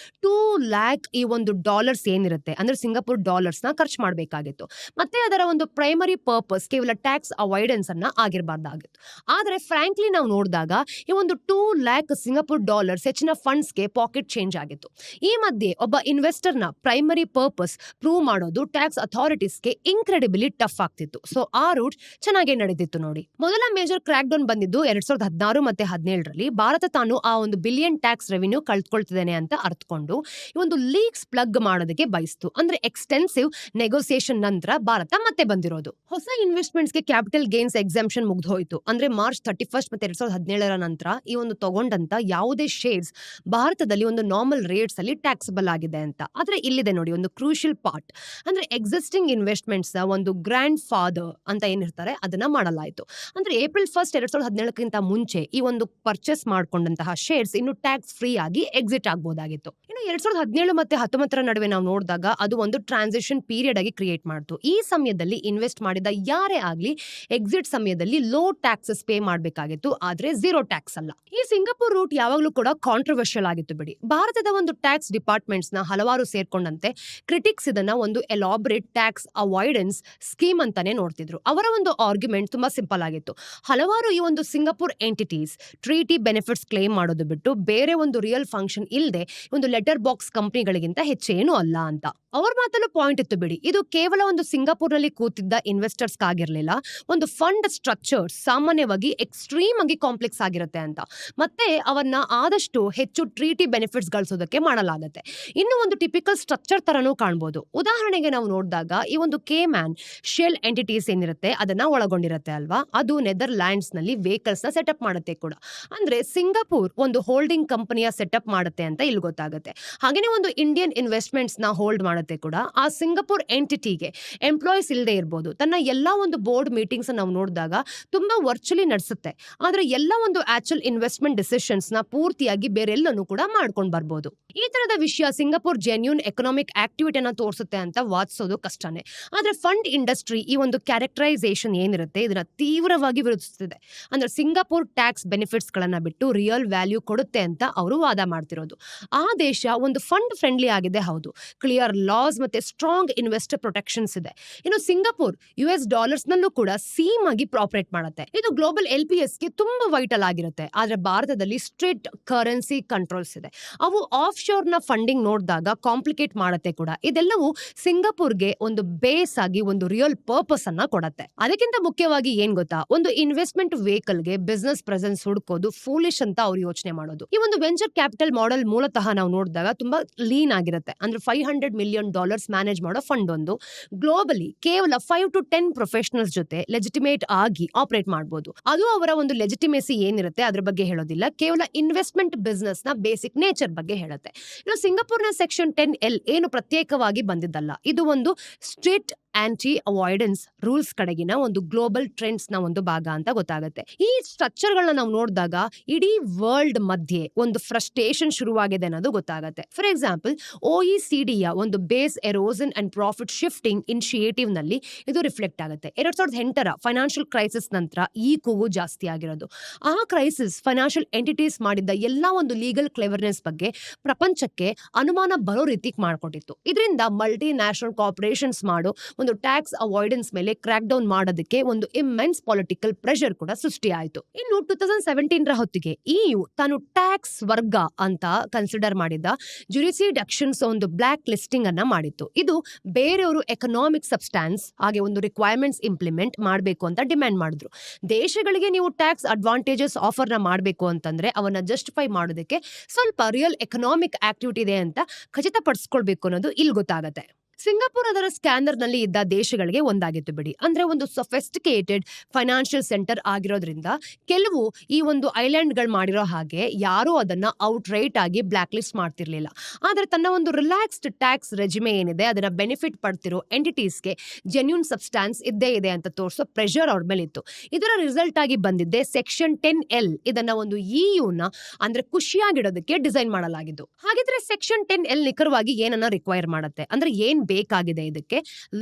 2 ಲ್ಯಾಕ್ ಈ ಒಂದು ಡಾಲರ್ಸ್ ಏನಿರುತ್ತೆ ಅಂದ್ರೆ ಸಿಂಗಪುರ್ ಡಾಲರ್ಸ್ ನ ಖರ್ಚು ಮಾಡಬೇಕಾಗಿತ್ತು. ಮತ್ತೆ ಅದರ ಒಂದು ಪ್ರೈಮರಿ ಪರ್ಪಸ್ ಕೇವಲ ಟ್ಯಾಕ್ಸ್ ಅವಾಯ್ಡೆನ್ಸ್ ಅನ್ನ ಆಗಿರಬಾರ್ದಾಗಿತ್ತು. ಆದ್ರೆ ಫ್ರಾಂಕ್ಲಿ ನಾವು ನೋಡಿದಾಗ ಈ ಒಂದು 2 ಲ್ಯಾಕ್ ಸಿಂಗಪುರ್ ಡಾಲರ್ಸ್ ಹೆಚ್ಚಿನ ಫಂಡ್ಸ್ಗೆ ಪಾಕೆಟ್ ಚೇಂಜ್ ಆಗಿತ್ತು. ಈ ಮಧ್ಯೆ ಒಬ್ಬ ಇನ್ವೆಸ್ಟರ್ ನ ಪ್ರೈಮರಿ ಪರ್ಪಸ್ ಪ್ರೂವ್ ಮಾಡೋದು ಟ್ಯಾಕ್ಸ್ ಅಥಾರಿಟೀಸ್ಗೆ ಇನ್ಕ್ರೆಡಿಬಲಿ ಟಫ್ ಆಗ್ತಿತ್ತು. ಸೊ ಆ ರೂಟ್ ಚೆನ್ನಾಗೇ ನಡೆದಿತ್ತು ನೋಡಿ. ಮೊದಲ ಮೇಜರ್ ಕ್ರ್ಯಾಕ್ ಡೌನ್ ಬಂದಿದ್ದು 2016 ಮತ್ತೆ 2017ರಲ್ಲಿ. ಭಾರತ ತಾನು ಆ ಒಂದು ಬಿಲಿಯನ್ ಟ್ಯಾಕ್ಸ್ ರೆವಿನ್ಯೂ ಕಳ್ಕೊಳ್ತಿದ್ದೇನೆ ಅಂತ ಅರ್ಥಕೊಂಡು ಈ ಒಂದು ಲೀಕ್ಸ್ ಪ್ಲಗ್ ಮಾಡೋದಕ್ಕೆ ಬಯಸ್ತು. ಅಂದ್ರೆ ಎಕ್ಸ್ಟೆನ್ಸಿವ್ ನೆಗೋಸಿಯೇಷನ್ ನಂತರ ಭಾರತ ಮತ್ತೆ ಬಂದಿರೋದು. ಹೊಸ ಇನ್ವೆಸ್ಟ್ಮೆಂಟ್ಸ್ ಗೆ ಕ್ಯಾಪಿಟಲ್ ಗೇನ್ಸ್ ಎಕ್ಸಾಮ್ಷನ್ ಮುಗ್ದು ಹೋಯಿತು. ಅಂದ್ರೆ ಮಾರ್ಚ್ 31 ಮತ್ತೆ 2017ರ ನಂತರ ಈ ಒಂದು ತಗೊಂಡಂತ ಯಾವುದೇ ಶೇರ್ಸ್ ಭಾರತದಲ್ಲಿ ಒಂದು ನಾರ್ಮಲ್ ರೇಟ್ಸ್ ಅಲ್ಲಿ ಟ್ಯಾಕ್ಸಬಲ್ ಆಗಿದೆ ಅಂತ. ಆದ್ರೆ ಇಲ್ಲಿದೆ ನೋಡಿ ಒಂದು ಕ್ರೂಷಿಯಲ್ ಪಾರ್ಟ್. ಅಂದ್ರೆ ಎಕ್ಸಿಸ್ಟಿಂಗ್ ಇನ್ವೆಸ್ಟ್ಮೆಂಟ್ಸ್ ಒಂದು ಗ್ರ್ಯಾಂಡ್ ಫಾದರ್ ಅಂತ ಏನಿರ್ತಾರೆ ಅದನ್ನ ಮಾಡಲಾಯಿತು. ಅಂದ್ರೆ ಏಪ್ರಿಲ್ 1 2017ಕ್ಕಿಂತ ಮುಂಚೆ ಈ ಒಂದು ಪರ್ಚೇಸ್ ಮಾಡ್ಕೊಂಡಂತಹ ಶೇರ್ಸ್ ಇನ್ನು ಟ್ಯಾಕ್ಸ್ ಫ್ರೀ ಆಗಿ ಎಕ್ಸಿಟ್ ಆಗಬಹುದಾಗಿತ್ತು. ಇನ್ನು 2017 ಮತ್ತೆ 2019ರ ನಡುವೆ ನಾವು ನೋಡಿದಾಗ ಅದು ಒಂದು ಟ್ರಾನ್ಸಿಷನ್ ಪೀರಿಯಡ್ ಆಗಿ ಕ್ರಿಯೇಟ್ ಮಾಡ್ತು. ಈ ಸಮಯದಲ್ಲಿ ಇನ್ವೆಸ್ಟ್ ಮಾಡಿದ ಯಾರೇ ಆಗ್ಲಿ ಎಕ್ಸಿಟ್ ಸಮಯದಲ್ಲಿ ಲೋ ಟ್ಯಾಕ್ಸಸ್ ಪೇ ಮಾಡಬೇಕಾಗಿತ್ತು, ಆದ್ರೆ ಝೀರೋ ಟ್ಯಾಕ್ಸ್ ಅಲ್ಲ. ಈ ಸಿಂಗಪುರ್ ರೂಟ್ ಯಾವಾಗಲೂ ಕೂಡ ಕಾಂಟ್ರವರ್ಷಿಯಲ್ ಆಗಿತ್ತು ಬಿಡಿ. ಭಾರತದ ಒಂದು ಟ್ಯಾಕ್ಸ್ ಡಿಪಾರ್ಟ್ಮೆಂಟ್ಸ್ ನ ಹಲವಾರು ಸೇರ್ಕೊಂಡಂತೆ ಕ್ರಿಟಿಕ್ಸ್ ಇದನ್ನ ಒಂದು ಎಲಾಬರೇಟ್ ಟ್ಯಾಕ್ಸ್ ಅವಾಯ್ಡೆನ್ಸ್ ಸ್ಕೀಮ್ ಅಂತಾನೆ ನೋಡ್ತಿದ್ರು. ಅವರ ಒಂದು ಆರ್ಗ್ಯುಮೆಂಟ್ ತುಂಬಾ ಸಿಂಪಲ್ ಆಗಿತ್ತು. ಹಲವಾರು ಈ ಒಂದು Singapore entities treaty benefits claim ಮಾಡೋದು ಬಿಟ್ಟು ಬೇರೆ ಒಂದು ರಿಯಲ್ ಫಂಕ್ಷನ್ ಇಲ್ಲದೆ ಒಂದು ಲೆಟರ್ ಬಾಕ್ಸ್ ಕಂಪನಿಗಳಿಗಿಂತ ಹೆಚ್ಚೇನು ಅಲ್ಲ ಅಂತ. ಅವ್ರ ಮಾತಲ್ಲೂ ಪಾಯಿಂಟ್ ಇತ್ತು ಬಿಡಿ. ಇದು ಕೇವಲ ಒಂದು ಸಿಂಗಪುರ್ ನಲ್ಲಿ ಕೂತಿದ್ದ ಇನ್ವೆಸ್ಟರ್ಸ್ ಆಗಿರ್ಲಿಲ್ಲ. ಒಂದು ಫಂಡ್ ಸ್ಟ್ರಕ್ಚರ್ ಸಾಮಾನ್ಯವಾಗಿ ಎಕ್ಸ್ಟ್ರೀಮ್ ಆಗಿ ಕಾಂಪ್ಲೆಕ್ಸ್ ಆಗಿರುತ್ತೆ ಅಂತ. ಮತ್ತೆ ಅವನ್ನ ಆದಷ್ಟು ಹೆಚ್ಚು ಟ್ರೀಟಿ ಬೆನಿಫಿಟ್ಸ್ ಗಳಿಸೋದಕ್ಕೆ ಮಾಡಲಾಗುತ್ತೆ. ಇನ್ನು ಒಂದು ಟಿಪಿಕಲ್ ಸ್ಟ್ರಕ್ಚರ್ ತರನೂ ಕಾಣಬಹುದು. ಉದಾಹರಣೆಗೆ ನಾವು ನೋಡಿದಾಗ ಈ ಒಂದು ಕೇಮ್ಯಾನ್ ಶೆಲ್ ಎಂಟಿಟೀಸ್ ಏನಿರುತ್ತೆ ಅದನ್ನ ಒಳಗೊಂಡಿರುತ್ತೆ ಅಲ್ವಾ. ಅದು ನೆದರ್ಲ್ಯಾಂಡ್ಸ್ ನಲ್ಲಿ ವೆಹಿಕಲ್ಸ್ ನ ಸೆಟಪ್ ಮಾಡುತ್ತೆ ಕೂಡ. ಅಂದ್ರೆ ಸಿಂಗಪುರ್ ಒಂದು ಹೋಲ್ಡಿಂಗ್ ಕಂಪನಿಯ ಸೆಟಪ್ ಮಾಡುತ್ತೆ ಅಂತ ಇಲ್ಲಿ ಗೊತ್ತಾಗುತ್ತೆ. ಹಾಗೇನೆ ಒಂದು ಇಂಡಿಯನ್ ಇನ್ವೆಸ್ಟ್ಮೆಂಟ್ಸ್ ನ ಹೋಲ್ಡ್ ಮಾಡುತ್ತೆ ಕೂಡ. ಆ ಸಿಂಗಪುರ್ ಎಂಟಿಟಿಗೆ ಎಂಪ್ಲಾಯೀಸ್ ಇಲ್ಲದೆ ಇರಬಹುದು. ತನ್ನ ಎಲ್ಲಾ ಒಂದು ಬೋರ್ಡ್ ಮೀಟಿಂಗ್ಸ್ ನಾವು ನೋಡಿದಾಗ ತುಂಬಾ ವರ್ಚುವಲಿ ನಡೆಸುತ್ತೆ. ಆದ್ರೆ ಎಲ್ಲ ಒಂದು ಆಕ್ಚುಯಲ್ ಇನ್ವೆಸ್ಟ್ಮೆಂಟ್ ಡಿಸಿಷನ್ಸ್ ನ ಪೂರ್ತಿಯಾಗಿ ಬೇರೆಲ್ಲನೂ ಕೂಡ ಮಾಡ್ಕೊಂಡು ಬರ್ಬೋದು. ಈ ತರದ ವಿಷಯ ಸಿಂಗಪುರ್ ಜೆನ್ಯೂನ್ ಎಕನಾಮಿಕ್ ಆಕ್ಟಿವಿಟಿಯನ್ನ ತೋರಿಸುತ್ತೆ ಅಂತ ವಾದಿಸೋದು ಕಷ್ಟನೇ. ಆದ್ರೆ ಫಂಡ್ ಇಂಡಸ್ಟ್ರಿ ಈ ಒಂದು ಕ್ಯಾರೆಕ್ಟರೈಸೇಷನ್ ಏನಿರುತ್ತೆ ಇದನ್ನ ತೀವ್ರವಾಗಿ ವಿರೋಧಿಸುತ್ತಿದೆ. ಅಂದ್ರೆ ಸಿಂಗಪುರ್ ಟ್ಯಾಕ್ಸ್ ಬೆನಿಫಿಟ್ಸ್ ಗಳನ್ನ ಬಿಟ್ಟು ರಿಯಲ್ ವ್ಯಾಲ್ಯೂ ಕೊಡುತ್ತೆ ಅಂತ ಅವರು ವಾದ ಮಾಡ್ತಿರೋದು. ಆ ದೇಶ ಒಂದು ಫಂಡ್ ಫ್ರೆಂಡ್ಲಿ ಆಗಿದೆ, ಹೌದು. ಕ್ಲಿಯರ್ ಲಾಸ್ ಮತ್ತೆ ಸ್ಟ್ರಾಂಗ್ ಇನ್ವೆಸ್ಟರ್ ಪ್ರೊಟೆಕ್ಷನ್ಸ್ ಇದೆ. ಇನ್ನು ಸಿಂಗಪುರ್ US ಡಾಲರ್ಸ್ ನಲ್ಲೂ ಕೂಡ ಸೇಮ್ ಆಗಿ ಆಪರೇಟ್ ಮಾಡುತ್ತೆ. ಇದು ಗ್ಲೋಬಲ್ LPS ಗೆ ತುಂಬಾ ವೈಟಲ್ ಆಗಿರುತ್ತೆ. ಆದ್ರೆ ಭಾರತದಲ್ಲಿ ಸ್ಟ್ರಿಕ್ಟ್ ಕರೆನ್ಸಿ ಕಂಟ್ರೋಲ್ಸ್ ಇದೆ. ಅವು ಆಫ್ ಶೋರ್ ನ ಫಂಡಿಂಗ್ ನೋಡಿದಾಗ ಕಾಂಪ್ಲಿಕೇಟ್ ಮಾಡುತ್ತೆ ಕೂಡ. ಇದೆಲ್ಲವೂ ಸಿಂಗಪುರ್ಗೆ ಒಂದು ಬೇಸ್ ಆಗಿ ಒಂದು ರಿಯಲ್ ಪರ್ಪಸ್ ಅನ್ನ ಕೊಡುತ್ತೆ. ಅದಕ್ಕಿಂತ ಮುಖ್ಯವಾಗಿ ಏನ್ ಗೊತ್ತಾ, ಒಂದು ಇನ್ವೆಸ್ಟ್ಮೆಂಟ್ ವೆಹಿಕಲ್ ಗೆ ಬಿಸ್ನೆಸ್ ಪ್ರೆಸೆನ್ಸ್ ಹುಡುಕೋದು ಫೂಲಿಶ್ ಅಂತ ಅವ್ರು ಯೋಚನೆ ಮಾಡೋದು. ಈ ಒಂದು ವೆಂಚರ್ ಕ್ಯಾಪಿಟಲ್ ಮಾಡೆಲ್ ಮೂಲತಃ ನಾವು ನೋಡಿದಾಗ ತುಂಬಾ ಲೀನ್ ಆಗಿರುತ್ತೆ. ಅಂದ್ರೆ $500 million ಮ್ಯಾನೇಜ್ ಮಾಡೋ ಫಂಡ್ ಒಂದು ಗ್ಲೋಬಲಿ ಕೇವಲ 5 to 10 ಪ್ರೊಫೆಷನಲ್ಸ್ ಜೊತೆ ಲೆಜಿಟಿಮೇಟ್ ಆಗಿ ಆಪರೇಟ್ ಮಾಡಬಹುದು. ಅದು ಅವರ ಒಂದು ಲೆಜಿಟಿಮೇಸಿ ಏನಿರುತ್ತೆ ಅದ್ರ ಬಗ್ಗೆ ಹೇಳೋದಿಲ್ಲ, ಕೇವಲ ಇನ್ವೆಸ್ಟ್ಮೆಂಟ್ ಬಿಸ್ನೆಸ್ ನ ಬೇಸಿಕ್ ನೇಚರ್ ಬಗ್ಗೆ ಹೇಳುತ್ತೆ. ಇನ್ನು ಸಿಂಗಪುರ್ನ ಸೆಕ್ಷನ್ 10L ಏನು ಪ್ರತ್ಯೇಕವಾಗಿ ಬಂದಿದ್ದಲ್ಲ. ಇದು ಒಂದು ಸ್ಟ್ರಿಕ್ಟ್ ಆಂಟಿ ಅವಾಯ್ಡೆನ್ಸ್ ರೂಲ್ಸ್ ಕಡೆಗಿನ ಒಂದು ಗ್ಲೋಬಲ್ ಟ್ರೆಂಡ್ಸ್ ನ ಒಂದು ಭಾಗ ಅಂತ ಗೊತ್ತಾಗುತ್ತೆ. ಈ ಸ್ಟ್ರಕ್ಚರ್ ಗಳನ್ನ ನಾವು ನೋಡಿದಾಗ ಇಡೀ ವರ್ಲ್ಡ್ ಮಧ್ಯೆ ಒಂದು ಫ್ರಸ್ಟ್ರೇಷನ್ ಶುರುವಾಗಿದೆ ಅನ್ನೋದು ಗೊತ್ತಾಗುತ್ತೆ. ಫಾರ್ ಎಕ್ಸಾಂಪಲ್ OECD ಯ ಒಂದು base erosion and profit shifting initiative ನಲ್ಲಿ ಇದು ರಿಫ್ಲೆಕ್ಟ್ ಆಗುತ್ತೆ. 2008ರ ಫೈನಾನ್ಷಿಯಲ್ ಕ್ರೈಸಿಸ್ ನಂತರ ಈ ಕೂಗು ಜಾಸ್ತಿ ಆಗಿರೋದು. ಆ ಕ್ರೈಸಿಸ್ ಫೈನಾನ್ಷಿಯಲ್ ಎಂಟಿಟೀಸ್ ಮಾಡಿದ್ದ ಎಲ್ಲಾ ಒಂದು ಲೀಗಲ್ ಕ್ಲೆವರ್ನೆಸ್ ಬಗ್ಗೆ ಪ್ರಪಂಚಕ್ಕೆ ಅನುಮಾನ ಬರೋ ರೀತಿ ಮಾಡ್ಕೊಟ್ಟಿತ್ತು. ಇದರಿಂದ ಮಲ್ಟಿ ನ್ಯಾಷನಲ್ ಕಾರ್ಪೊರೇಷನ್ಸ್ ಮಾಡೋ ಒಂದು ಒಂದು ಟ್ಯಾಕ್ಸ್ ಅವಾಯ್ಡೆನ್ಸ್ ಮೇಲೆ ಕ್ರಾಕ್ ಡೌನ್ ಮಾಡೋದಕ್ಕೆ ಒಂದು ಇಮ್ಮೆನ್ಸ್ ಪೊಲಿಟಿಕಲ್ ಪ್ರೆಷರ್ ಕೂಡ ಸೃಷ್ಟಿಯಾಯಿತು. ಇನ್ನು 2017ರ ಹೊತ್ತಿಗೆ EU ತಾನು ಟ್ಯಾಕ್ಸ್ ವರ್ಗ ಅಂತ ಕನ್ಸಿಡರ್ ಮಾಡಿದ ಜುರಿಸ್ಡಿಕ್ಷನ್ಸ್ ಒಂದು ಬ್ಲಾಕ್ ಲಿಸ್ಟಿಂಗ್ ಅನ್ನ ಮಾಡಿತ್ತು. ಇದು ಬೇರೆಯವರು ಎಕನಾಮಿಕ್ ಸಬ್ಸ್ಟಾನ್ಸ್ ಹಾಗೆ ಒಂದು ರಿಕ್ವೈರ್ಮೆಂಟ್ಸ್ ಇಂಪ್ಲಿಮೆಂಟ್ ಮಾಡಬೇಕು ಅಂತ ಡಿಮ್ಯಾಂಡ್ ಮಾಡಿದ್ರು. ದೇಶಗಳಿಗೆ ನೀವು ಟ್ಯಾಕ್ಸ್ ಅಡ್ವಾಂಟೇಜಸ್ ಆಫರ್ನ ಮಾಡಬೇಕು ಅಂತಂದ್ರೆ ಅವನ್ನ ಜಸ್ಟಿಫೈ ಮಾಡೋದಕ್ಕೆ ಸ್ವಲ್ಪ ರಿಯಲ್ ಎಕನಾಮಿಕ್ ಆಕ್ಟಿವಿಟಿ ಇದೆ ಅಂತ ಖಚಿತಪಡಿಸ್ಕೊಳ್ಬೇಕು ಅನ್ನೋದು ಇಲ್ಲಿ ಗೊತ್ತಾಗತ್ತೆ. ಸಿಂಗಾಪುರ್ ಅದರ ಸ್ಕ್ಯಾನರ್ ನಲ್ಲಿ ಇದ್ದ ದೇಶಗಳಿಗೆ ಒಂದಾಗಿತ್ತು ಬಿಡಿ. ಅಂದ್ರೆ ಒಂದು ಸೊಫೆಸ್ಟಿಕೇಟೆಡ್ ಫೈನಾನ್ಷಿಯಲ್ ಸೆಂಟರ್ ಆಗಿರೋದ್ರಿಂದ ಕೆಲವು ಈ ಒಂದು ಐಲ್ಯಾಂಡ್ ಗಳು ಮಾಡಿರೋ ಹಾಗೆ ಯಾರು ಅದನ್ನ ಔಟ್ ರೈಟ್ ಆಗಿ ಬ್ಲಾಕ್ ಲಿಸ್ಟ್ ಮಾಡ್ತಿರ್ಲಿಲ್ಲ. ಆದ್ರೆ ತನ್ನ ಒಂದು ರಿಲ್ಯಾಕ್ಸ್ಡ್ ಟ್ಯಾಕ್ಸ್ ರೆಜಿಮೆ ಏನಿದೆ ಅದನ್ನ ಬೆನಿಫಿಟ್ ಪಡ್ತಿರೋ ಎಂಟಿಟೀಸ್ಗೆ ಜೆನ್ಯೂನ್ ಸಬ್ಸ್ಟಾನ್ಸ್ ಇದ್ದೇ ಇದೆ ಅಂತ ತೋರಿಸೋ ಪ್ರೆಷರ್ ಅವ್ರ ಮೇಲೆ ಇತ್ತು. ಇದರ ರಿಸಲ್ಟ್ ಆಗಿ ಬಂದಿದ್ದೆ ಸೆಕ್ಷನ್ 10L. ಇದನ್ನ ಒಂದು EUನ ಅಂದ್ರೆ ಖುಷಿಯಾಗಿಡೋದಕ್ಕೆ ಡಿಸೈನ್ ಮಾಡಲಾಗಿದ್ದು. ಹಾಗಿದ್ರೆ ಸೆಕ್ಷನ್ 10L ನಿಖರವಾಗಿ ಏನನ್ನ ರಿಕ್ವೈರ್ ಮಾಡುತ್ತೆ ಅಂದ್ರೆ ಏನ್ ಬೇಕಾಗಿದೆ ಇದಕ್ಕೆ?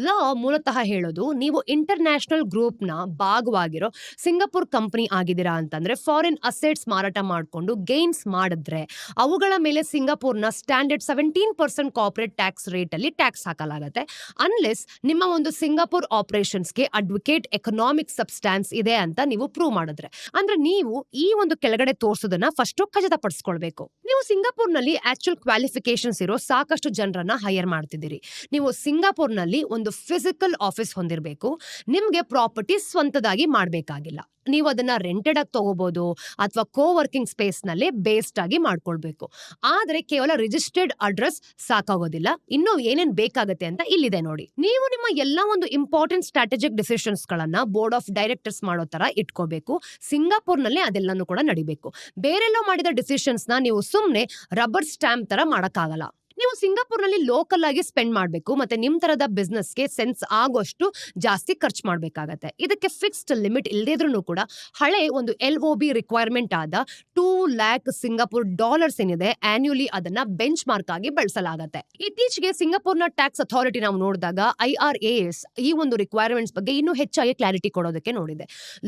ಲಾ ಮೂಲತಃ ಹೇಳೋದು, ನೀವು ಇಂಟರ್ನ್ಯಾಷನಲ್ ಗ್ರೂಪ್ ನ ಭಾಗವಾಗಿರೋ ಸಿಂಗಾಪುರ್ ಕಂಪನಿ ಆಗಿದ್ದೀರಾ ಅಂತಂದ್ರೆ ಫಾರಿನ್ ಅಸೆಟ್ಸ್ ಮಾರಾಟ ಮಾಡಿಕೊಂಡು ಗೇನ್ಸ್ ಮಾಡಿದ್ರೆ ಅವುಗಳ ಮೇಲೆ ಸಿಂಗಾಪುರ್ನ ಸ್ಟ್ಯಾಂಡರ್ಡ್ 17% ಕಾರ್ಪೊರೇಟ್ ಟ್ಯಾಕ್ಸ್ ರೇಟ್ ಅಲ್ಲಿ ಟ್ಯಾಕ್ಸ್ ಹಾಕಲಾಗುತ್ತೆ. ಅನ್ಲೆಸ್ ನಿಮ್ಮ ಒಂದು ಸಿಂಗಾಪುರ್ ಆಪರೇಷನ್ಸ್ಗೆ ಅಡ್ವೊಕೇಟ್ ಎಕನಾಮಿಕ್ ಸಬ್ಸ್ಟಾನ್ಸ್ ಇದೆ ಅಂತ ನೀವು ಪ್ರೂವ್ ಮಾಡಿದ್ರೆ. ಅಂದ್ರೆ ನೀವು ಈ ಒಂದು ಕೆಳಗಡೆ ತೋರಿಸೋದನ್ನ ಫಸ್ಟ್ ಖಚಿತಪಡಿಸ್ಕೊಳ್ಬೇಕು. ನೀವು ಸಿಂಗಾಪುರ್ನಲ್ಲಿ ಆಕ್ಚುಯಲ್ ಕ್ವಾಲಿಫಿಕೇಶನ್ಸ್ ಇರೋ ಸಾಕಷ್ಟು ಜನರನ್ನ ಹೈಯರ್ ಮಾಡ್ತಿದ್ದೀರಿ. ನೀವು ಸಿಂಗಾಪುರ್ನಲ್ಲಿ ಒಂದು ಫಿಸಿಕಲ್ ಆಫೀಸ್ ಹೊಂದಿರಬೇಕು. ನಿಮ್ಗೆ ಪ್ರಾಪರ್ಟಿ ಸ್ವಂತದಾಗಿ ಮಾಡಬೇಕಾಗಿಲ್ಲ. ನೀವು ಅದನ್ನ ರೆಂಟೆಡ್ ಆಗಿ ತಗೋಬಹುದು ಅಥವಾ ಕೋ ವರ್ಕಿಂಗ್ ಸ್ಪೇಸ್ ನಲ್ಲಿ ಬೇಸ್ಡ್ ಆಗಿ ಮಾಡ್ಕೊಳ್ಬೇಕು. ಆದ್ರೆ ಕೇವಲ ರಿಜಿಸ್ಟರ್ಡ್ ಅಡ್ರೆಸ್ ಸಾಕಾಗೋದಿಲ್ಲ. ಇನ್ನೂ ಏನೇನ್ ಬೇಕಾಗತ್ತೆ ಅಂತ ಇಲ್ಲಿದೆ ನೋಡಿ. ನೀವು ನಿಮ್ಮ ಎಲ್ಲಾ ಒಂದು ಇಂಪಾರ್ಟೆಂಟ್ ಸ್ಟ್ರಾಟಜಿಕ್ ಡಿಸಿಷನ್ಸ್ ಗಳನ್ನ ಬೋರ್ಡ್ ಆಫ್ ಡೈರೆಕ್ಟರ್ಸ್ ಮಾಡೋ ತರ ಇಟ್ಕೋಬೇಕು. ಸಿಂಗಾಪುರ್ ನಲ್ಲಿ ಅದೆಲ್ಲಾನು ಕೂಡ ನಡಿಬೇಕು. ಬೇರೆಲ್ಲೋ ಮಾಡಿದ ಡಿಸಿಷನ್ಸ್ ನ ನೀವು ಸುಮ್ನೆ ರಬ್ಬರ್ ಸ್ಟ್ಯಾಂಪ್ ತರ ಮಾಡಕ್ಕಾಗಲ್ಲ. ನೀವು ಸಿಂಗಾಪುರ್ನಲ್ಲಿ ಲೋಕಲ್ ಆಗಿ ಸ್ಪೆಂಡ್ ಮಾಡಬೇಕು. ಮತ್ತೆ ನಿಮ್ ತರದ ಬಿಸ್ನೆಸ್ಗೆ ಸೆನ್ಸ್ ಆಗೋಷ್ಟು ಜಾಸ್ತಿ ಖರ್ಚು ಮಾಡಬೇಕಾಗತ್ತೆ. ಇದಕ್ಕೆ ಫಿಕ್ಸ್ಡ್ ಲಿಮಿಟ್ ಇಲ್ಲದಿದ್ರು ಕೂಡ ಹಳೆ ಒಂದು LOB ರಿಕ್ವೈರ್ಮೆಂಟ್ ಆದ 2 lakh ಸಿಂಗಾಪುರ್ ಡಾಲರ್ಸ್ ಏನಿದೆ ಆನ್ಯುಲಿ ಅದನ್ನ ಬೆಂಚ್ ಮಾರ್ಕ್ ಆಗಿ ಬಳಸಲಾಗತ್ತೆ. ಇತ್ತೀಚೆಗೆ ಸಿಂಗಾಪುರ್ನ ಟ್ಯಾಕ್ಸ್ ಅಥಾರಿಟಿ ನಾವು ನೋಡಿದಾಗ IRAS ಈ ಒಂದು ರಿಕ್ವೈರ್ಮೆಂಟ್ಸ್ ಬಗ್ಗೆ ಇನ್ನೂ ಹೆಚ್ಚಾಗಿ ಕ್ಲಾರಿಟಿ ಕೊಡೋದಕ್ಕೆ ನೋಡಿದೆ.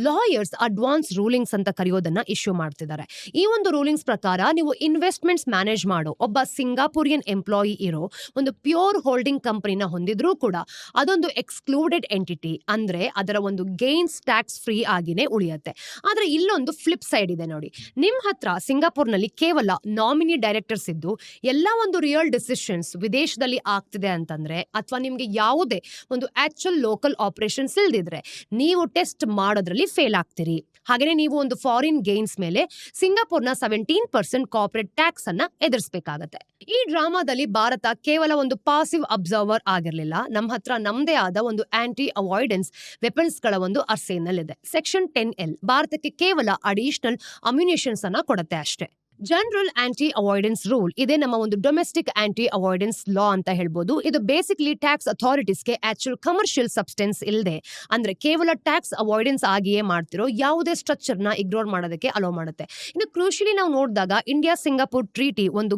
ಲಾಯರ್ಸ್ ಅಡ್ವಾನ್ಸ್ ರೂಲಿಂಗ್ಸ್ ಅಂತ ಕರೆಯೋದನ್ನ ಇಶ್ಯೂ ಮಾಡ್ತಿದ್ದಾರೆ. ಈ ಒಂದು ರೂಲಿಂಗ್ಸ್ ಪ್ರಕಾರ ನೀವು ಇನ್ವೆಸ್ಟ್ಮೆಂಟ್ಸ್ ಮ್ಯಾನೇಜ್ ಮಾಡೋ ಒಬ್ಬ ಸಿಂಗಾಪುರಿಯನ್ ಎಂಪ್ಲಾಯಿ ಇರೋ ಒಂದು ಪ್ಯೂರ್ ಹೋಲ್ಡಿಂಗ್ ಕಂಪನಿನ ಹೊಂದಿದ್ರೂ ಕೂಡ ಅದೊಂದು ಎಕ್ಸ್ಕ್ಲೂಡೆಡ್ ಎಂಟಿಟಿ, ಅಂದ್ರೆ ಅದರ ಒಂದು ಗೇನ್ಸ್ ಟ್ಯಾಕ್ಸ್ ಫ್ರೀ ಆಗಿನೇ ಉಳಿಯುತ್ತೆ. ಆದ್ರೆ ಇಲ್ಲೊಂದು ಫ್ಲಿಪ್ ಸೈಡ್ ಇದೆ ನೋಡಿ. ನಿಮ್ ಹತ್ರ ಸಿಂಗಾಪುರ್ನಲ್ಲಿ ಕೇವಲ ನಾಮಿನಿ ಡೈರೆಕ್ಟರ್ಸ್ ಇದ್ದು ಎಲ್ಲಾ ಒಂದು ರಿಯಲ್ ಡಿಸಿಷನ್ಸ್ ವಿದೇಶದಲ್ಲಿ ಆಗ್ತಿದೆ ಅಂತಂದ್ರೆ ಅಥವಾ ನಿಮ್ಗೆ ಯಾವುದೇ ಒಂದು ಆಕ್ಚುಯಲ್ ಲೋಕಲ್ ಆಪರೇಷನ್ಸ್ ಇಲ್ದಿದ್ರೆ ನೀವು ಟೆಸ್ಟ್ ಮಾಡೋದ್ರಲ್ಲಿ ಫೇಲ್ ಆಗ್ತೀರಿ. ಹಾಗೇನೆ ನೀವು ಒಂದು ಫಾರಿನ್ ಗೇನ್ಸ್ ಮೇಲೆ ಸಿಂಗಾಪುರ್ನ 17% ಕಾರ್ಪೊರೇಟ್ ಟ್ಯಾಕ್ಸ್ ಅನ್ನ ಎದುರಿಸಬೇಕಾಗತ್ತೆ. ಈ ಡ್ರಾಮಾದಲ್ಲಿ ಭಾರತ ಕೇವಲ ಒಂದು ಪಾಸಿವ್ ಅಬ್ಸರ್ವರ್ ಆಗಿರ್ಲಿಲ್ಲ. ನಮ್ಮ ಹತ್ರ ನಮ್ದೇ ಆದ ಒಂದು ಆಂಟಿ ಅವಾಯ್ಡೆನ್ಸ್ ವೆಪನ್ಸ್ ಗಳ ಒಂದು ಅರ್ಸೆನಲ್ ಇದೆ. ಸೆಕ್ಷನ್ 10L ಭಾರತಕ್ಕೆ ಕೇವಲ ಅಡಿಷನಲ್ ಅಮ್ಯುನಿಷನ್ಸ್ ಅನ್ನ ಕೊಡುತ್ತೆ ಅಷ್ಟೇ. ಜನರಲ್ ಆಂಟಿ ಅವಾಯ್ಡೆನ್ಸ್ ರೂಲ್ ಇದೆ ನಮ್ಮ ಒಂದು ಡೊಮೆಸ್ಟಿಕ್ ಆಂಟಿ ಅವಾಯ್ಡೆನ್ಸ್ ಲಾ ಅಂತ ಹೇಳ್ಬೋದು. ಇದು ಬೇಸಿಕ್ಲಿ ಟ್ಯಾಕ್ಸ್ ಅಥಾರಿಟೀಸ್ಗೆ ಆಕ್ಚುಯಲ್ ಕಮರ್ಷಿಯಲ್ ಸಬ್ಸ್ಟೆನ್ಸ್ ಇಲ್ಲದೆ ಅಂದ್ರೆ ಕೇವಲ ಟ್ಯಾಕ್ಸ್ ಅವಾಯ್ಡೆನ್ಸ್ ಆಗಿಯೇ ಮಾಡ್ತಿರೋ ಯಾವುದೇ ಸ್ಟ್ರಕ್ಚರ್ ನ ಇಗ್ನೋರ್ ಮಾಡೋದಕ್ಕೆ ಅಲೋ ಮಾಡುತ್ತೆ. ಇನ್ನು ಕ್ರೂಷಿಯಲಿ ನಾವು ನೋಡಿದಾಗ ಇಂಡಿಯಾ ಸಿಂಗಾಪುರ್ ಟ್ರೀಟಿ ಒಂದು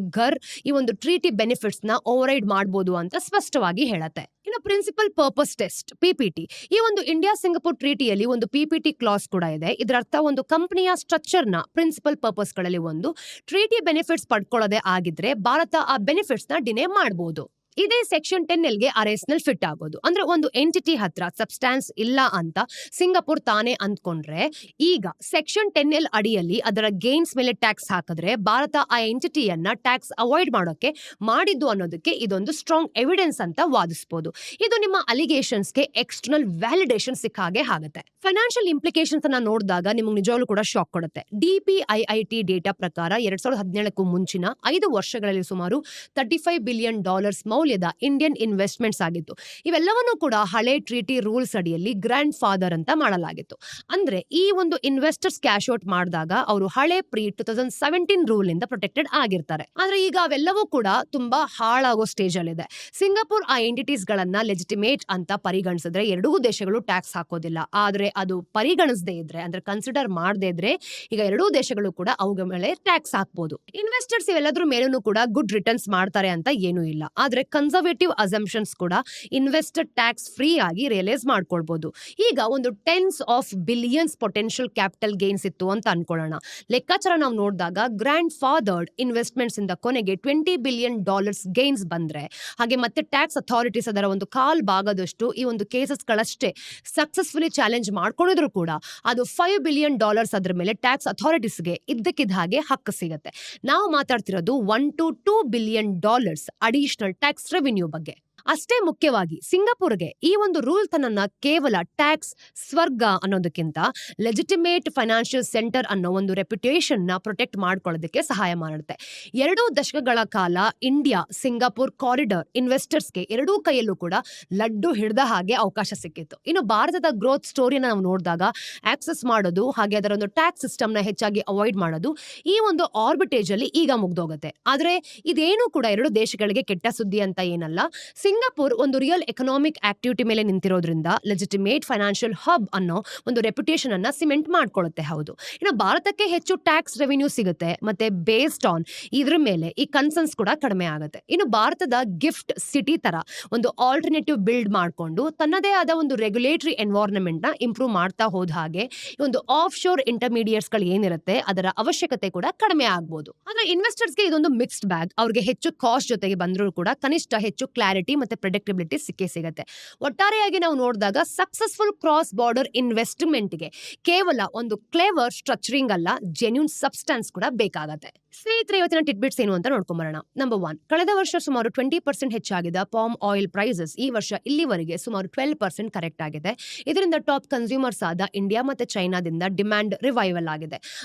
ಈ ಒಂದು ಟ್ರೀಟಿ ಬೆನಿಫಿಟ್ಸ್ ನ ಓವರ್ ರೈಡ್ ಮಾಡಬಹುದು ಅಂತ ಸ್ಪಷ್ಟವಾಗಿ ಹೇಳುತ್ತೆ. ಇನ್ನು ಪ್ರಿನ್ಸಿಪಲ್ ಪರ್ಪಸ್ ಟೆಸ್ಟ್ PPT ಈ ಒಂದು ಇಂಡಿಯಾ ಸಿಂಗಾಪುರ್ ಟ್ರೀಟಿಯಲ್ಲಿ ಒಂದು PPT ಕ್ಲಾಸ್ ಕೂಡ ಇದೆ. ಇದರ ಅರ್ಥ ಒಂದು ಕಂಪನಿಯ ಸ್ಟ್ರಕ್ಚರ್ ನ ಪ್ರಿನ್ಸಿಪಲ್ ಪರ್ಪಸ್ ಗಳಲ್ಲಿ ಒಂದು ಟ್ರೀಟಿ ಬೆನಿಫಿಟ್ಸ್ ಪಡ್ಕೊಳ್ಳೋದೇ ಆಗಿದ್ರೆ ಭಾರತ ಆ ಬೆನಿಫಿಟ್ಸ್ ನ ಡಿನೇ ಮಾಡಬಹುದು. ಇದೇ ಸೆಕ್ಷನ್ 10L ಗೆ ಅರೇಸ್ನಲ್ ಫಿಟ್ ಆಗೋದು. ಅಂದ್ರೆ ಒಂದು ಎಂಟಿಟಿ ಹತ್ರ ಸಬ್ಸ್ಟಾನ್ಸ್ ಇಲ್ಲ ಅಂತ ಸಿಂಗಾಪುರ್ ತಾನೇ ಅಂದ್ಕೊಂಡ್ರೆ ಈಗ ಸೆಕ್ಷನ್ 10L ಅಡಿಯಲ್ಲಿ ಅದರ ಗೇನ್ಸ್ ಮೇಲೆ ಟ್ಯಾಕ್ಸ್ ಹಾಕಿದ್ರೆ ಭಾರತ ಆ ಎಂಟಿಟಿಯನ್ನ ಟ್ಯಾಕ್ಸ್ ಅವಾಯ್ಡ್ ಮಾಡೋಕೆ ಮಾಡಿದ್ದು ಅನ್ನೋದಕ್ಕೆ ಇದೊಂದು ಸ್ಟ್ರಾಂಗ್ ಎವಿಡೆನ್ಸ್ ಅಂತ ವಾದಿಸಬಹುದು. ಇದು ನಿಮ್ಮ ಅಲಿಗೇಷನ್ಸ್ಗೆ ಎಕ್ಸ್ಟರ್ನಲ್ ವ್ಯಾಲಿಡೇಷನ್ ಸಿಕ್ಕ ಹಾಗೆ ಆಗುತ್ತೆ. ಫೈನಾನ್ಷಿಯಲ್ ಇಂಪ್ಲಿಕೇಶನ್ಸ್ ಅನ್ನ ನೋಡಿದಾಗ ನಿಮಗೆ ನಿಜವಾಗ್ಲೂ ಕೂಡ ಶಾಕ್ ಕೊಡುತ್ತೆ. DPIIT ಡೇಟಾ ಪ್ರಕಾರ 2017ಕ್ಕೂ ಮುಂಚಿನ 5 ವರ್ಷಗಳಲ್ಲಿ ಸುಮಾರು $35 ಬಿಲಿಯನ್ ಮೌಲ್ಯದ ಇಂಡಿಯನ್ ಇನ್ವೆಸ್ಟ್ಮೆಂಟ್ಸ್ ಆಗಿತ್ತು. ಇವೆಲ್ಲವನ್ನೂ ಕೂಡ ಹಳೆ ಟ್ರೀಟಿ ರೂಲ್ಸ್ ಅಡಿಯಲ್ಲಿ ಗ್ರ್ಯಾಂಡ್ ಫಾದರ್ ಅಂತ ಮಾಡಲಾಗಿತ್ತು. ಅಂದ್ರೆ ಈ ಒಂದು ಇನ್ವೆಸ್ಟರ್ಸ್ ಕ್ಯಾಶ್ ಔಟ್ ಮಾಡಿದಾಗ ಅವರು ಹಳೆ pre-2017 ರೂಲ್ ಇಂದ ಪ್ರೊಟೆಕ್ಟೆಡ್ ಆಗಿರ್ತಾರೆ. ಆದ್ರೆ ಈಗ ಅವೆಲ್ಲವೂ ಕೂಡ ತುಂಬಾ ಹಾಳಾಗೋ ಸ್ಟೇಜ್ ಅಲ್ಲಿ ಇದೆ. ಸಿಂಗಾಪುರ್ ಆ ಎಂಟಿಟೀಸ್ ಗಳನ್ನ ಲೆಜಿಟಿಮೇಟ್ ಅಂತ ಪರಿಗಣಿಸಿದ್ರೆ ಎರಡೂ ದೇಶಗಳು ಟ್ಯಾಕ್ಸ್ ಹಾಕೋದಿಲ್ಲ. ಆದ್ರೆ ಅದು ಪರಿಗಣಿಸದೇ ಇದ್ರೆ ಅಂದ್ರೆ ಕನ್ಸಿಡರ್ ಮಾಡದೇ ಇದ್ರೆ ಈಗ ಎರಡೂ ದೇಶಗಳು ಕೂಡ ಅವುಗಳ ಮೇಲೆ ಟ್ಯಾಕ್ಸ್ ಹಾಕಬಹುದು. ಇನ್ವೆಸ್ಟರ್ಸ್ ಇವೆಲ್ಲದ್ರ ಮೇಲೂ ಕೂಡ ಗುಡ್ ರಿಟರ್ನ್ಸ್ ಮಾಡ್ತಾರೆ ಅಂತ ಏನೂ ಇಲ್ಲ. ಆದ್ರೆ ಕನ್ಸರ್ವೇಟಿವ್ ಅಸಂಪ್ಷನ್ಸ್ ಕೂಡ ಇನ್ವೆಸ್ಟರ್ ಟ್ಯಾಕ್ಸ್ ಫ್ರೀ ಆಗಿ ರಿಯಲೈಸ್ ಮಾಡ್ಕೊಳ್ಬಹುದು. ಈಗ ಒಂದು tense of billions potential capital gains ಇತ್ತು ಅಂತ ಅನ್ಕೊಳ್ಳೋಣ. ಲೆಕ್ಕಾಚಾರ ನಾವು ನೋಡಿದಾಗ ಗ್ರ್ಯಾಂಡ್ ಫಾದರ್ಡ್ ಇನ್ವೆಸ್ಟ್ಮೆಂಟ್ಸ್ ಇಂದ ಕೊನೆಗೆ $20 ಬಿಲಿಯನ್ ಗೇನ್ಸ್ ಬಂದ್ರೆ, ಹಾಗೆ ಮತ್ತೆ ಟ್ಯಾಕ್ಸ್ ಅಥಾರಿಟೀಸ್ ಅದರ ಒಂದು ಕಾಲ್ ಭಾಗದಷ್ಟು ಈ ಒಂದು ಕೇಸಸ್ಗಳಷ್ಟೇ ಸಕ್ಸಸ್ಫುಲಿ ಚಾಲೆಂಜ್ ಮಾಡ್ಕೊಂಡಿದ್ರು ಕೂಡ ಅದು $5 ಬಿಲಿಯನ್ ಅದ್ರ ಮೇಲೆ ಟ್ಯಾಕ್ಸ್ ಅಥಾರಿಟೀಸ್ಗೆ ಇದ್ದಕ್ಕಿದ್ದ ಹಾಗೆ ಹಕ್ಕು ಸಿಗುತ್ತೆ. ನಾವು ಮಾತಾಡ್ತಿರೋದು $1 to $2 billion additional tax revenue ಬಗ್ಗೆ. ಅಷ್ಟೇ ಮುಖ್ಯವಾಗಿ ಸಿಂಗಾಪುರ್ಗೆ ಈ ಒಂದು ರೂಲ್ ತನ್ನನ್ನ ಕೇವಲ ಟ್ಯಾಕ್ಸ್ ಸ್ವರ್ಗ ಅನ್ನೋದಕ್ಕಿಂತ ಲೆಜಿಟಿಮೇಟ್ ಫೈನಾನ್ಷಿಯಲ್ ಸೆಂಟರ್ ಅನ್ನೋ ಒಂದು ರೆಪ್ಯುಟೇಷನ್ ನ ಪ್ರೊಟೆಕ್ಟ್ ಮಾಡ್ಕೊಳ್ಳೋದಕ್ಕೆ ಸಹಾಯ ಮಾಡುತ್ತೆ. 2 ದಶಕಗಳ ಕಾಲ ಇಂಡಿಯಾ ಸಿಂಗಾಪುರ್ ಕಾರಿಡಾರ್ ಇನ್ವೆಸ್ಟರ್ಸ್ಗೆ ಎರಡೂ ಕೈಯಲ್ಲೂ ಕೂಡ ಲಡ್ಡು ಹಿಡಿದ ಹಾಗೆ ಅವಕಾಶ ಸಿಕ್ಕಿತ್ತು. ಇನ್ನು ಭಾರತದ ಗ್ರೋತ್ ಸ್ಟೋರಿನ ನಾವು ನೋಡಿದಾಗ ಆಕ್ಸೆಸ್ ಮಾಡೋದು ಹಾಗೆ ಅದರ ಒಂದು ಟ್ಯಾಕ್ಸ್ ಸಿಸ್ಟಮ್ ನ ಹೆಚ್ಚಾಗಿ ಅವಾಯ್ಡ್ ಮಾಡೋದು ಈ ಒಂದು ಆರ್ಬಿಟೇಜ್ ಅಲ್ಲಿ ಈಗ ಮುಗ್ದೋಗುತ್ತೆ. ಆದ್ರೆ ಇದೇನು ಕೂಡ ಎರಡು ದೇಶಗಳಿಗೆ ಕೆಟ್ಟ ಸುದ್ದಿ ಅಂತ ಏನಲ್ಲ. ಸಿಂಗಾಪುರ್ ಒಂದು ರಿಯಲ್ ಎಕನಾಮಿಕ್ ಆಕ್ಟಿವಿಟಿ ಮೇಲೆ ನಿಂತಿರೋದ್ರಿಂದ ಲೆಜಿಟಿಮೇಟ್ ಫೈನಾನ್ಷಿಯಲ್ ಹಬ್ ಅನ್ನೋ ಒಂದು ರೆಪ್ಯುಟೇಷನ್ ಅನ್ನ ಸಿಮೆಂಟ್ ಮಾಡ್ಕೊಳ್ಳುತ್ತೆ. ಹೌದು, ಇನ್ನು ಭಾರತಕ್ಕೆ ಹೆಚ್ಚು ಟ್ಯಾಕ್ಸ್ ರೆವಿನ್ಯೂ ಸಿಗುತ್ತೆ, ಮತ್ತೆ ಬೇಸ್ಡ್ ಆನ್ ಇದ್ರ ಮೇಲೆ ಈ ಕನ್ಸರ್ನ್ಸ್ ಕೂಡ ಕಡಿಮೆ ಆಗುತ್ತೆ. ಇನ್ನು ಭಾರತದ ಗಿಫ್ಟ್ ಸಿಟಿ ತರ ಒಂದು ಆಲ್ಟರ್ನೇಟಿವ್ ಬಿಲ್ಡ್ ಮಾಡಿಕೊಂಡು ತನ್ನದೇ ಆದ ಒಂದು ರೆಗ್ಯುಲೇಟರಿ ಎನ್ವೈರನ್ಮೆಂಟ್ ನ ಇಂಪ್ರೂವ್ ಮಾಡ್ತಾ ಹೋದ ಹಾಗೆ ಈ ಒಂದು ಆಫ್ ಶೋರ್ ಇಂಟರ್ಮೀಡಿಯೇಟ್ಸ್ ಗಳು ಏನಿರುತ್ತೆ ಅದರ ಅವಶ್ಯಕತೆ ಕೂಡ ಕಡಿಮೆ ಆಗ್ಬೋದು. ಆದ್ರೆ ಇನ್ವೆಸ್ಟರ್ಸ್ಗೆ ಇದೊಂದು ಮಿಕ್ಸ್ಡ್ ಬ್ಯಾಗ್. ಅವ್ರಿಗೆ ಹೆಚ್ಚು ಕಾಸ್ಟ್ ಜೊತೆಗೆ ಬಂದರೂ ಕೂಡ ಕನಿಷ್ಠ ಹೆಚ್ಚು ಕ್ಲಾರಿಟಿ ಮತ್ತೆ ಪ್ರೆಡಿಕ್ಟಬಿಲಿಟಿ ಸಿಕ್ಕೇ ಸಿಗುತ್ತೆ. ಒಟ್ಟಾರೆಯಾಗಿ ನಾವು ನೋಡಿದಾಗ ಸಕ್ಸಸ್ಫುಲ್ ಕ್ರಾಸ್ ಬಾರ್ಡರ್ ಇನ್ವೆಸ್ಟ್ಮೆಂಟ್ಗೆ ಕೇವಲ ಒಂದು ಕ್ಲೇವರ್ ಸ್ಟ್ರಕ್ಚರಿಂಗ್ ಅಲ್ಲ, ಜೆನ್ಯೂನ್ ಸಬ್ಸ್ಟೆನ್ಸ್ ಕೂಡ ಬೇಕಾಗತ್ತೆ. ಸ್ನೇಹಿತರೆ, ಇವತ್ತಿನ ಟಿಟ್ಬಿಟ್ಸ್ ಏನು ಅಂತ ನೋಡ್ಕೊಂಬರೋಣ. ನಂಬರ್ 1, ಕಳೆದ ವರ್ಷ ಸುಮಾರು 20% ಹೆಚ್ಚಾಗಿದ್ದ ಪಾಮ್ ಆಯಿಲ್ ಪ್ರೈಸಸ್ ಈ ವರ್ಷ ಇಲ್ಲಿವರೆಗೆ ಸುಮಾರು 12% ಕರೆಕ್ಟ್ ಆಗಿದೆ. ಇದರಿಂದ ಟಾಪ್ ಕನ್ಸ್ಯೂಮರ್ಸ್ ಆದ ಇಂಡಿಯಾ ಮತ್ತೆ ಚೈನಾದಿಂದ ಡಿಮ್ಯಾಂಡ್ ರಿವೈವಲ್ ಆಗಿದೆ.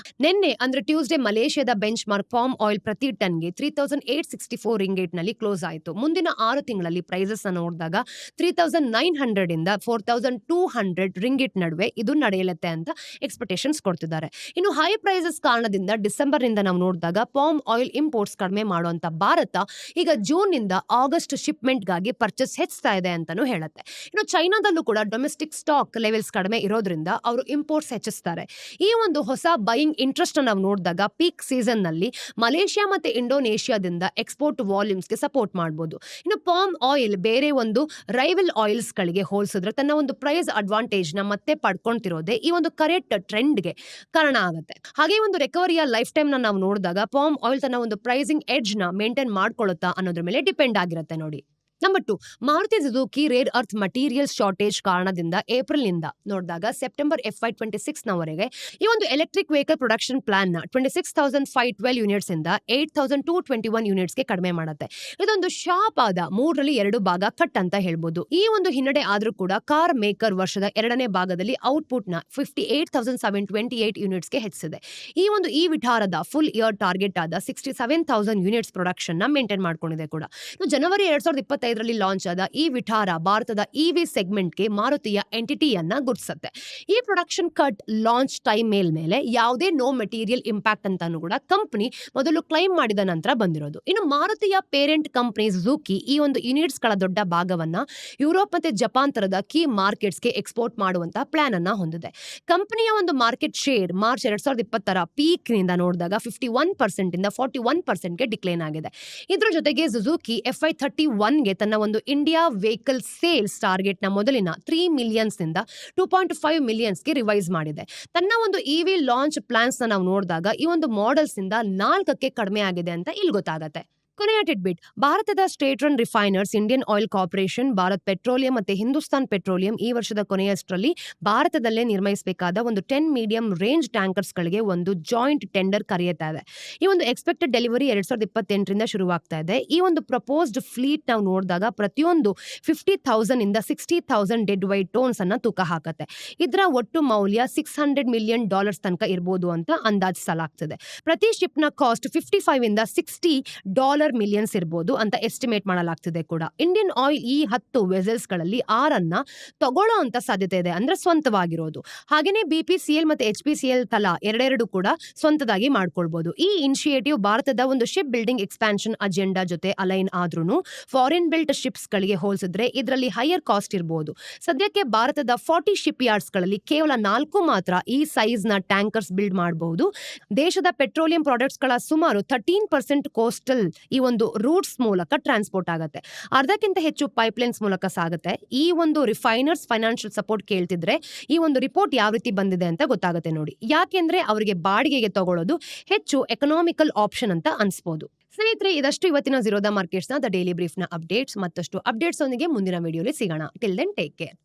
ನಿನ್ನೆ ಅಂದ್ರೆ ಟ್ಯೂಸ್ಡೇ ಮಲೇಷಿಯಾದ ಬೆಂಚ್ ಮಾರ್ಕ್ ಪಾಮ್ ಆಯಿಲ್ ಪ್ರತಿ ಟನ್ಗೆ 3864 ರಿಂಗೇಟ್ ನಲ್ಲಿ ಕ್ಲೋಸ್ ಆಯಿತು. ಮುಂದಿನ 6 ತಿಂಗಳಲ್ಲಿ ಪ್ರೈಸಸ್ ನೋಡಿದಾಗ 3900 ಇಂದ 4200 ರಿಂಗೇಟ್ ನಡುವೆ ಇದು ನಡೆಯಲತ್ತೆ ಅಂತ ಎಕ್ಸ್ಪೆಕ್ಟೇಷನ್ಸ್ ಕೊಡ್ತಿದ್ದಾರೆ. ಇನ್ನು ಹೈ ಪ್ರೈಸಸ್ ಕಾರಣದಿಂದ ಡಿಸೆಂಬರ್ ನಿಂದ ನಾವು ನೋಡಿದಾಗ ಪಾಮ್ ಆಯಿಲ್ ಇಂಪೋರ್ಟ್ಸ್ ಕಡಿಮೆ ಮಾಡುವಂತ ಭಾರತ ಈಗ ಜೂನ್ ನಿಂದ ಆಗಸ್ಟ್ ಶಿಪ್ಮೆಂಟ್ ಗಾಗಿ ಪರ್ಚೇಸ್ ಹೆಚ್ಚುತ್ತಾ ಇದೆ ಅಂತಾನೂ ಹೇಳುತ್ತೆ. ಇನ್ನು ಚೈನಾದಲ್ಲೂ ಕೂಡ ಡೊಮೆಸ್ಟಿಕ್ ಸ್ಟಾಕ್ ಲೆವೆಲ್ಸ್ ಕಡಿಮೆ ಇರೋದ್ರಿಂದ ಅವರು ಇಂಪೋರ್ಟ್ಸ್ ಹೆಚ್ಚಿಸ್ತಾರೆ. ಈ ಒಂದು ಹೊಸ ಬೈಯಿಂಗ್ ಇಂಟ್ರೆಸ್ಟ್ ನಾವು ನೋಡಿದಾಗ ಪೀಕ್ ಸೀಸನ್ ನಲ್ಲಿ ಮಲೇಷಿಯಾ ಮತ್ತೆ ಇಂಡೋನೇಷಿಯಾದಿಂದ ಎಕ್ಸ್ಪೋರ್ಟ್ ವಾಲ್ಯೂಮ್ಸ್ಗೆ ಸಪೋರ್ಟ್ ಮಾಡಬಹುದು. ಇನ್ನು ಪಾಮ್ ಆಯಿಲ್ ಬೇರೆ ಒಂದು ರೈವಲ್ ಆಯಿಲ್ಸ್ ಗಳಿಗೆ ಹೋಲಿಸಿದ್ರೆ ತನ್ನ ಒಂದು ಪ್ರೈಸ್ ಅಡ್ವಾಂಟೇಜ್ ನ ಮತ್ತೆ ಪಡ್ಕೊಂತಿರೋದೇ ಈ ಒಂದು ಕರೆಕ್ಟ್ ಟ್ರೆಂಡ್ಗೆ ಕಾರಣ ಆಗುತ್ತೆ. ಹಾಗೆ ಒಂದು ರಿಕವರಿಯ ಲೈಫ್ ಟೈಮ್ ನಾವು ನೋಡಿದಾಗ ಪಾಮ್ ಆಯಿಲ್ ತನ್ನ ಒಂದು ಪ್ರೈಸಿಂಗ್ ಎಡ್ಜ್ ನ ಮೇಂಟೈನ್ ಮಾಡ್ಕೊಳ್ಳುತ್ತಾ ಅನ್ನೋದ್ರ ಮೇಲೆ ಡಿಪೆಂಡ್ ಆಗಿರುತ್ತೆ ನೋಡಿ. Number 2, Maruti Suzuki rare earth material shortage ಕಾರಣದಿಂದ ಏಪ್ರಿಲ್ ನಿಂದ ನೋಡಿದಾಗ ಸೆಪ್ಟೆಂಬರ್ FY 26 ನವರೆಗೆ ಈ ಒಂದು ಎಲೆಕ್ಟ್ರಿಕ್ ವೆಹಿಕಲ್ ಪ್ರೊಡಕ್ಷನ್ ಪ್ಲಾನ್ ನ 26,512 ಯೂನಿಟ್ಸ್ ಇಂದ 8,221 ಯೂನಿಟ್ಸ್ ಗೆ ಕಡಿಮೆ ಮಾಡುತ್ತೆ. ಇದೊಂದು ಶಾಪ್ ಆದ 3ರಲ್ಲಿ 2 ಭಾಗ ಕಟ್ ಅಂತ ಹೇಳ್ಬೋದು. ಈ ಒಂದು ಹಿನ್ನಡೆ ಆದ್ರೂ ಕೂಡ ಕಾರ್ ಮೇಕರ್ ವರ್ಷದ 2ನೇ ಭಾಗದಲ್ಲಿ ಔಟ್ಪುಟ್ ನ 58,728 ಯೂನಿಟ್ಸ್ ಗೆ ಹೆಚ್ಚಿಸಿದೆ. ಈ ಒಂದು ಈ ವಿಟಾರದ ಫುಲ್ ಇಯರ್ ಟಾರ್ಗೆಟ್ ಆದ 67,000 ಯೂನಿಟ್ಸ್ ಪ್ರೊಡಕ್ಷನ್ ನ ಮೇಂಟೈನ್ ಮಾಡ್ಕೊಂಡಿದೆ ಕೂಡ. ಜನವರಿ 2025 ಲಾಂಚ್ ಆದ ಈ ವಿಟಾರ ಭಾರತದ ಇವಿ ಸೆಗ್ಮೆಂಟ್ಗೆ ಮಾರುತಿಯ ಎಂಟಿಟಿಯನ್ನ ಗುರುತಿಸುತ್ತೆ. ಈ ಪ್ರೊಡಕ್ಷನ್ ಕಟ್ ಲಾಂಚ್ ಟೈಮ್ ಮೇಲೆ ಯಾವುದೇ ನೋ ಮೆಟೀರಿಯಲ್ ಇಂಪ್ಯಾಕ್ಟ್ ಅಂತಾನು ಕೂಡ ಕಂಪನಿ ಮೊದಲು ಕ್ಲೈಮ್ ಮಾಡಿದ ನಂತರ ಬಂದಿರೋದು. ಇನ್ನು ಮಾರುತಿಯ ಪೇರೆಂಟ್ ಕಂಪನಿ ಸುಜುಕಿ ಈ ಒಂದು ಯೂನಿಟ್ಸ್ ಗಳ ದೊಡ್ಡ ಭಾಗವನ್ನ ಯುರೋಪ್ ಮತ್ತೆ ಜಪಾನ್ ತರದ ಕೀ ಮಾರ್ಕೆಟ್ಸ್ಗೆ ಎಕ್ಸ್ಪೋರ್ಟ್ ಮಾಡುವಂತಹ ಪ್ಲಾನ್ ಅನ್ನ ಹೊಂದಿದೆ. ಕಂಪನಿಯ ಒಂದು ಮಾರ್ಕೆಟ್ ಶೇರ್ ಮಾರ್ಚ್ 2020 ಪೀಕ್ ನಿಂದ ನೋಡಿದಾಗ 51% ಇಂದ 41% ಗೆ ಡಿಕ್ಲೈನ್ ಆಗಿದೆ. ಇದ್ರ ಜೊತೆಗೆ ಸುಜುಕಿ FY 31 ತನ್ನ ಒಂದು ಇಂಡಿಯಾ ವೆಹಿಕಲ್ ಸೇಲ್ಸ್ ಟಾರ್ಗೆಟ್ ನ ಮೊದಲಿನ 3 ಮಿಲಿಯನ್ಸ್ ನಿಂದ 2.5 ಮಿಲಿಯನ್ಸ್ ಗೆ ರಿವೈಸ್ ಮಾಡಿದೆ. ತನ್ನ ಒಂದು ಇವಿ ಲಾಂಚ್ ಪ್ಲಾನ್ಸ್ ನಾವು ನೋಡಿದಾಗ ಈ ಒಂದು ಮಾಡೆಲ್ಸ್ ಇಂದ 4ಕ್ಕೆ ಕಡಿಮೆ ಆಗಿದೆ ಅಂತ ಇಲ್ಲಿ ಗೊತ್ತಾಗತ್ತೆ. ಕೊನೆಯ ಟಿಟ್ಬಿಟ್, ಭಾರತದ state run refiners Indian Oil Corporation, Bharat Petroleum ಮತ್ತೆ ಹಿಂದೂಸ್ತಾನ್ ಪೆಟ್ರೋಲಿಯಂ ಈ ವರ್ಷದ ಕೊನೆಯಷ್ಟರಲ್ಲಿ ಭಾರತದಲ್ಲೇ ನಿರ್ಮಿಸಬೇಕಾದ ಒಂದು 10 ಮೀಡಿಯಂ ರೇಂಜ್ ಟ್ಯಾಂಕರ್ಸ್ ಗಳಿಗೆ ಒಂದು ಜಾಯಿಂಟ್ ಟೆಂಡರ್ ಕರೆಯುತ್ತಾ ಇದೆ. ಈ ಒಂದು ಎಕ್ಸ್ಪೆಕ್ಟೆಡ್ ಡೆಲಿವರಿ 2028 ಶುರುವಾಗ್ತಾ ಇದೆ. ಈ ಒಂದು ಪ್ರಪೋಸ್ಡ್ ಫ್ಲೀಟ್ ನಾವು ನೋಡಿದಾಗ ಪ್ರತಿಯೊಂದು 50,000 ಇಂದ 60,000 ಡೆಡ್ ವೈಟ್ ಟೋನ್ಸ್ ಅನ್ನ ತೂಕ ಹಾಕತ್ತೆ. ಇದರ ಒಟ್ಟು ಮೌಲ್ಯ $600 ಮಿಲಿಯನ್ ತನಕ ಇರಬಹುದು ಅಂತ ಅಂದಾಜಿಸಲಾಗ್ತದೆ. ಪ್ರತಿ ಶಿಪ್ ನ ಕಾಸ್ಟ್ $55 ಇಂದ $60 ಮಿಲಿಯನ್ಸ್ ಇರಬಹುದು ಅಂತ ಎಸ್ಟಿಮೇಟ್ ಮಾಡಲಾಗ್ತಿದೆ ಕೂಡ. ಇಂಡಿಯನ್ ಆಯಿಲ್ ಈ 10 ವೆಸಲ್ಸ್ ಗಳಲ್ಲಿ 6 ತಗೊಳ್ಳೋ ಅಂತ ಸಾಧ್ಯತೆ ಇದೆ, ಅಂದ್ರೆ ಸ್ವಂತವಾಗಿರೋದು. ಹಾಗೇನೆ BPCL ಮತ್ತೆ HPCL ತಲಾ 2 ಕೂಡ ಸ್ವಂತದಾಗಿ ಮಾಡ್ಕೊಳ್ಬಹುದು. ಈ ಇನಿಷಿಯೇಟಿವ್ ಭಾರತದ ಒಂದು ಶಿಪ್ ಬಿಲ್ಡಿಂಗ್ ಎಕ್ಸ್ಪಾನ್ಷನ್ ಅಜೆಂಡಾ ಜೊತೆ ಅಲೈನ್ ಆದ್ರೂ ಫಾರಿನ್ ಬಿಲ್ಟ್ ಶಿಪ್ಸ್ ಗಳಿಗೆ ಹೋಲಿಸಿದ್ರೆ ಇದರಲ್ಲಿ ಹೈಯರ್ ಕಾಸ್ಟ್ ಇರಬಹುದು. ಸದ್ಯಕ್ಕೆ ಭಾರತದ 40 ಶಿಪ್ ಯಾರ್ಡ್ಸ್ ಗಳಲ್ಲಿ ಕೇವಲ 4 ಮಾತ್ರ ಈ ಸೈಜ್ ನ ಟ್ಯಾಂಕರ್ಸ್ ಬಿಲ್ಡ್ ಮಾಡಬಹುದು. ದೇಶದ ಪೆಟ್ರೋಲಿಯಂ ಪ್ರಾಡಕ್ಟ್ಸ್ ಗಳ ಸುಮಾರು 13% ಕೋಸ್ಟಲ್ ಈ ಒಂದು ರೂಟ್ಸ್ ಮೂಲಕ ಟ್ರಾನ್ಸ್ಪೋರ್ಟ್ ಆಗುತ್ತೆ. ಅರ್ಧಕ್ಕಿಂತ ಹೆಚ್ಚು ಪೈಪ್ಲೈನ್ಸ್ ಮೂಲಕ ಸಾಗುತ್ತೆ. ಈ ಒಂದು ರಿಫೈನರ್ಸ್ ಫೈನಾನ್ಷಿಯಲ್ ಸಪೋರ್ಟ್ ಕೇಳ್ತಿದ್ರೆ ಈ ಒಂದು ರಿಪೋರ್ಟ್ ಯಾವ ರೀತಿ ಬಂದಿದೆ ಅಂತ ಗೊತ್ತಾಗುತ್ತೆ ನೋಡಿ. ಯಾಕೆಂದ್ರೆ ಅವರಿಗೆ ಬಾಡಿಗೆಗೆ ತಗೊಳ್ಳೋದು ಹೆಚ್ಚು ಎಕನಾಮಿಕಲ್ ಆಪ್ಷನ್ ಅಂತ ಅನ್ಸ್ಬೋದು. ಸ್ನೇಹಿತರೆ, ಇದಷ್ಟು ಇವತ್ತಿನ ಝೀರೋದ ಮಾರ್ಕೆಟ್ಸ್ನ ದ ಡೈಲಿ ಬ್ರೀಫ್ನ ಅಪ್ಡೇಟ್ಸ್. ಮತ್ತಷ್ಟು ಅಪ್ಡೇಟ್ಸ್ ಒಂದಿಗೆ ಮುಂದಿನ ವಿಡಿಯೋಲಿ ಸಿಗೋಣ. Till then take care.